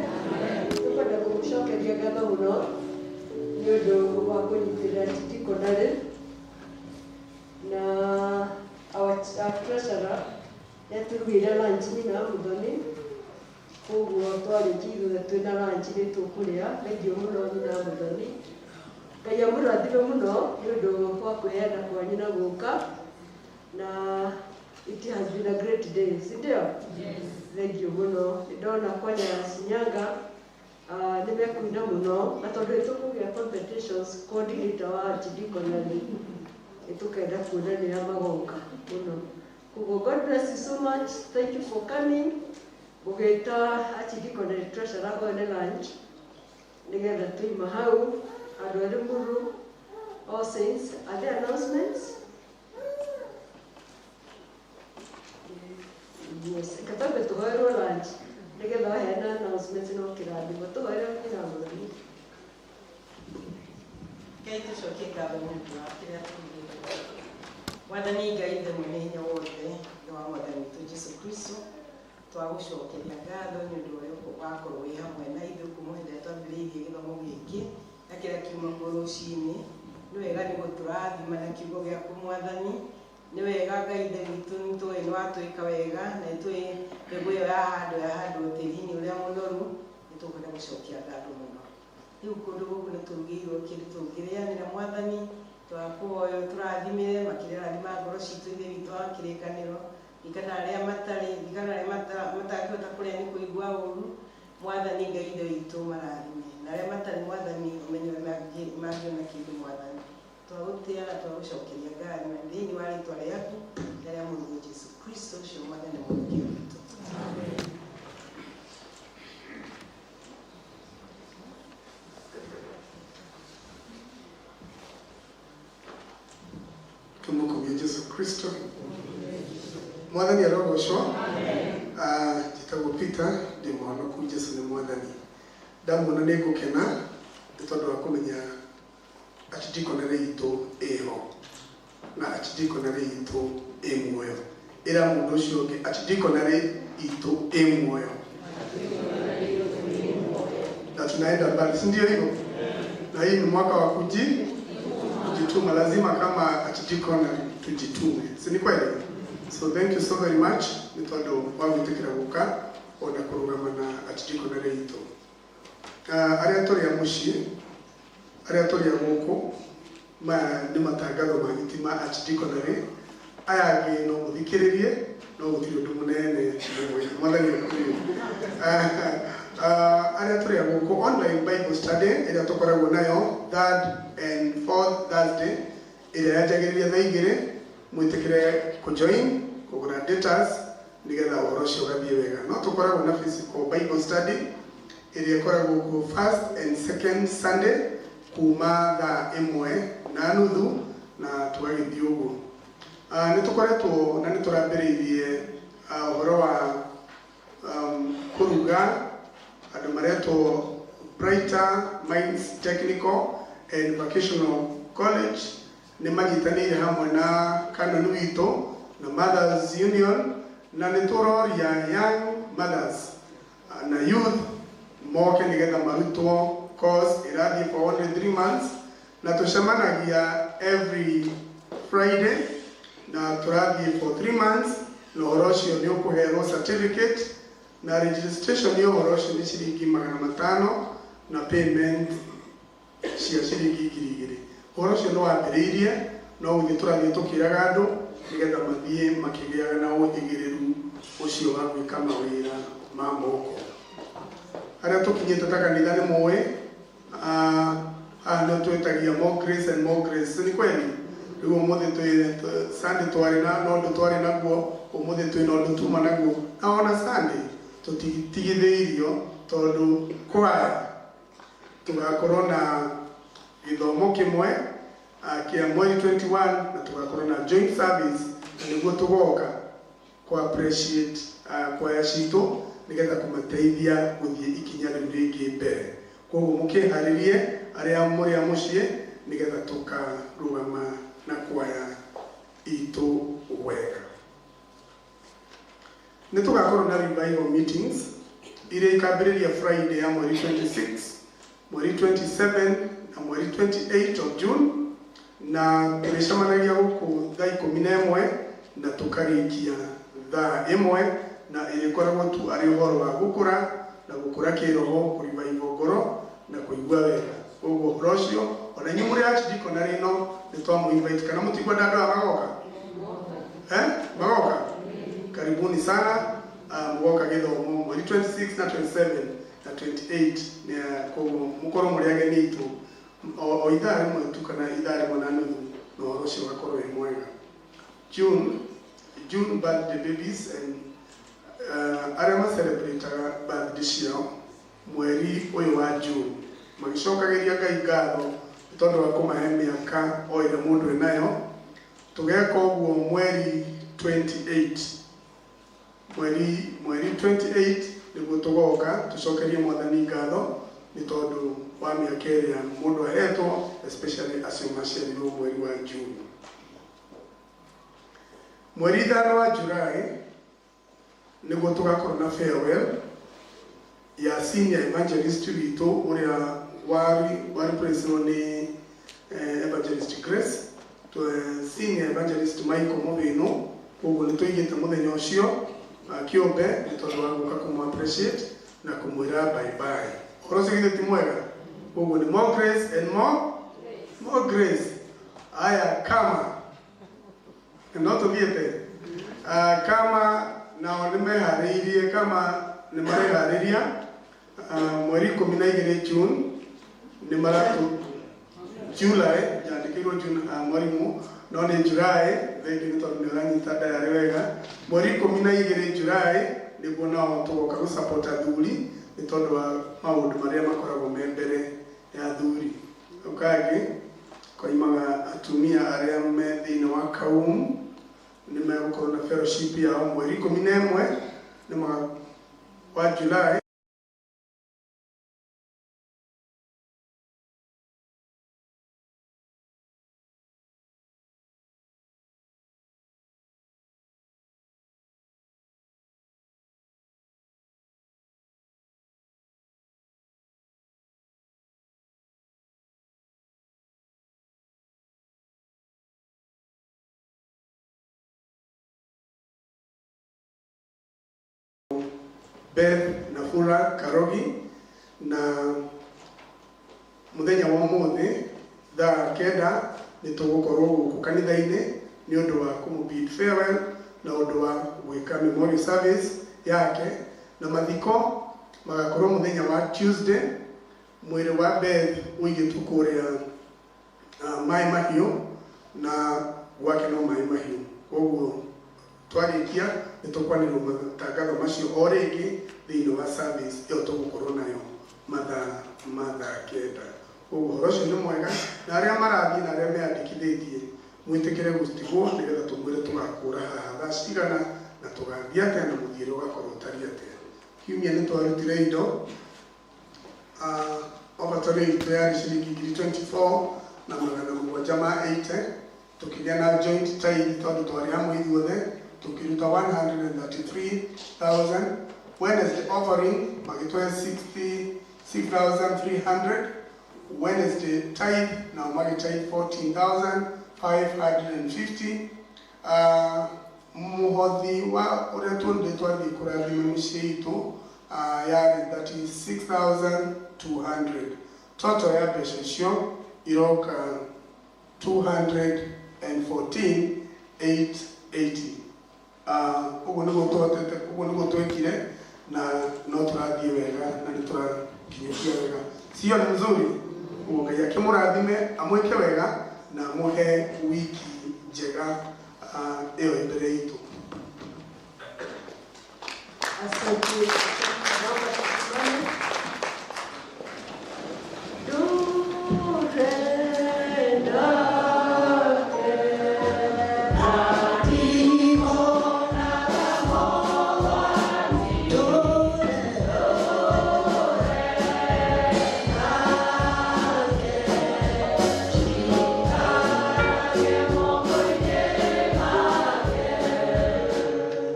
eturugire lunch nyina muthoni koguo twarĩkia ithuothe twĩna lunch nĩ tũkũrĩa thengiũ mũno nyina muthoni Ngai amũrathime mũno nĩ ũndũ wa kwĩyenda kwanyu na gũka na it has been a great day sindio thengiũ mũno nĩndona kwanya Shinyanga nimekuina mũno na tondũ ĩtũkũgĩa competitions coordinator wa archdiaconry ĩtũkenda kuona nĩrĩa magoka mũno koguo God bless you so much thank you for coming gũgĩta archdiaconry treasurer one lunch nĩgetha tũima hau andũ arĩ mũru all saints are there announcements yes katabe tũhoerwo lunch nĩgetha waheana announcements no kĩrathimo tũhoerwo kĩrathimo Ngai tũcokie ngatho nĩ ũndũ wa kĩrĩa tũgĩte Mwathani Ngai ithe mwene hinya wothe nĩ wa Mwathani witũ Jesu Kristo twagũcokeria ngatho nĩ ũndũ wa wakorwo wĩ hamwe na ithuĩ kuma hĩndĩ ĩrĩa twambĩrĩirie gĩthomo gĩkĩ na kĩrĩa kiuma kuo rũcinĩ nĩ wega nĩ gũtũrathima na kiugo gĩaku Mwathani nĩ wega Ngai ithe witũ nĩ tũĩ nĩ watwĩka wega na nĩ tũĩ mbegũ ĩyo yahandwo tĩĩri-inĩ ũrĩa mũnoru nĩ tũkwenda gũcokia ngatho mũno rĩu kũndũ gũkũ nĩ tũrugĩirwo kĩndũ tũngĩrĩanĩra Mwathani twakũhoya tũrathimĩre makĩria rathima ngoro citũ ithe witũ wa kĩrĩkanĩro ikana arĩa matarĩ ikana arĩa matangĩhota kũrĩa nĩ kũigua ũru Mwathani Ngai ithe witũ marathime na arĩa matarĩ Mwathani ũmenyo mangĩona kĩndũ Mwathani twagũtĩa na twagũcokeria ngatho thĩinĩ wa rĩĩtwa rĩaku na rĩa Mũrũ Jesu Kristo ũcio Mwathani Mũhonia witũ amen. Tumukumie Jesu Kristo. Mwathani arogocwo. Njĩtagwo Peter ndĩ mũhonoku Jesu nĩ Mwathani. Ndamwona nĩ ngũkena nĩ tondũ wa kũmenya archdiaconry itũ ĩho na archdiaconry itũ ĩ muoyo. Ĩra mũndũ ũcio ũngĩ archdiaconry itũ ĩ muoyo. Na tunaenda mbali, si ndio hivyo? Na hii ni mwaka wa kujituma, lazima kama archdiaconry tujitume, si ni kweli? So thank you so very much nĩ tondũ wa gwĩtĩkĩra gũka ona kũrũgama na archdiaconry itũ. Arĩa tũrĩ a mũciĩ, arĩa tũrĩ a gũkũ maya nĩ matangatho magiti ma archdiaconry aya angĩ no mũthikĩrĩrie no gũtirĩ ũndũ mũnene Mwathani akũrĩ. Arĩa tũrĩ a gũkũ online Bible study ĩrĩa tũkoragwo nayo 3rd and 4th Thursday ĩrĩa yanjagĩrĩria thaa 2 mwĩtĩkĩre kũjoin kũgũra datas nĩgetha ũhoro ũcio ũgathiĩ wega. No tũkoragwo na physical Bible study ĩrĩa ĩkoragwo kuo 1st and 2nd Sunday kuma thaa 1:30 na tũgagĩthiĩ ũguo. Nĩ tũkoretwo na nĩ tũrambĩrĩirie ũhoro wa kũruga andũ maretwo Brighter Minds Technical and Vocational College nĩ manyitanĩire hamwe na canon witũ na Mothers Union na nĩ tũroria young mothers na youth moke nĩgetha marutwo course ĩrathiĩ for only 3 months na tũcemanagia every Friday na tũrathiĩ for 3 months na ũhoro ũcio nĩ ũkũherwo certificate na registration ya ũhoro ũcio nĩ ciringi 500 na payment cia ciringi 2,000. Ũhoro ũcio nĩ wambĩrĩirie no gũthiĩ tũrathiĩ tũkĩraga andũ nĩgetha mathiĩ makĩgĩaga na ũhĩgĩrĩru ũcio wa gwĩka mawĩra ma moko. Arĩa tũkinyĩte ta kanitha nĩ mũĩ nĩ twĩtagia more grace and more grace, nĩ kweli? Rĩu ũmũthĩ Sunday twarĩ na ũndũ twarĩ naguo, ũmũthĩ twĩ na ũndũ tuma naguo, na ona Sunday tũtigithĩirio tondũ kwaya tũgakorwo na gĩthomo kĩmwe kĩa mweri 21 na tũgakorwo na joint service nĩguo tũgoka kũ appreciate kwaya citũ nĩgetha kũmateithia gũthiĩ ikinya rĩu rĩngĩ mbere. Koguo mũkĩharĩrie arĩa mũrĩ a mũciĩ nĩgetha tũkarũgama na kwaya itũ wega. Nĩ tũgakorwo na revival meetings iria ikambĩrĩria Friday ya mweri 26, mweri 27 na mweri 28 of June na tũrĩcemanagia gũkũ thaa 11 na tũkarĩkia thaa imwe na ĩrĩkoragwo tu arĩ ũhoro wa gũkũra na gũkũra kĩroho, kũrima ngoro na kũigua wega. Ũguo ũhoro ũcio ona inyuĩ mũrĩ archdeaconry ĩno nĩ twamũ-invite, kana mũtigwenda andũ aya magoka? Magoka? Karibuni sana. Mwoka gĩthomo mweri 26 na 27 na 28 koguo mũkorwo mũrĩ ageni aitũ o ithaa rĩmwe tu kana ithaa rĩmwe na nuthu na ũhoro ũcio ũgakorwo wĩ mwega. June birthday babies and arĩa macelebrataga birthday ciao mweri ũyũ wa June magĩcokagĩria Ngai ngatho nĩ tondũ wa kũmahe mĩaka o ĩrĩa mũndũ enayo. Tũgeka ũguo mweri 28 mweri 28 nĩguo tũgoka tũcokerie Mwathani ngatho nĩ tondũ wa mĩaka ĩrĩa mũndũ ahetwo, especially acio maciarirwo mweri wa June. Mweri 5 wa July nĩguo tũgakorwo na farewell ya senior evangelist witũ ũrĩa wari president nĩ Evangelist Grace, senior evangelist Michael Movino. Ũguo nĩ tũigĩte mũthenya ũcio kĩũmbe nĩ tondũ wa gũka kũmũ-appreciate na kũmwĩra bye bye. Ũhoro ũcio githĩ ti mwega? Ũguo nĩ more grace and more grace. Aya kama no tũthiĩte kama nao nĩmeharĩirie, kama nĩ mareharĩria mweri 12 June nĩ maratũ July yandĩkĩirwo June mwarimũ no nĩ July, thengi nĩ tondũ nĩ ũranyita ndayarĩ wega. Mweri 12 July nĩguo nao tũgoka gũsupport athuri nĩ tondũ wa maũndũ marĩa makoragwo me mbere ya athuri. Ũkangĩ koimaga atumia arĩa me thĩinĩ wa kaumu nĩ megũkorwo na fellowship yao mweri 11 nĩ wa July. Beth Nafura Karogi na muthenya wa mũthĩ thaa 9 nĩ tũgũkorwo gũkũ kanitha-inĩ nĩ ũndũ wa kũmũ-bid farewell na ũndũ wa gwĩka memorial service yake, na mathiko magakorwo mũthenya wa Tuesday. Mwĩrĩ wa Beth ũigĩtwo kũrĩa Mai Mahiũ na gwake no Mai Mahiũ. Ũguo twarĩkia nĩ tũkwanĩrwo matangatho macio o rĩngĩ thĩinĩ wa service ĩyo tũgũkorwo nayo mathaa 9. Ũguo ũhoro ũcio nĩ mwega, na arĩa marathiĩ na arĩa meandĩkithĩtie mwĩtĩkĩre gũtigwo nĩgetha tũmwĩre tũgakũra haha thaa cigana na tũgathiĩ atĩa na mũthiĩre ũgakorwo ũtariĩ atĩa. Kiumia nĩ twarutire indo obatari itũ yarĩ ciringi 24 na magana 780, tũkĩgĩa na joint tithe tondũ twarĩ hamwe ithuothe tukiruta 133,000. Wednesday offering magĩtũhe 66,300. Wednesday tithe now magĩtithe 14,550. Mũhothi wa ũrĩa twathiĩ kũrathima mĩciĩ itũ yarĩ 36,200. Total ya mbeca icio iroka 214,880. Ũguo nĩguo twekire na no tũrathiĩ wega na nĩ tũrakinyũkia wega. Sio nĩ mzuri? Ũguo Ngai akĩmũrathime amwĩke wega na amũhe wiki njega ĩyo ĩ mbere itũ. Asante.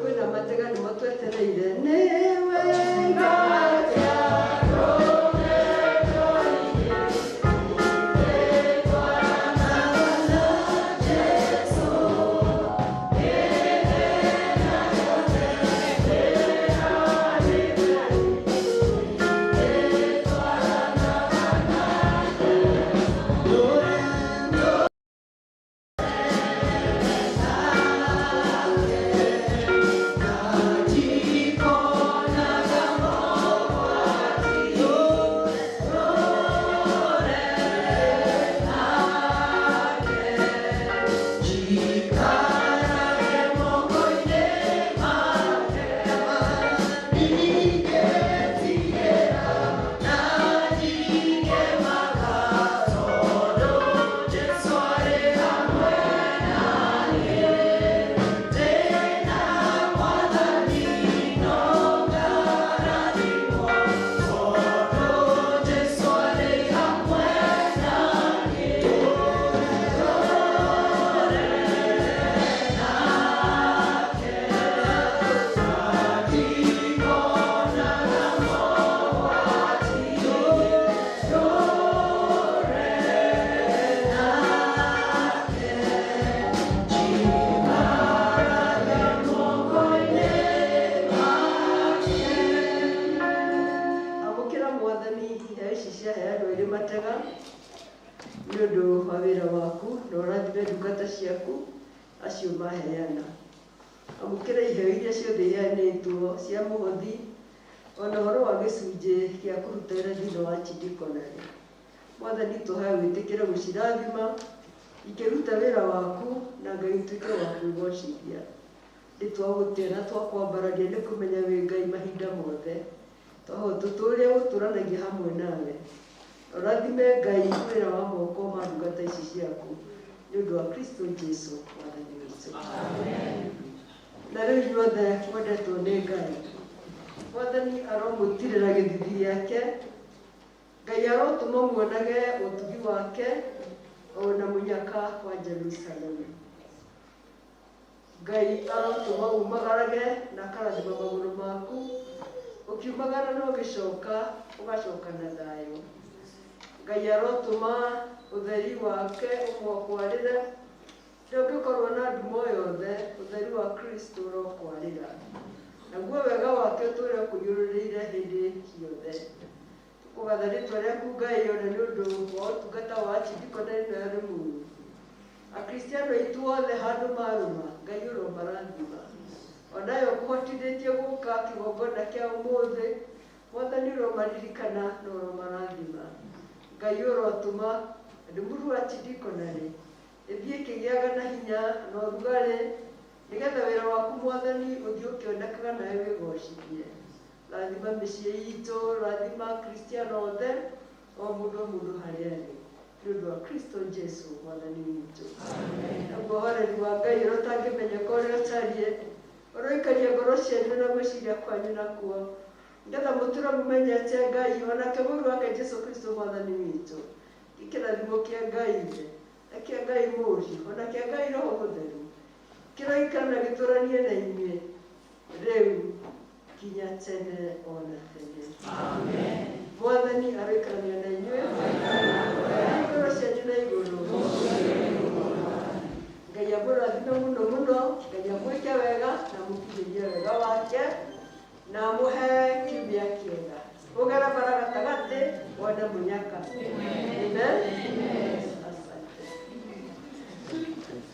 Kwĩna mategani matwetereire nĩwe acio maheana. Amũkĩra iheo iria ciothe iheanĩtwo cia mũhothi ona ũhoro wa gĩcunjĩ gĩa kũruta wĩra thĩinĩ wa Chidikonarĩ. Mwathani tũhae wĩtĩkĩre gũcirathima ikĩruta wĩra waku na Ngai ũtuĩke wa kwĩgocithia. Nĩtwagũtĩra twakwambararia nĩ kũmenya wĩ Ngai mahinda mothe. Twahota tũtũũre ũtũũranagia hamwe nawe. Ũrathime Ngai wĩra wa moko ma ndungata ici ciaku nĩ ũndũ wa Kristo Jesũ Mwathani witũ. Amen. Na rĩu inyuothe mwendetwo nĩ Ngai, Mwathani aromũtirĩra gĩthithi gĩake, Ngai arotũma muonage ũtugi wake ona mũnyaka wa Jerusalemu. Ngai arotũma umagarage na akarathima magũrũ maku, ũkiumagara na ũgacoka na thayũ. Ngai arotũma ũtheri wake ũmwakwarĩre, ndũngĩkorwo na ndumo yothe, ũtheri wa Kristo ũrokwarĩra. Naguo wega wake ũtũũre kũiyũrĩrĩire hĩndĩ ciothe. Tũkũgatha rĩtwa rĩaku Ngai ona nĩ ũndũ wa ũtungata wa Chidikonarĩ na Rĩmuru. Akristiano aitũ othe handũ marũma, Ngai ũromarathima. Onayo ũkũhotithĩtie gũka kĩgongona kĩa ũmũthĩ, Mwathani ũromaririkana na ũromarathima. Ngai ũrotũma Rĩmuru wa Chidikonarĩ ĩthiĩ ĩkĩgĩaga na hinya na ũrugarĩ, nĩgetha wĩra waku Mwathani ũthiĩ ũkĩonekaga nawe wĩgocithie. Rathima mĩciĩ itũ, rathima Akristiano othe, o mũndũ harĩa arĩ. Nĩ ũndũ wa Kristo Jesũ Mwathani witũ. Naguo ũhoreri wa Ngai ũrĩa ũtangĩmenyeka ũrĩa ũtariĩ, ũroikaria ngoro cianyu na gwĩciria kwanyu nakuo, nĩgetha mũtũũre mũmenyete Ngai onake mũriũ wake Jesũ Kristo Mwathani witũ. Gĩkĩrathimo kĩa Ngai Ithe na kĩa Ngai Mũriũ ona kĩa Ngai Roho Mũtheru kĩroikara na gĩtũũranie na inyuĩ rĩu kinya tene ona tene. Amen. Mwathani aroikarania na inyuĩ, ngoro cianyu na igũrũ. Ngai amũrathime mũno mũno, Ngai amwĩke wega na mũkinyĩrie wega wake na amũhe kiumia kĩega. Ũgera bara gatagatĩ wone mũnyaka. Amen.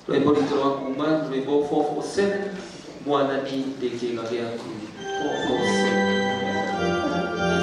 Rwĩmbo rwitũ rwa kuuma rwĩmbo 447 Mwathani ndĩ kĩĩga gĩaku 447. Amen.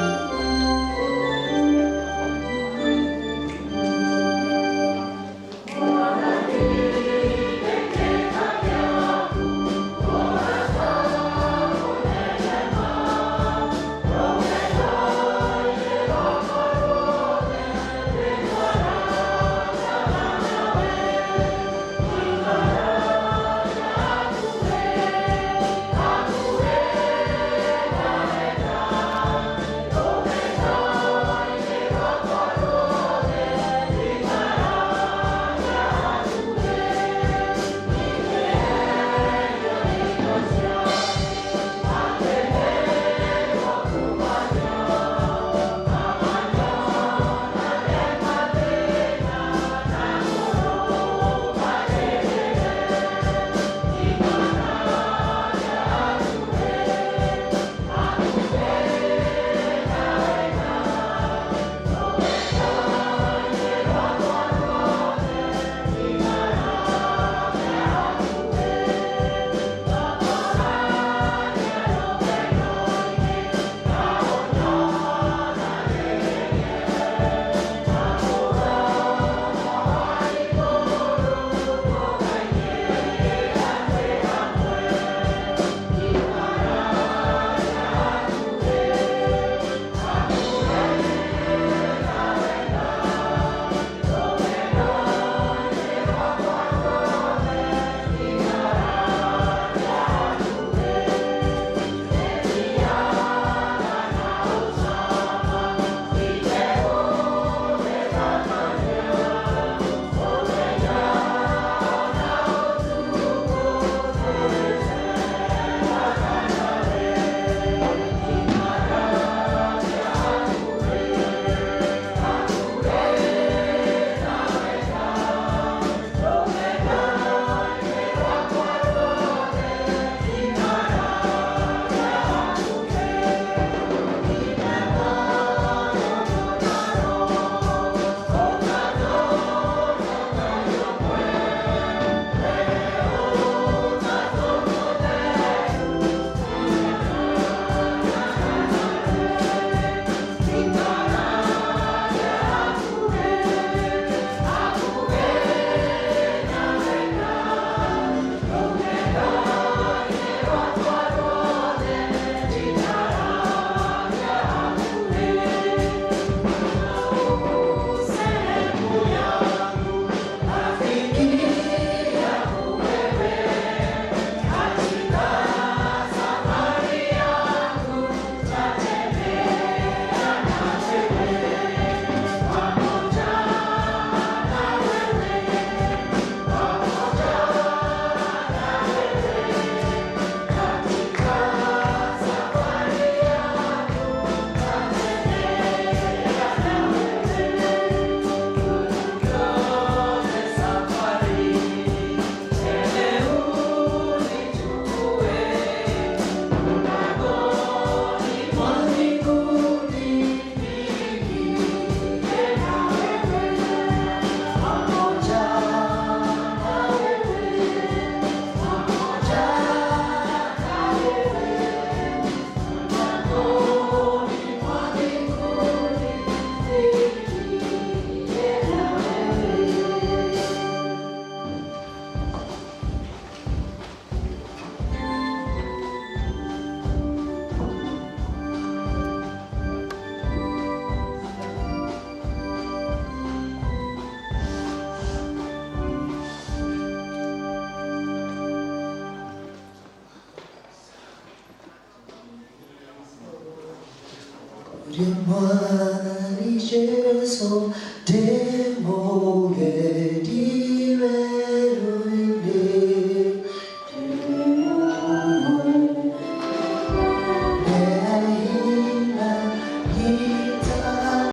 Mwana ni Yesu,